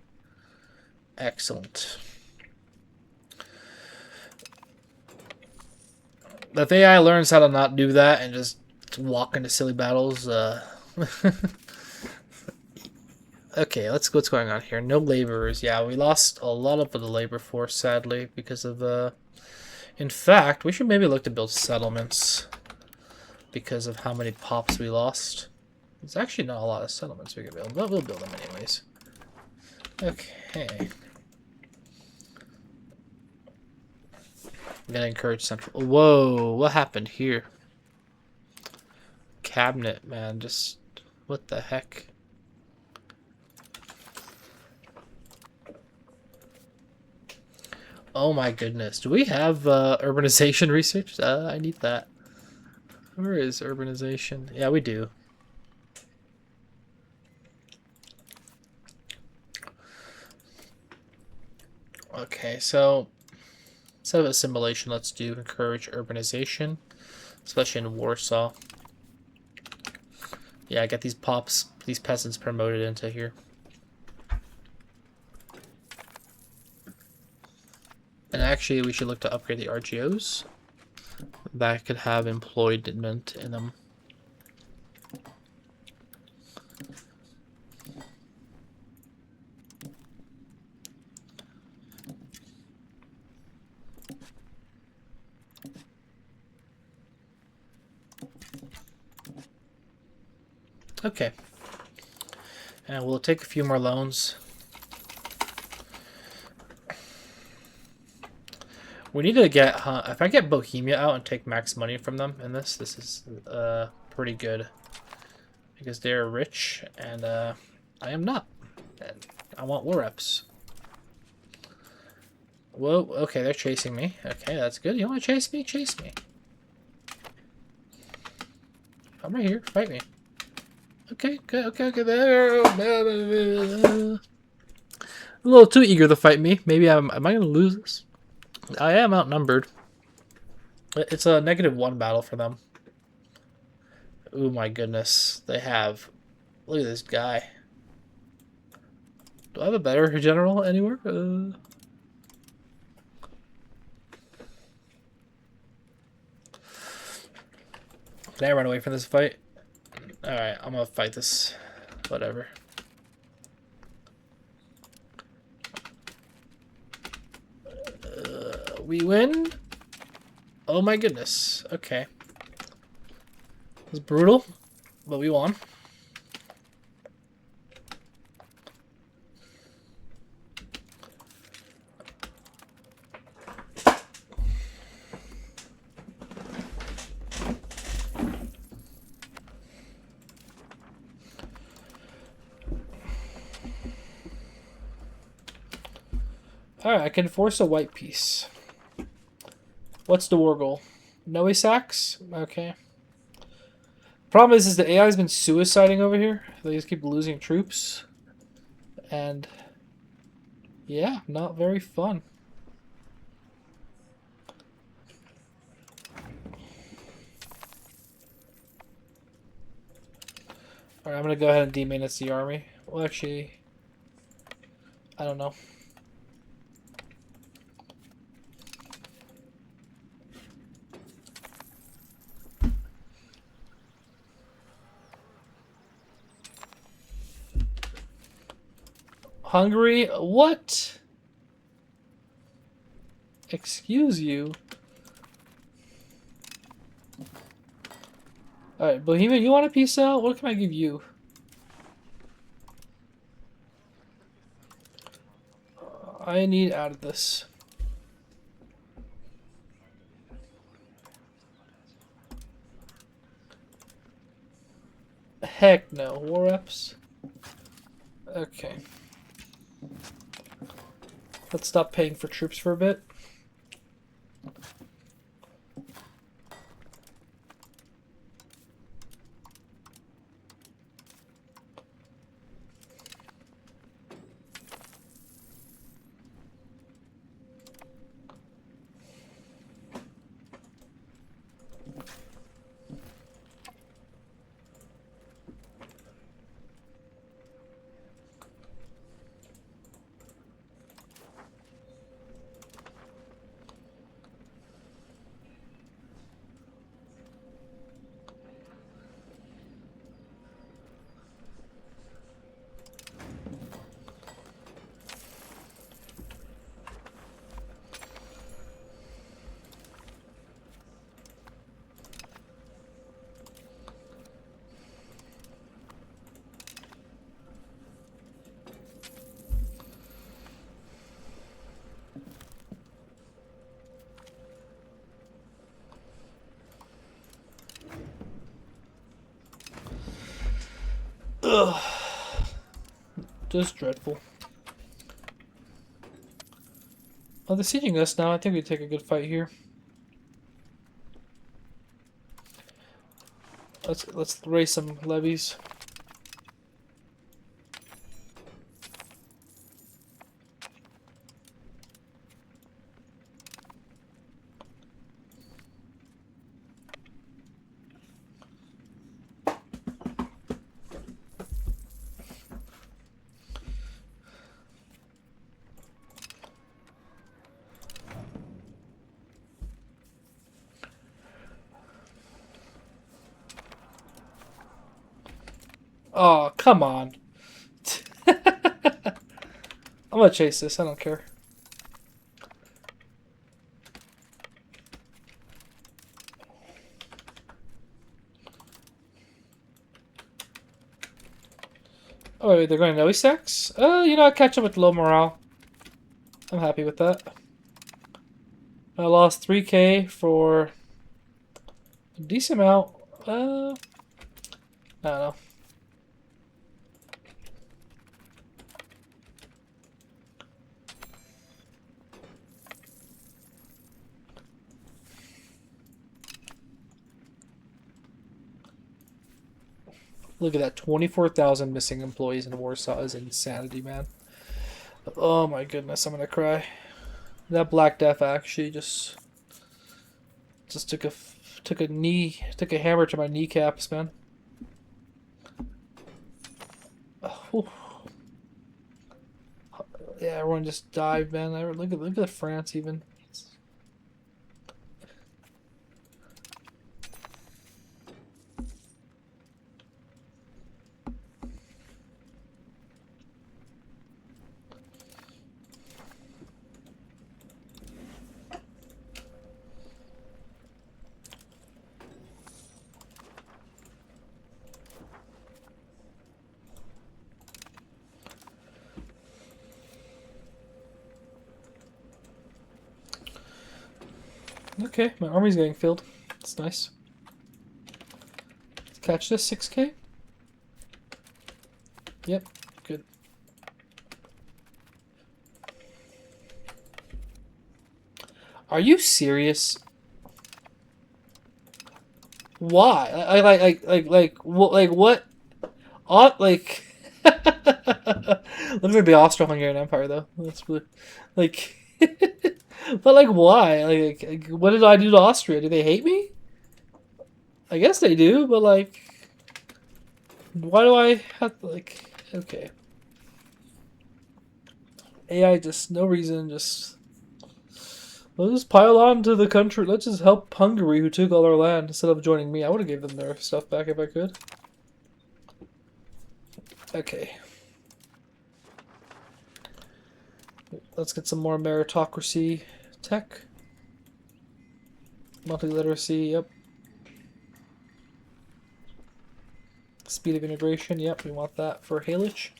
Excellent. If AI learns how to not do that and just walk into silly battles, okay, let's go. What's going on here? No laborers. Yeah, we lost a lot of the labor force, sadly, because of in fact, we should maybe look to build settlements because of how many pops we lost. There's actually not a lot of settlements we can build, but we'll build them anyways. Okay. I'm gonna encourage central. Whoa, what happened here? Cabinet, man, just what the heck? Oh my goodness. Do we have urbanization research? I need that. Where is urbanization? Yeah, we do. Okay, so instead of assimilation, let's do encourage urbanization, especially in Warsaw. Yeah, get these peasants promoted into here. And actually, we should look to upgrade the RGOs. That could have employment in them. Okay. And we'll take a few more loans. We need to get, if I get Bohemia out and take max money from them in this is pretty good. Because they're rich, and I am not. And I want war reps. Whoa, okay, they're chasing me. Okay, that's good. You want to chase me? Chase me. I'm right here. Fight me. Okay, okay, there. A little too eager to fight me. Maybe am I going to lose this? I am outnumbered. It's a -1 battle for them. Oh my goodness. They have... Look at this guy. Do I have a better general anywhere? Did I run away from this fight? Alright, I'm gonna fight this. Whatever. We win? Oh my goodness. Okay. It was brutal, but we won. Alright, I can force a white piece. What's the war goal? No sacks? Okay. problem is the AI's been suiciding over here. They just keep losing troops. And yeah, not very fun. Alright, I'm gonna go ahead and demanage the army. Well, actually, I don't know. Hungary? What? Excuse you? Alright, Bohemia, you want a peace out? What can I give you? I need out of this. Heck no. War reps? Okay. Let's stop paying for troops for a bit. Ugh. Just dreadful. Oh, they're sieging us now. I think we take a good fight here. Let's raise some levies. Oh, come on. I'm gonna chase this. I don't care. Oh, wait, they're going to stacks? You know, I catch up with low morale. I'm happy with that. I lost 3k for a decent amount. I don't know. Look at that, 24,000 missing employees in Warsaw is insanity, man. Oh my goodness, I'm gonna cry. That Black Death actually just took a hammer to my kneecaps, man. Oh, yeah, everyone just died, man. Look at France even. Okay, my army's getting filled. It's nice. Let's catch this 6k. Yep, good. Are you serious? Why? Like what? Like. Looks like the Austro-Hungarian Empire, though. That's really, like, but like, why? What did I do to Austria? Do they hate me? I guess they do, but like, why do I have to, like? Okay, AI just no reason, just let's just pile on to the country. Let's just help Hungary, who took all our land, instead of joining me. I would have gave them their stuff back if I could. Okay. Let's get some more meritocracy tech. Multi-literacy, yep. Speed of integration, yep, we want that for haylage.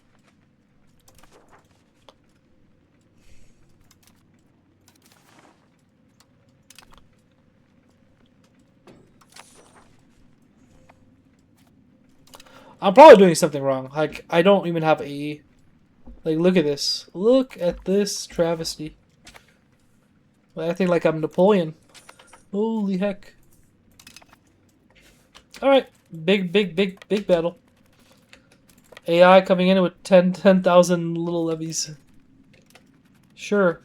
I'm probably doing something wrong. Like, I don't even have a... Like, look at this. Look at this travesty. I think like I'm Napoleon. Holy heck. Alright. Big battle. AI coming in with 10,000 little levies. Sure.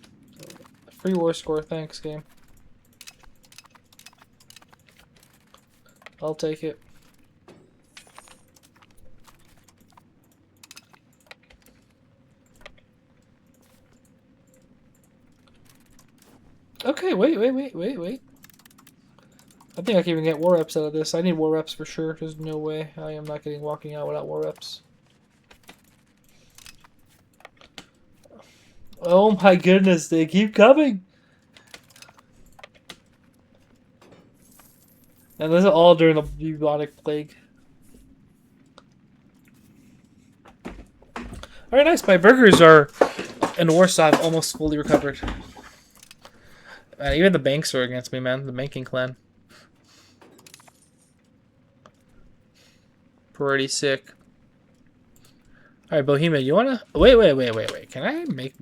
Free war score. Thanks, game. I'll take it. Okay, wait. I think I can even get war reps out of this. I need war reps for sure. There's no way I am not walking out without war reps. Oh my goodness, they keep coming. And this is all during the bubonic plague. Alright, nice. My burgers are in Warsaw. I've almost fully recovered. Even the banks are against me, man. The banking clan. Pretty sick. Alright, Bohemia, you wanna... Wait. Can I make...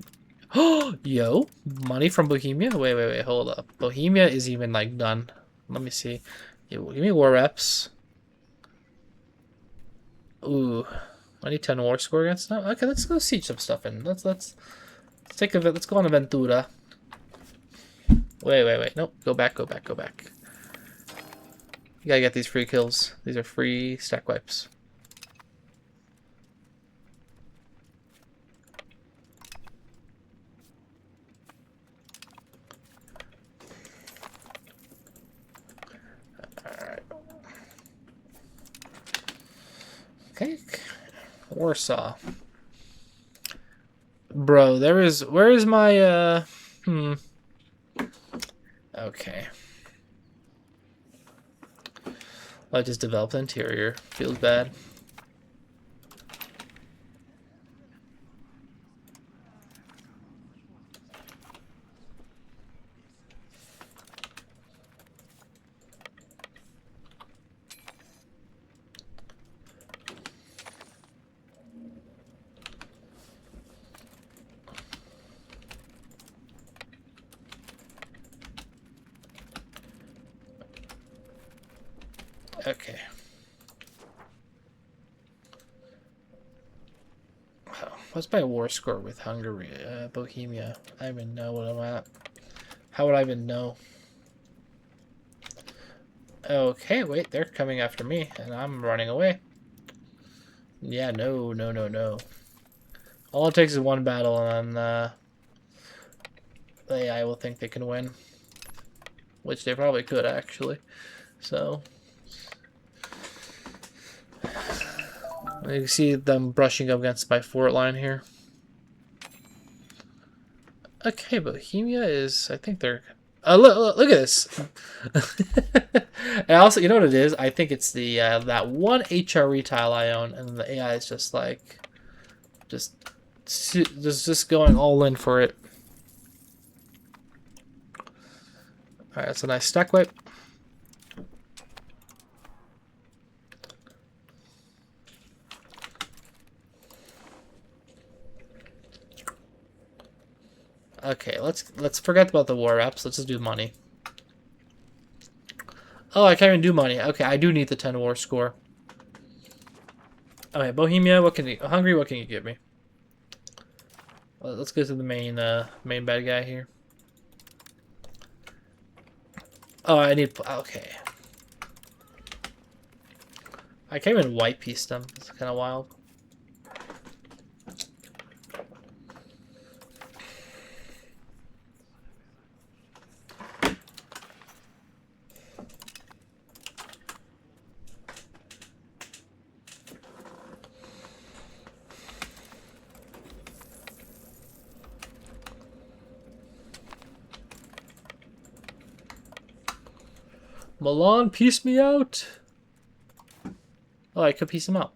Oh, yo. Money from Bohemia? Wait. Hold up. Bohemia is even, like, done. Let me see. Yo, give me war reps. Ooh. I need 10 war score against them. Okay, let's go siege some stuff in. Let's take a... Let's go on Aventura. Wait. Nope. Go back. You gotta get these free kills. These are free stack wipes. Alright. Okay. Warsaw. Bro, where is my, Okay. I just developed the interior. Feels bad. Okay. What's my war score with Hungary? Bohemia. I don't even know what I'm at. How would I even know? Okay, wait, they're coming after me, and I'm running away. Yeah, no. All it takes is one battle, and the AI will think they can win. Which they probably could, actually. So... You can see them brushing up against my fort line here. Okay, Bohemia is... I think they're... look at this. And also, you know what it is? I think it's the that one HRE tile I own, and the AI is just like... Just going all in for it. Alright, that's a nice stack wipe. Okay, let's forget about the war reps. Let's just do money. Oh, I can't even do money. Okay, I do need the 10 war score. Okay, Bohemia, what can you... Hungary, what can you give me? Well, let's go to the main bad guy here. Oh, I need... Okay. I can't even white piece them. It's kind of wild. Milan, piece me out. Oh, I could piece him out.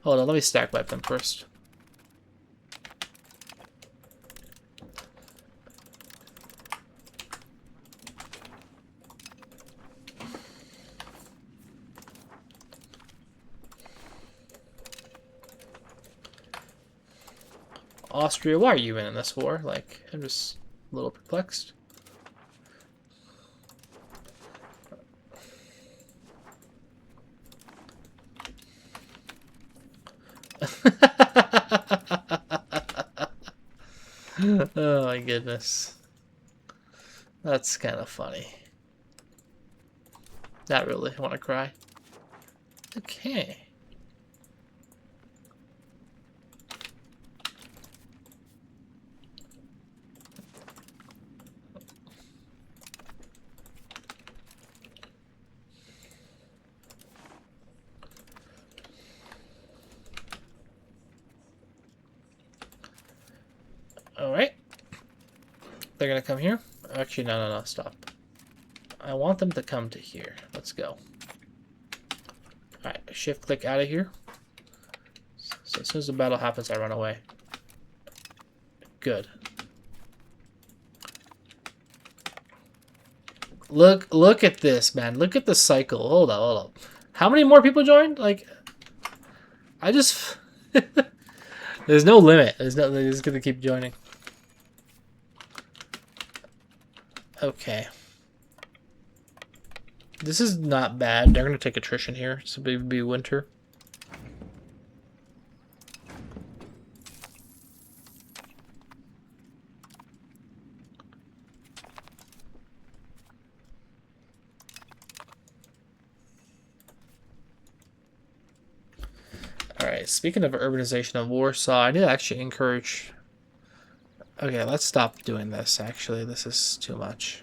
Hold on, let me stack wipe them first. Austria, why are you in this war? Like, I'm just a little perplexed. Oh my goodness. That's kind of funny. Not really. I want to cry. Okay. Alright. They're gonna come here. Actually, no, stop. I want them to come to here. Let's go. Alright, shift click out of here. So as soon as the battle happens, I run away. Good. Look at this, man. Look at the cycle. Hold up. How many more people joined? Like, I just... There's no limit. They're just gonna keep joining. Okay. This is not bad. They're gonna take attrition here. So it'll be winter. Alright, speaking of urbanization of Warsaw, I need to actually encourage... Okay, let's stop doing this, actually. This is too much.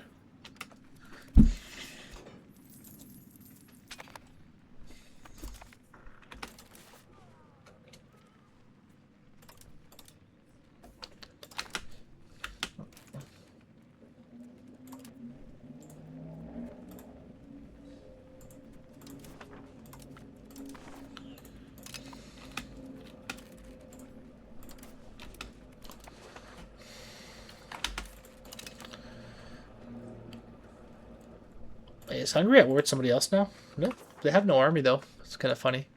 Is Hungary at war with somebody else now? No, they have no army though. It's kind of funny.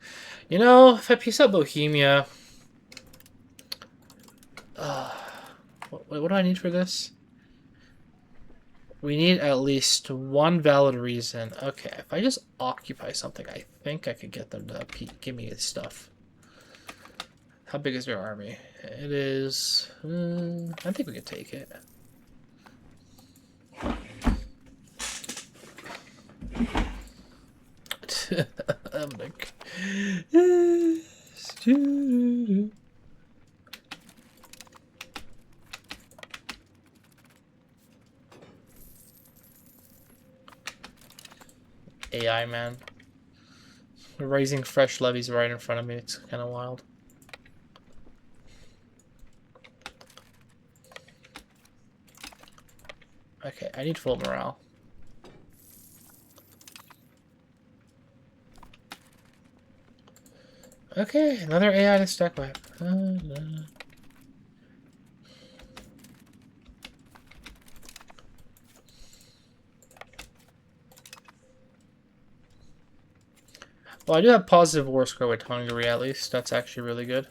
You know, if I piece out Bohemia... what do I need for this? We need at least one valid reason. Okay, if I just occupy something, I think I could get them to give me stuff. How big is their army? It is... I think we could take it. I'm like... AI, man. Raising fresh levies right in front of me. It's kind of wild. Okay, I need full morale. Okay, another AI to stack wipe. No. Well, I do have positive war score with Hungary, at least. That's actually really good.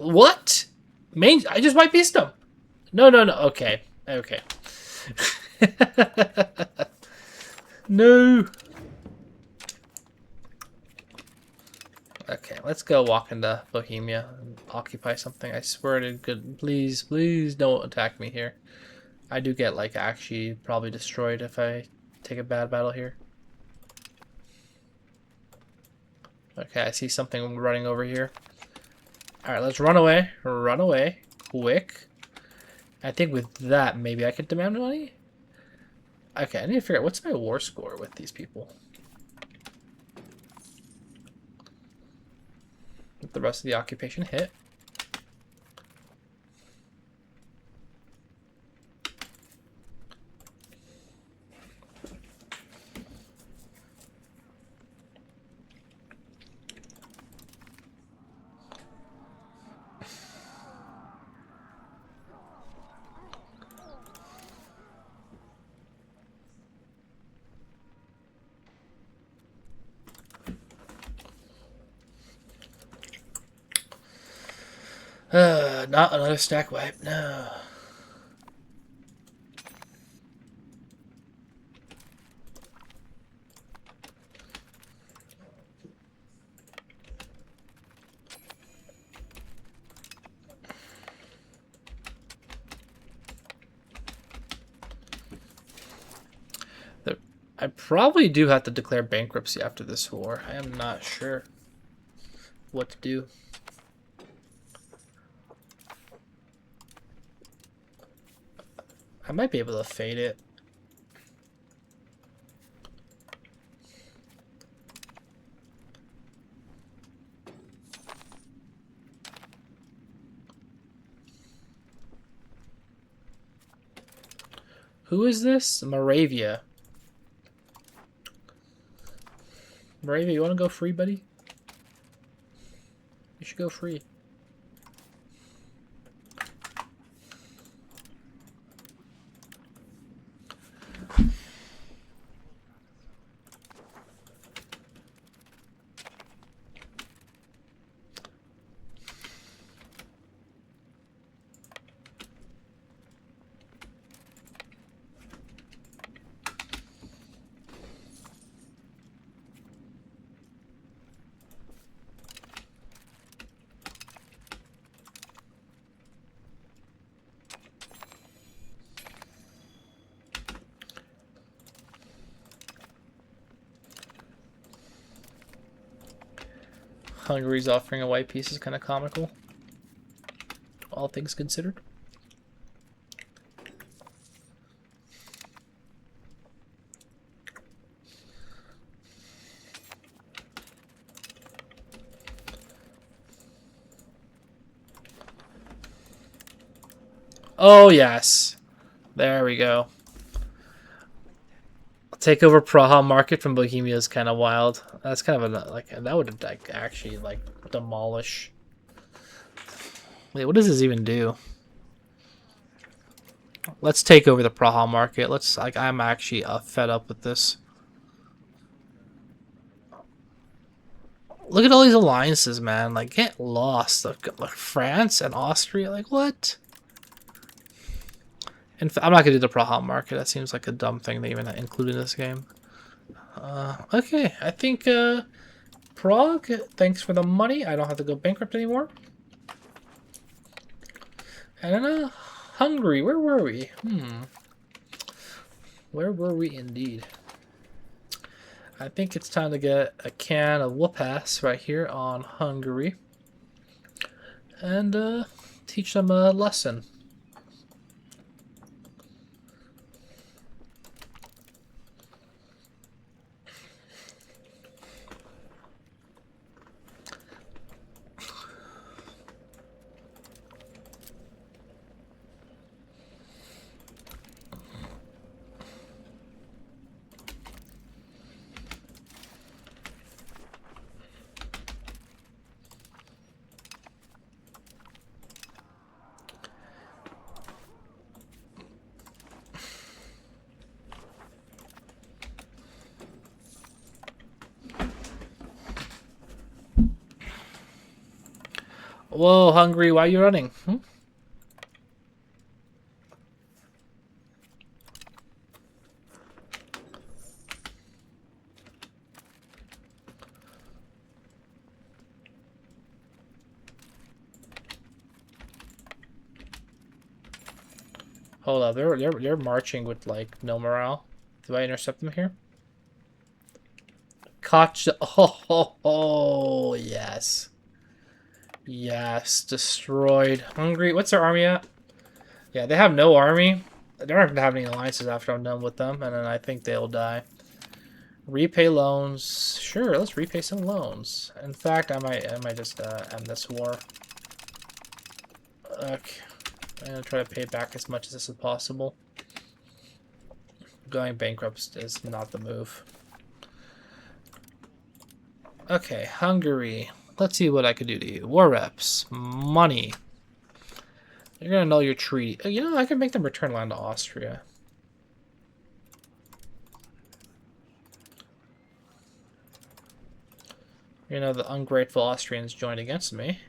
What? Main? I just might beast him. No, no, no. Okay. Okay. No. Okay, let's go walk into Bohemia and occupy something. I swear to good. Please, please don't attack me here. I do get, like, actually probably destroyed if I take a bad battle here. Okay, I see something running over here. Alright, let's run away. Run away. Quick. I think with that, maybe I could demand money? Okay, I need to figure out what's my war score with these people. With the rest of the occupation hit. Not another stack wipe, no. I probably do have to declare bankruptcy after this war. I am not sure what to do. I might be able to fade it. Who is this? Moravia. Moravia, you want to go free, buddy? You should go free. Hungary's offering a white piece is kind of comical, all things considered. Oh, yes. There we go. Take over Praha market from Bohemia is kind of wild. That's kind of a, like, that would like actually like demolish. Wait, what does this even do? Let's take over the Praha market. Let's, like, I'm actually fed up with this. Look at all these alliances, man. Like, get lost. Like France and Austria. Like, what? In fact, I'm not gonna do the Praha market. That seems like a dumb thing to even include in this game. Okay, I think Prague. Thanks for the money. I don't have to go bankrupt anymore. And then Hungary. Where were we? Where were we indeed? I think it's time to get a can of whoop-ass right here on Hungary. And teach them a lesson. Whoa, Hungary, why are you running? Hmm? Hold up, they're marching with like no morale. Do I intercept them here? Caught. Oh, yes. Yes, destroyed. Hungary. What's their army at? Yeah, they have no army. They're not gonna have any alliances after I'm done with them, and then I think they'll die. Repay loans. Sure, let's repay some loans. In fact, I might just end this war. Okay, I'm gonna try to pay back as much as this is possible. Going bankrupt is not the move. Okay, Hungary. Let's see what I could do to you. War reps. Money. You're gonna null your treaty. You know, I could make them return land to Austria. You know, the ungrateful Austrians joined against me.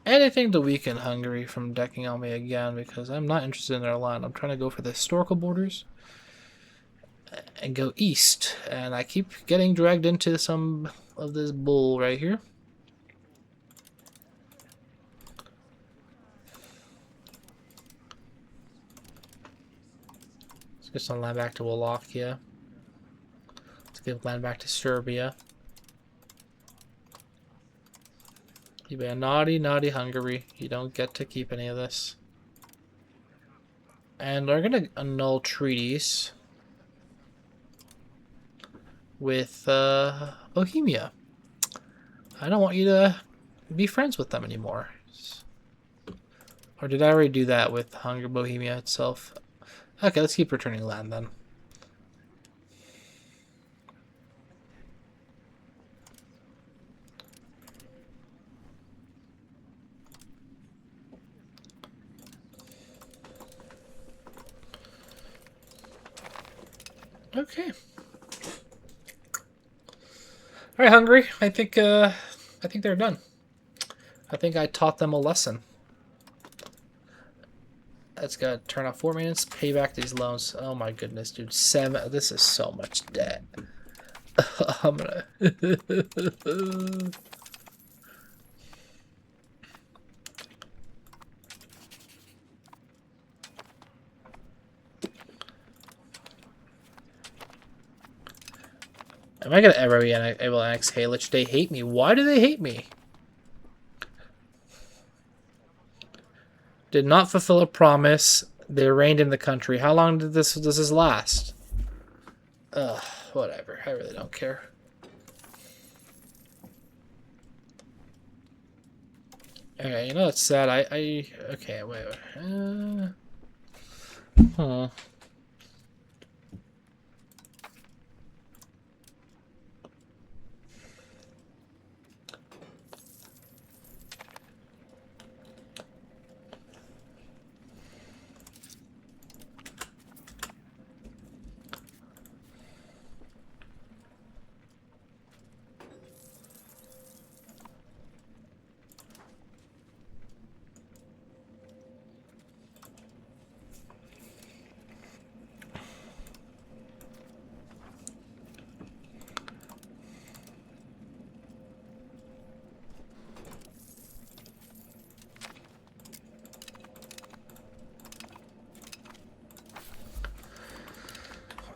Anything to weaken Hungary from decking on me again, because I'm not interested in their land. I'm trying to go for the historical borders and go east. And I keep getting dragged into some of this bull right here. Let's get some land back to Wallachia. Let's give land back to Serbia. You be a naughty, naughty Hungary. You don't get to keep any of this. And we're going to annul treaties with Bohemia. I don't want you to be friends with them anymore. Or did I already do that with Bohemia itself? Okay, let's keep returning land then. Okay. All right, Hungary. I think they're done. I think I taught them a lesson. That's gotta turn off 4 minutes. Pay back these loans. Oh my goodness, dude. 7. This is so much debt. I'm gonna. Am I gonna ever be able to annex Halich? They hate me. Why do they hate me? Did not fulfill a promise. They reigned in the country. How long does this last? Ugh, whatever. I really don't care. Okay, you know what's sad? Okay, wait. Hmm.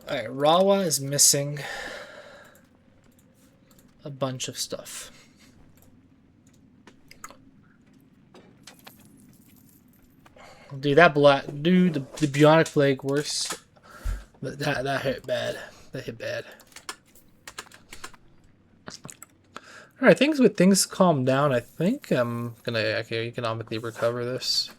Alright, Rawa is missing a bunch of stuff. Dude, the Bionic Plague worse. That hit bad. That hit bad. Alright, things calm down. I think I'm gonna economically recover this.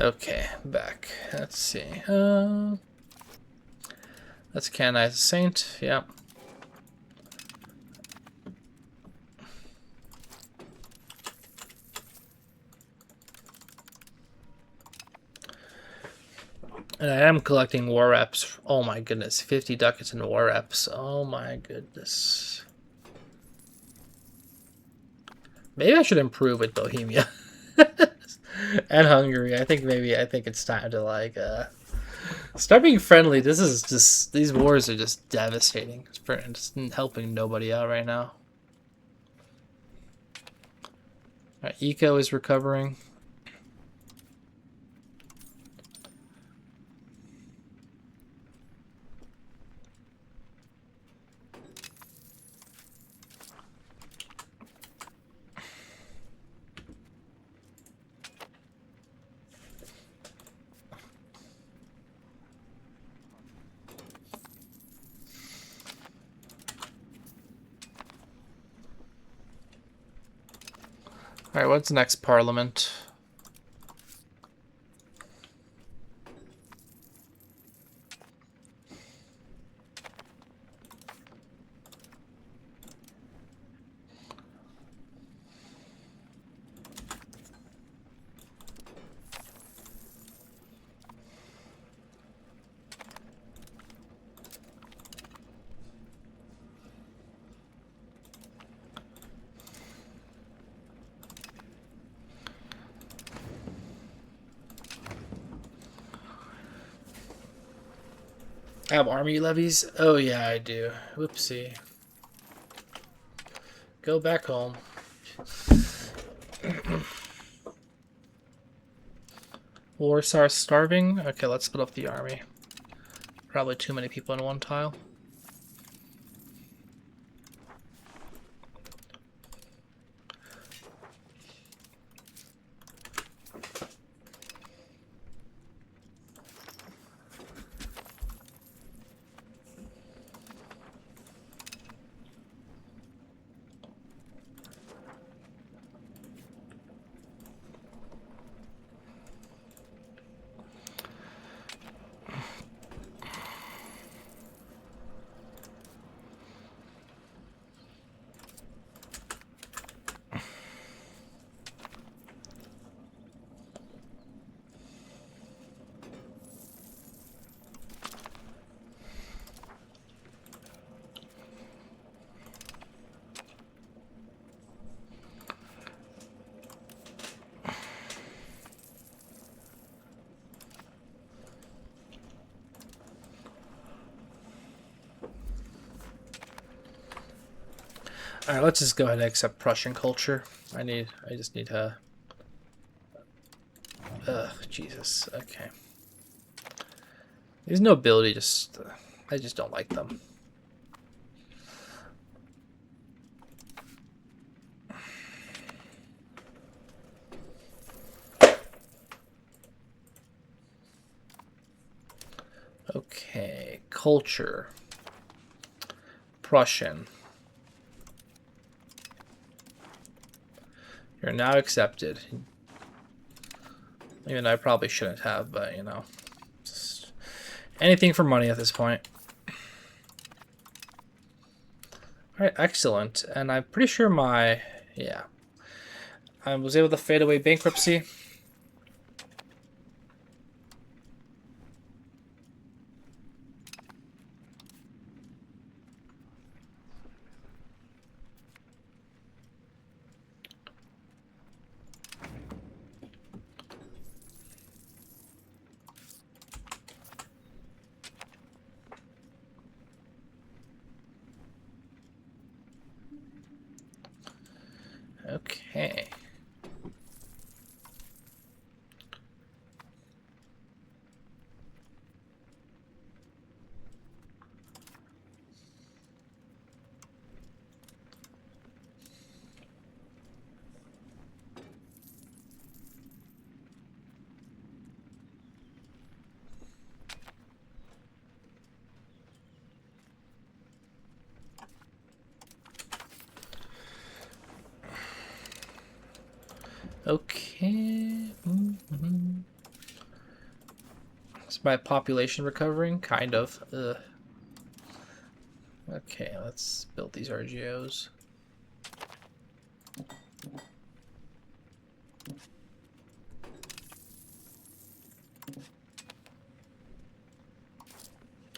Okay, back. Let's see. Let's canonize a saint. Yep. And I am collecting war reps. Oh my goodness, 50 ducats in war reps. Oh my goodness. Maybe I should improve with Bohemia. And Hungary. I think it's time to like start being friendly. This is just, these wars are just devastating. It's just helping nobody out right now. Alright, Eco is recovering. Alright, what's the next parliament? I have army levies? Oh yeah, I do. Whoopsie. Go back home. Warsaw starving? Okay, let's split up the army. Probably too many people in one tile. All right, let's just go ahead and accept Prussian culture. I just need to. Ugh, Jesus. Okay. These nobility just, I just don't like them. Okay, culture. Prussian. You're now accepted. Even though I probably shouldn't have, but you know. Just anything for money at this point. Alright, excellent. And I'm pretty sure yeah. I was able to fade away bankruptcy. Okay. Okay. my population recovering? Kind of. Ugh. Okay, let's build these RGOs.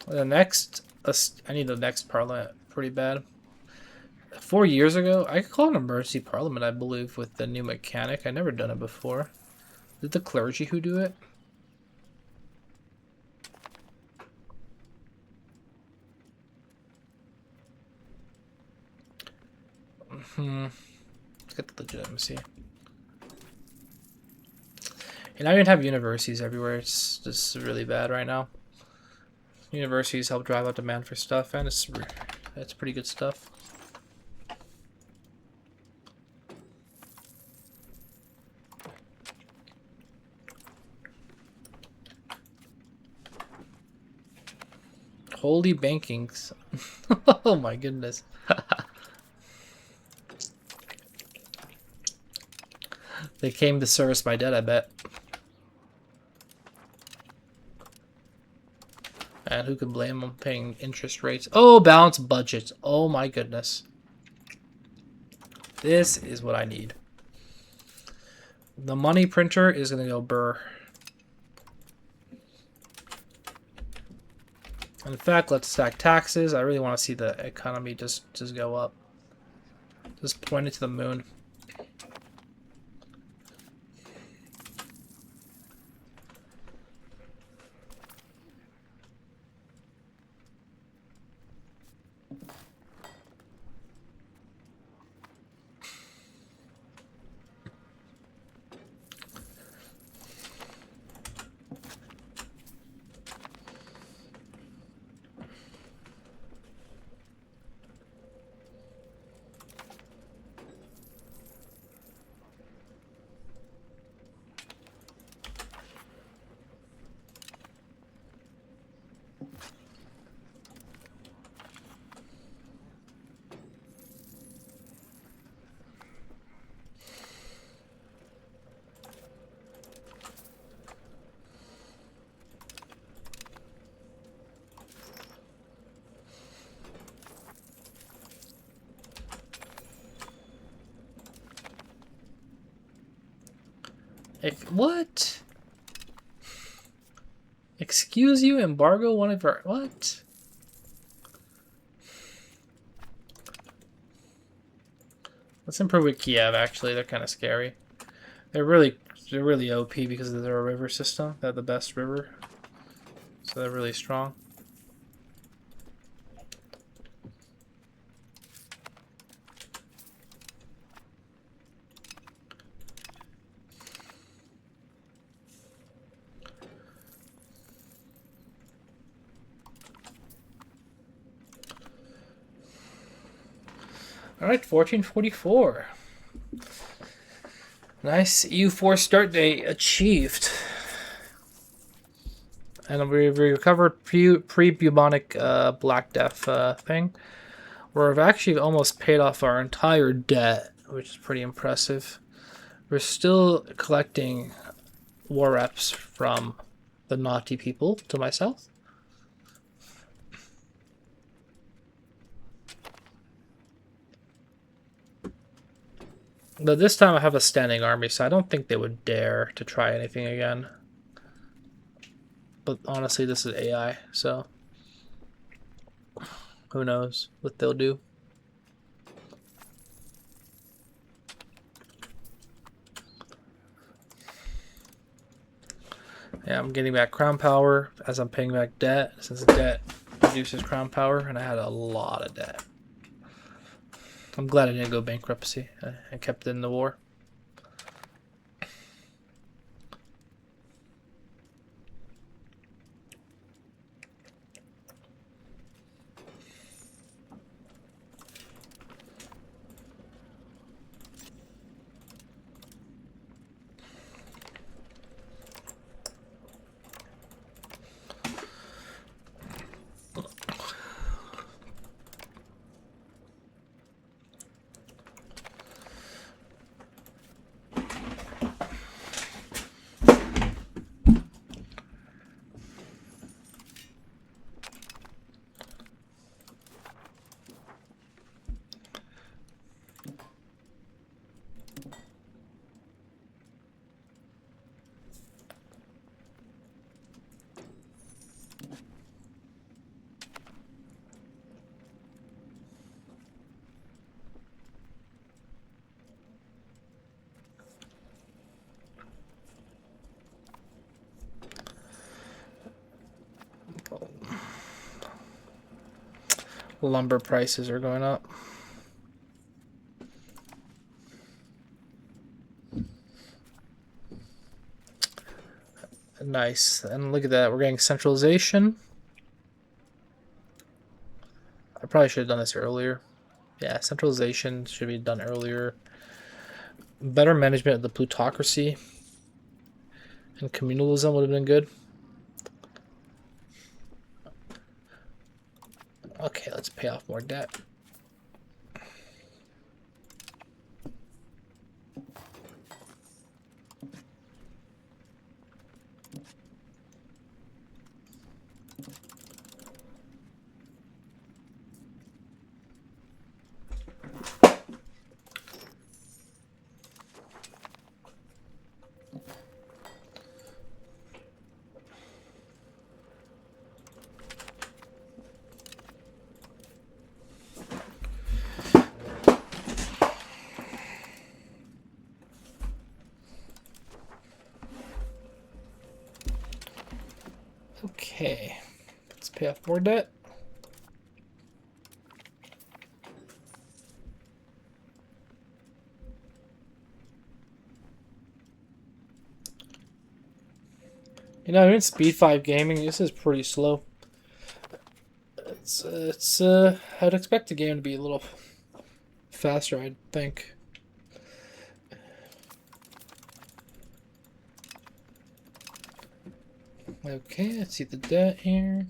The next, I need the next parliament pretty bad. 4 years ago, I could call an emergency parliament, I believe, with the new mechanic. I never done it before. Is it the clergy who do it? Let's get the legitimacy. And I don't even have universities everywhere. It's just really bad right now. Universities help drive out demand for stuff, and it's pretty good stuff. Holy bankings. Oh my goodness. They came to service my debt, I bet. And who can blame them paying interest rates? Oh, balanced budgets. Oh my goodness. This is what I need. The money printer is going to go burr. In fact, let's stack taxes. I really want to see the economy just go up. Just point it to the moon. What? Excuse you, embargo one of our... What? Let's improve with Kiev, actually. They're kind of scary. They're really OP because of their river system. They have the best river. So they're really strong. All right, 1444. Nice EU4 start date achieved. And we recovered pre-bubonic Black Death thing. We've actually almost paid off our entire debt, which is pretty impressive. We're still collecting war reps from the naughty people to my south. But this time I have a standing army, so I don't think they would dare to try anything again. But honestly, this is AI, so who knows what they'll do. Yeah, I'm getting back crown power as I'm paying back debt, since the debt reduces crown power, and I had a lot of debt. I'm glad I didn't go bankruptcy. I kept it in the war. lumber prices are going up. Nice. And look at that. We're getting centralization. I probably should have done this earlier. Yeah, centralization should be done earlier. Better management of the plutocracy and communalism would have been good. Okay, let's pay off more debt. Okay, let's pay off more debt. You know, in Speed 5 gaming, this is pretty slow. I'd expect the game to be a little faster, I think. Okay, let's see the debt here.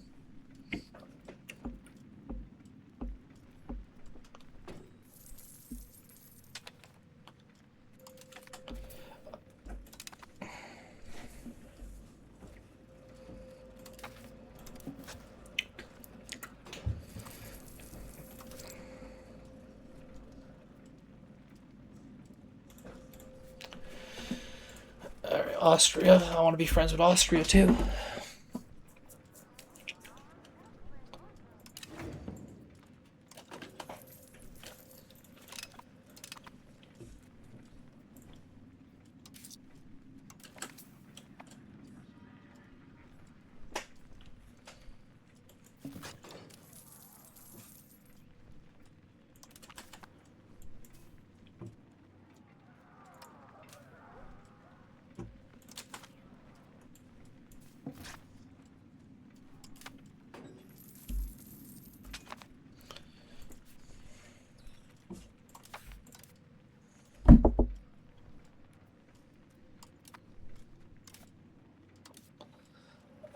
Alright, Austria. I want to be friends with Austria too.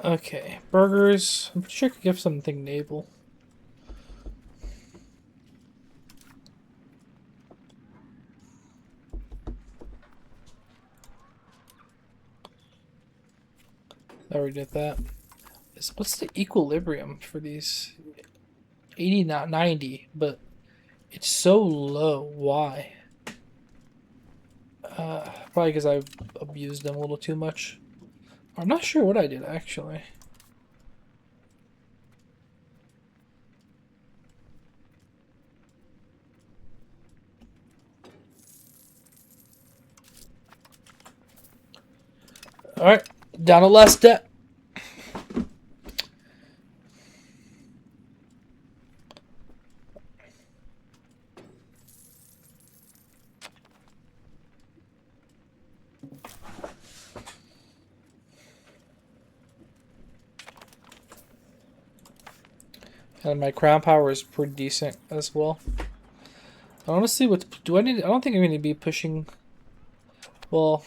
Okay, burgers. I'm pretty sure I could give something naval. I already did that. What's the equilibrium for these? 80, not 90, but it's so low. Why? Probably because I abused them a little too much. I'm not sure what I did, actually. Alright, down to less debt. And my crown power is pretty decent as well. I want to see what do I need. I don't think I'm going to be pushing. Well,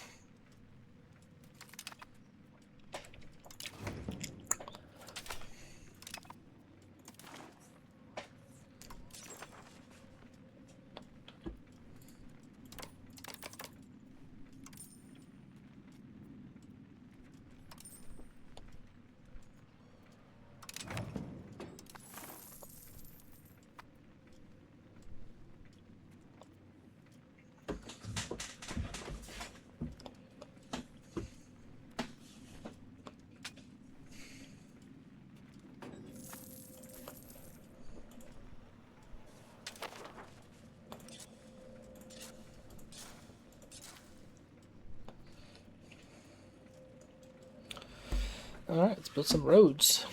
all right. Let's build some roads.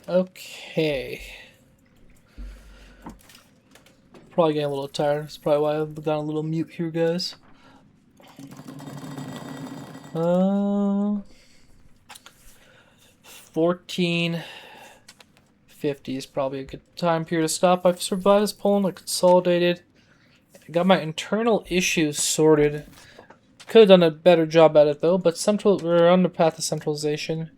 Okay. Probably getting a little tired. That's probably why I've gone a little mute here, guys. 1450 is probably a good time period to stop. I've survived this Poland. I consolidated. I got my internal issues sorted. Could have done a better job at it though, but we're on the path to centralization.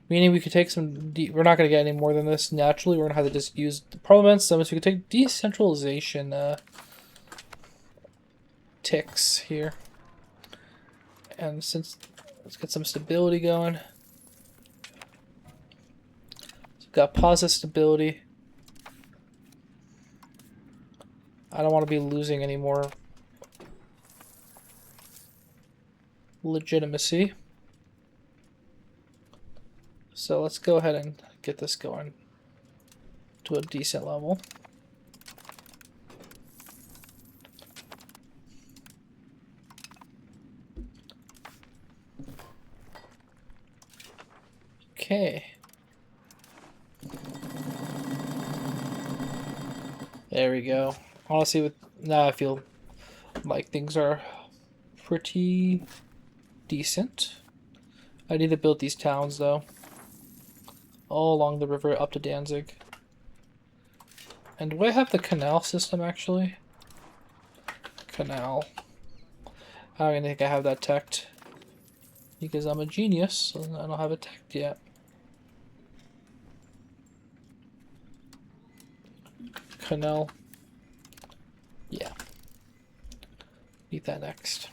Meaning we could take some... we're not going to get any more than this naturally. We're going to have to just use the parliament summits. We could take decentralization ticks here. And since... let's get some stability going. So we've got positive stability. I don't want to be losing any more legitimacy. So let's go ahead and get this going to a decent level. Okay. There we go. Honestly, now I feel like things are pretty decent. I need to build these towns though. All along the river up to Danzig. And do I have the canal system actually? Canal. I don't even think I have that teched. Because I'm a genius, so I don't have it teched yet. Canal. Yeah. Need that next.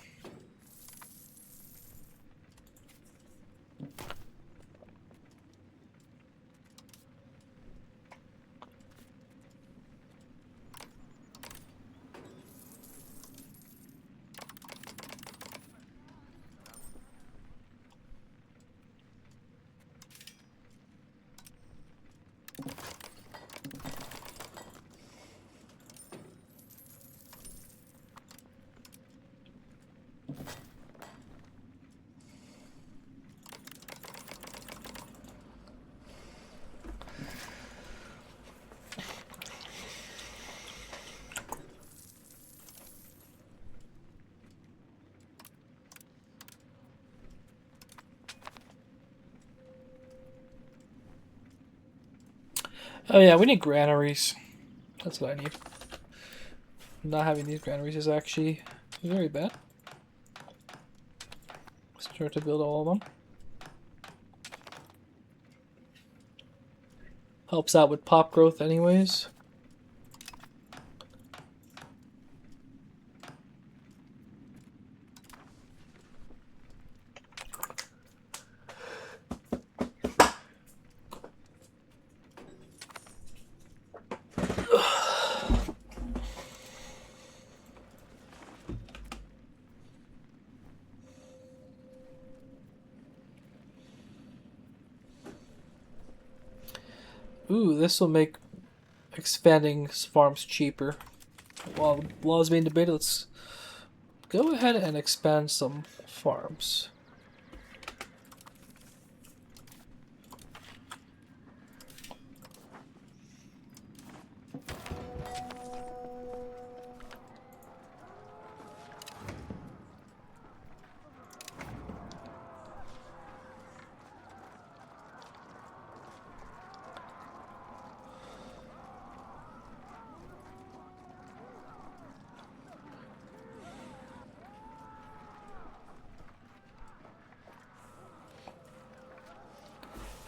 Oh yeah, we need granaries. That's what I need. Not having these granaries is actually very bad. Start to build all of them. Helps out with pop growth anyways. Ooh, this will make expanding farms cheaper. While the law is being debated, let's go ahead and expand some farms.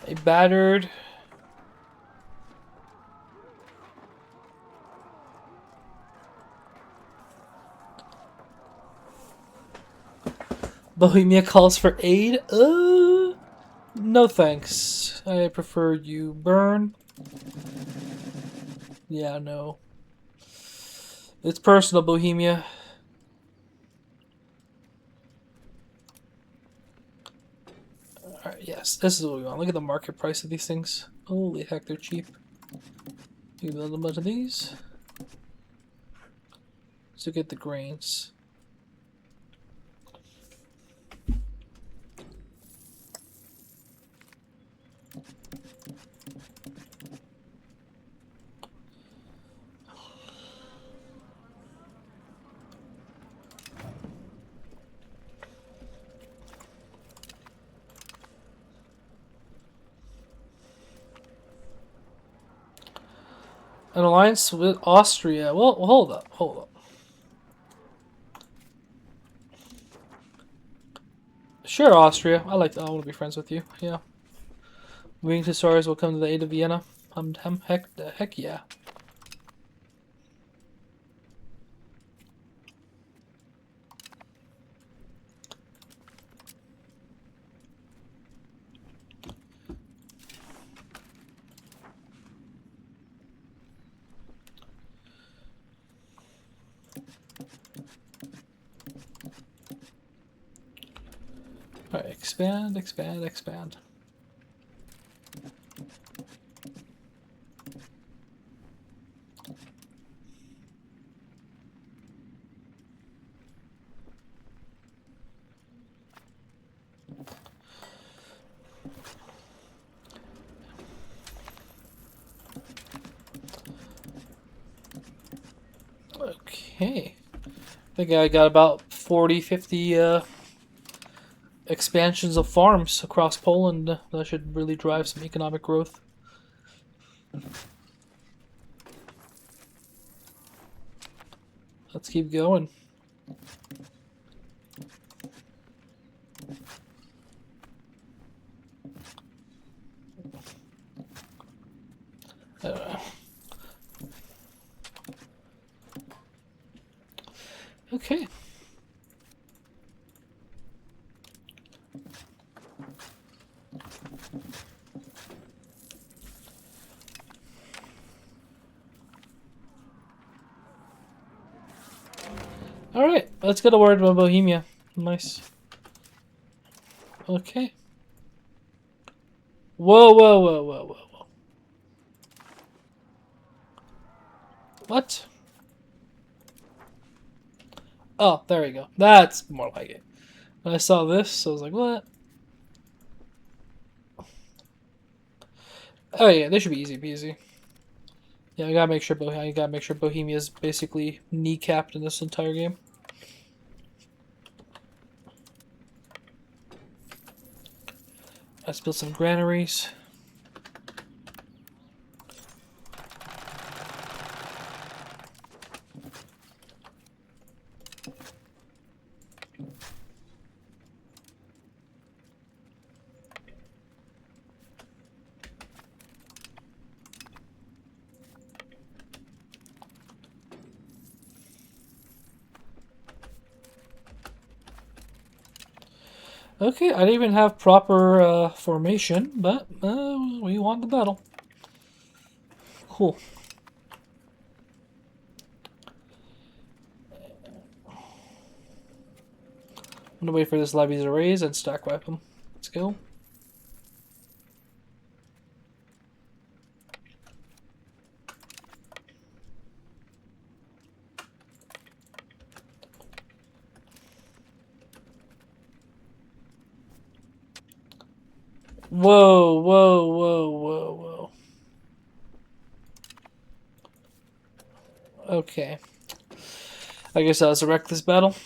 A battered Bohemia calls for aid. No thanks. I prefer you burn. Yeah, no. It's personal, Bohemia. Alright, yes, this is what we want. Look at the market price of these things. Holy heck, they're cheap. You can build a bunch of these. So get the grains. An alliance with Austria. Well, hold up, hold up. Sure, Austria. I like that. I want to be friends with you. Yeah. Winged Hussars will come to the aid of Vienna. Heck yeah. Alright, expand, expand, expand. Okay. I think I got about 40, 50 expansions of farms across Poland. That should really drive some economic growth. Let's keep going. Okay. Alright, let's get a word about Bohemia. Nice. Okay. Whoa, whoa, whoa, whoa, whoa, whoa. What? Oh, there we go. That's more like it. When I saw this, I was like, what? Oh yeah, they should be easy peasy. Yeah, I gotta make sure Bohemia is basically kneecapped in this entire game. Let's build some granaries. Okay, I didn't even have proper formation, but we won the battle. Cool. I'm gonna wait for this levy to raise and stack wipe them. Let's go. Whoa, whoa, whoa, whoa, whoa. Okay. I guess that was a reckless battle.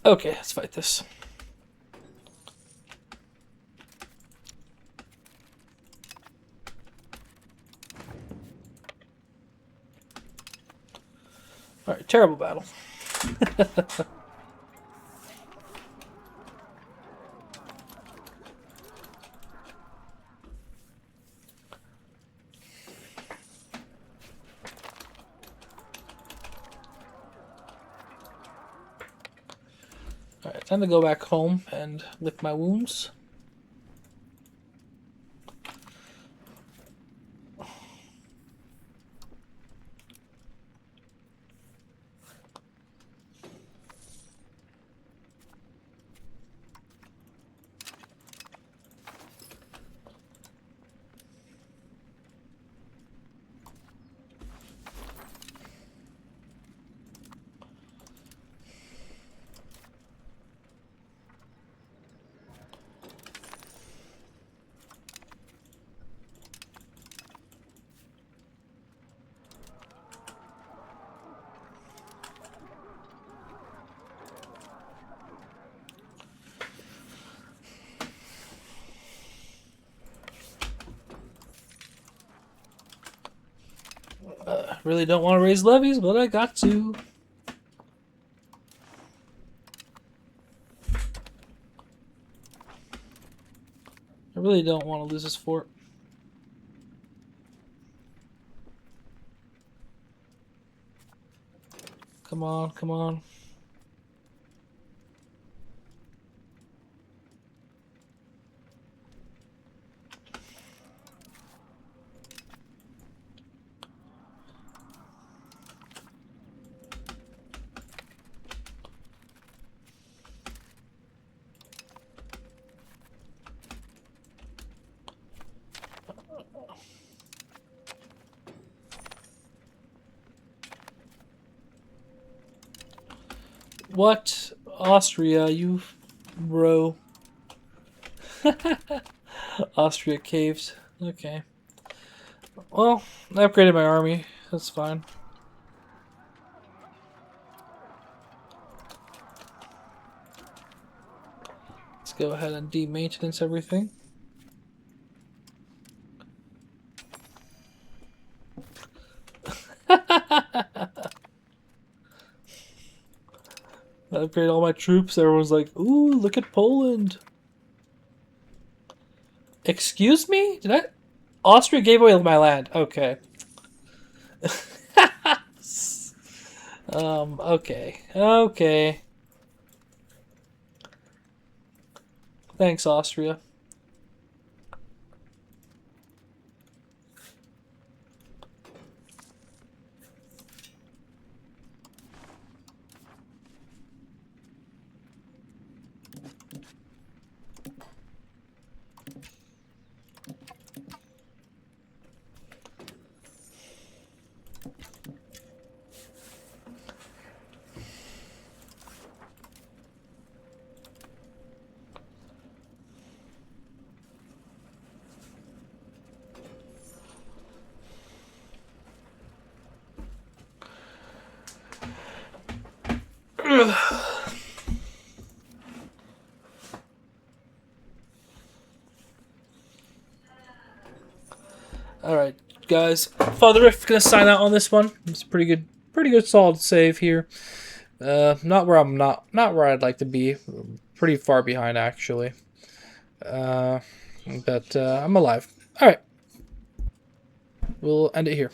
Okay, let's fight this. Alright, terrible battle. Alright, time to go back home and lick my wounds. Really don't want to raise levies, but I got to. I really don't want to lose this fort. Come on, come on. What? Austria, you bro. Austria caves. Okay. Well, I upgraded my army. That's fine. Let's go ahead and de-maintenance everything. I upgrade all my troops. Everyone's like, ooh, look at Poland. Excuse me? Did I? Austria gave away my land. Okay. Okay. Okay. Thanks, Austria. Alright, guys. Father Riff gonna sign out on this one. It's pretty good solid save here. Not where I'd like to be. Pretty far behind actually. But I'm alive. Alright. We'll end it here.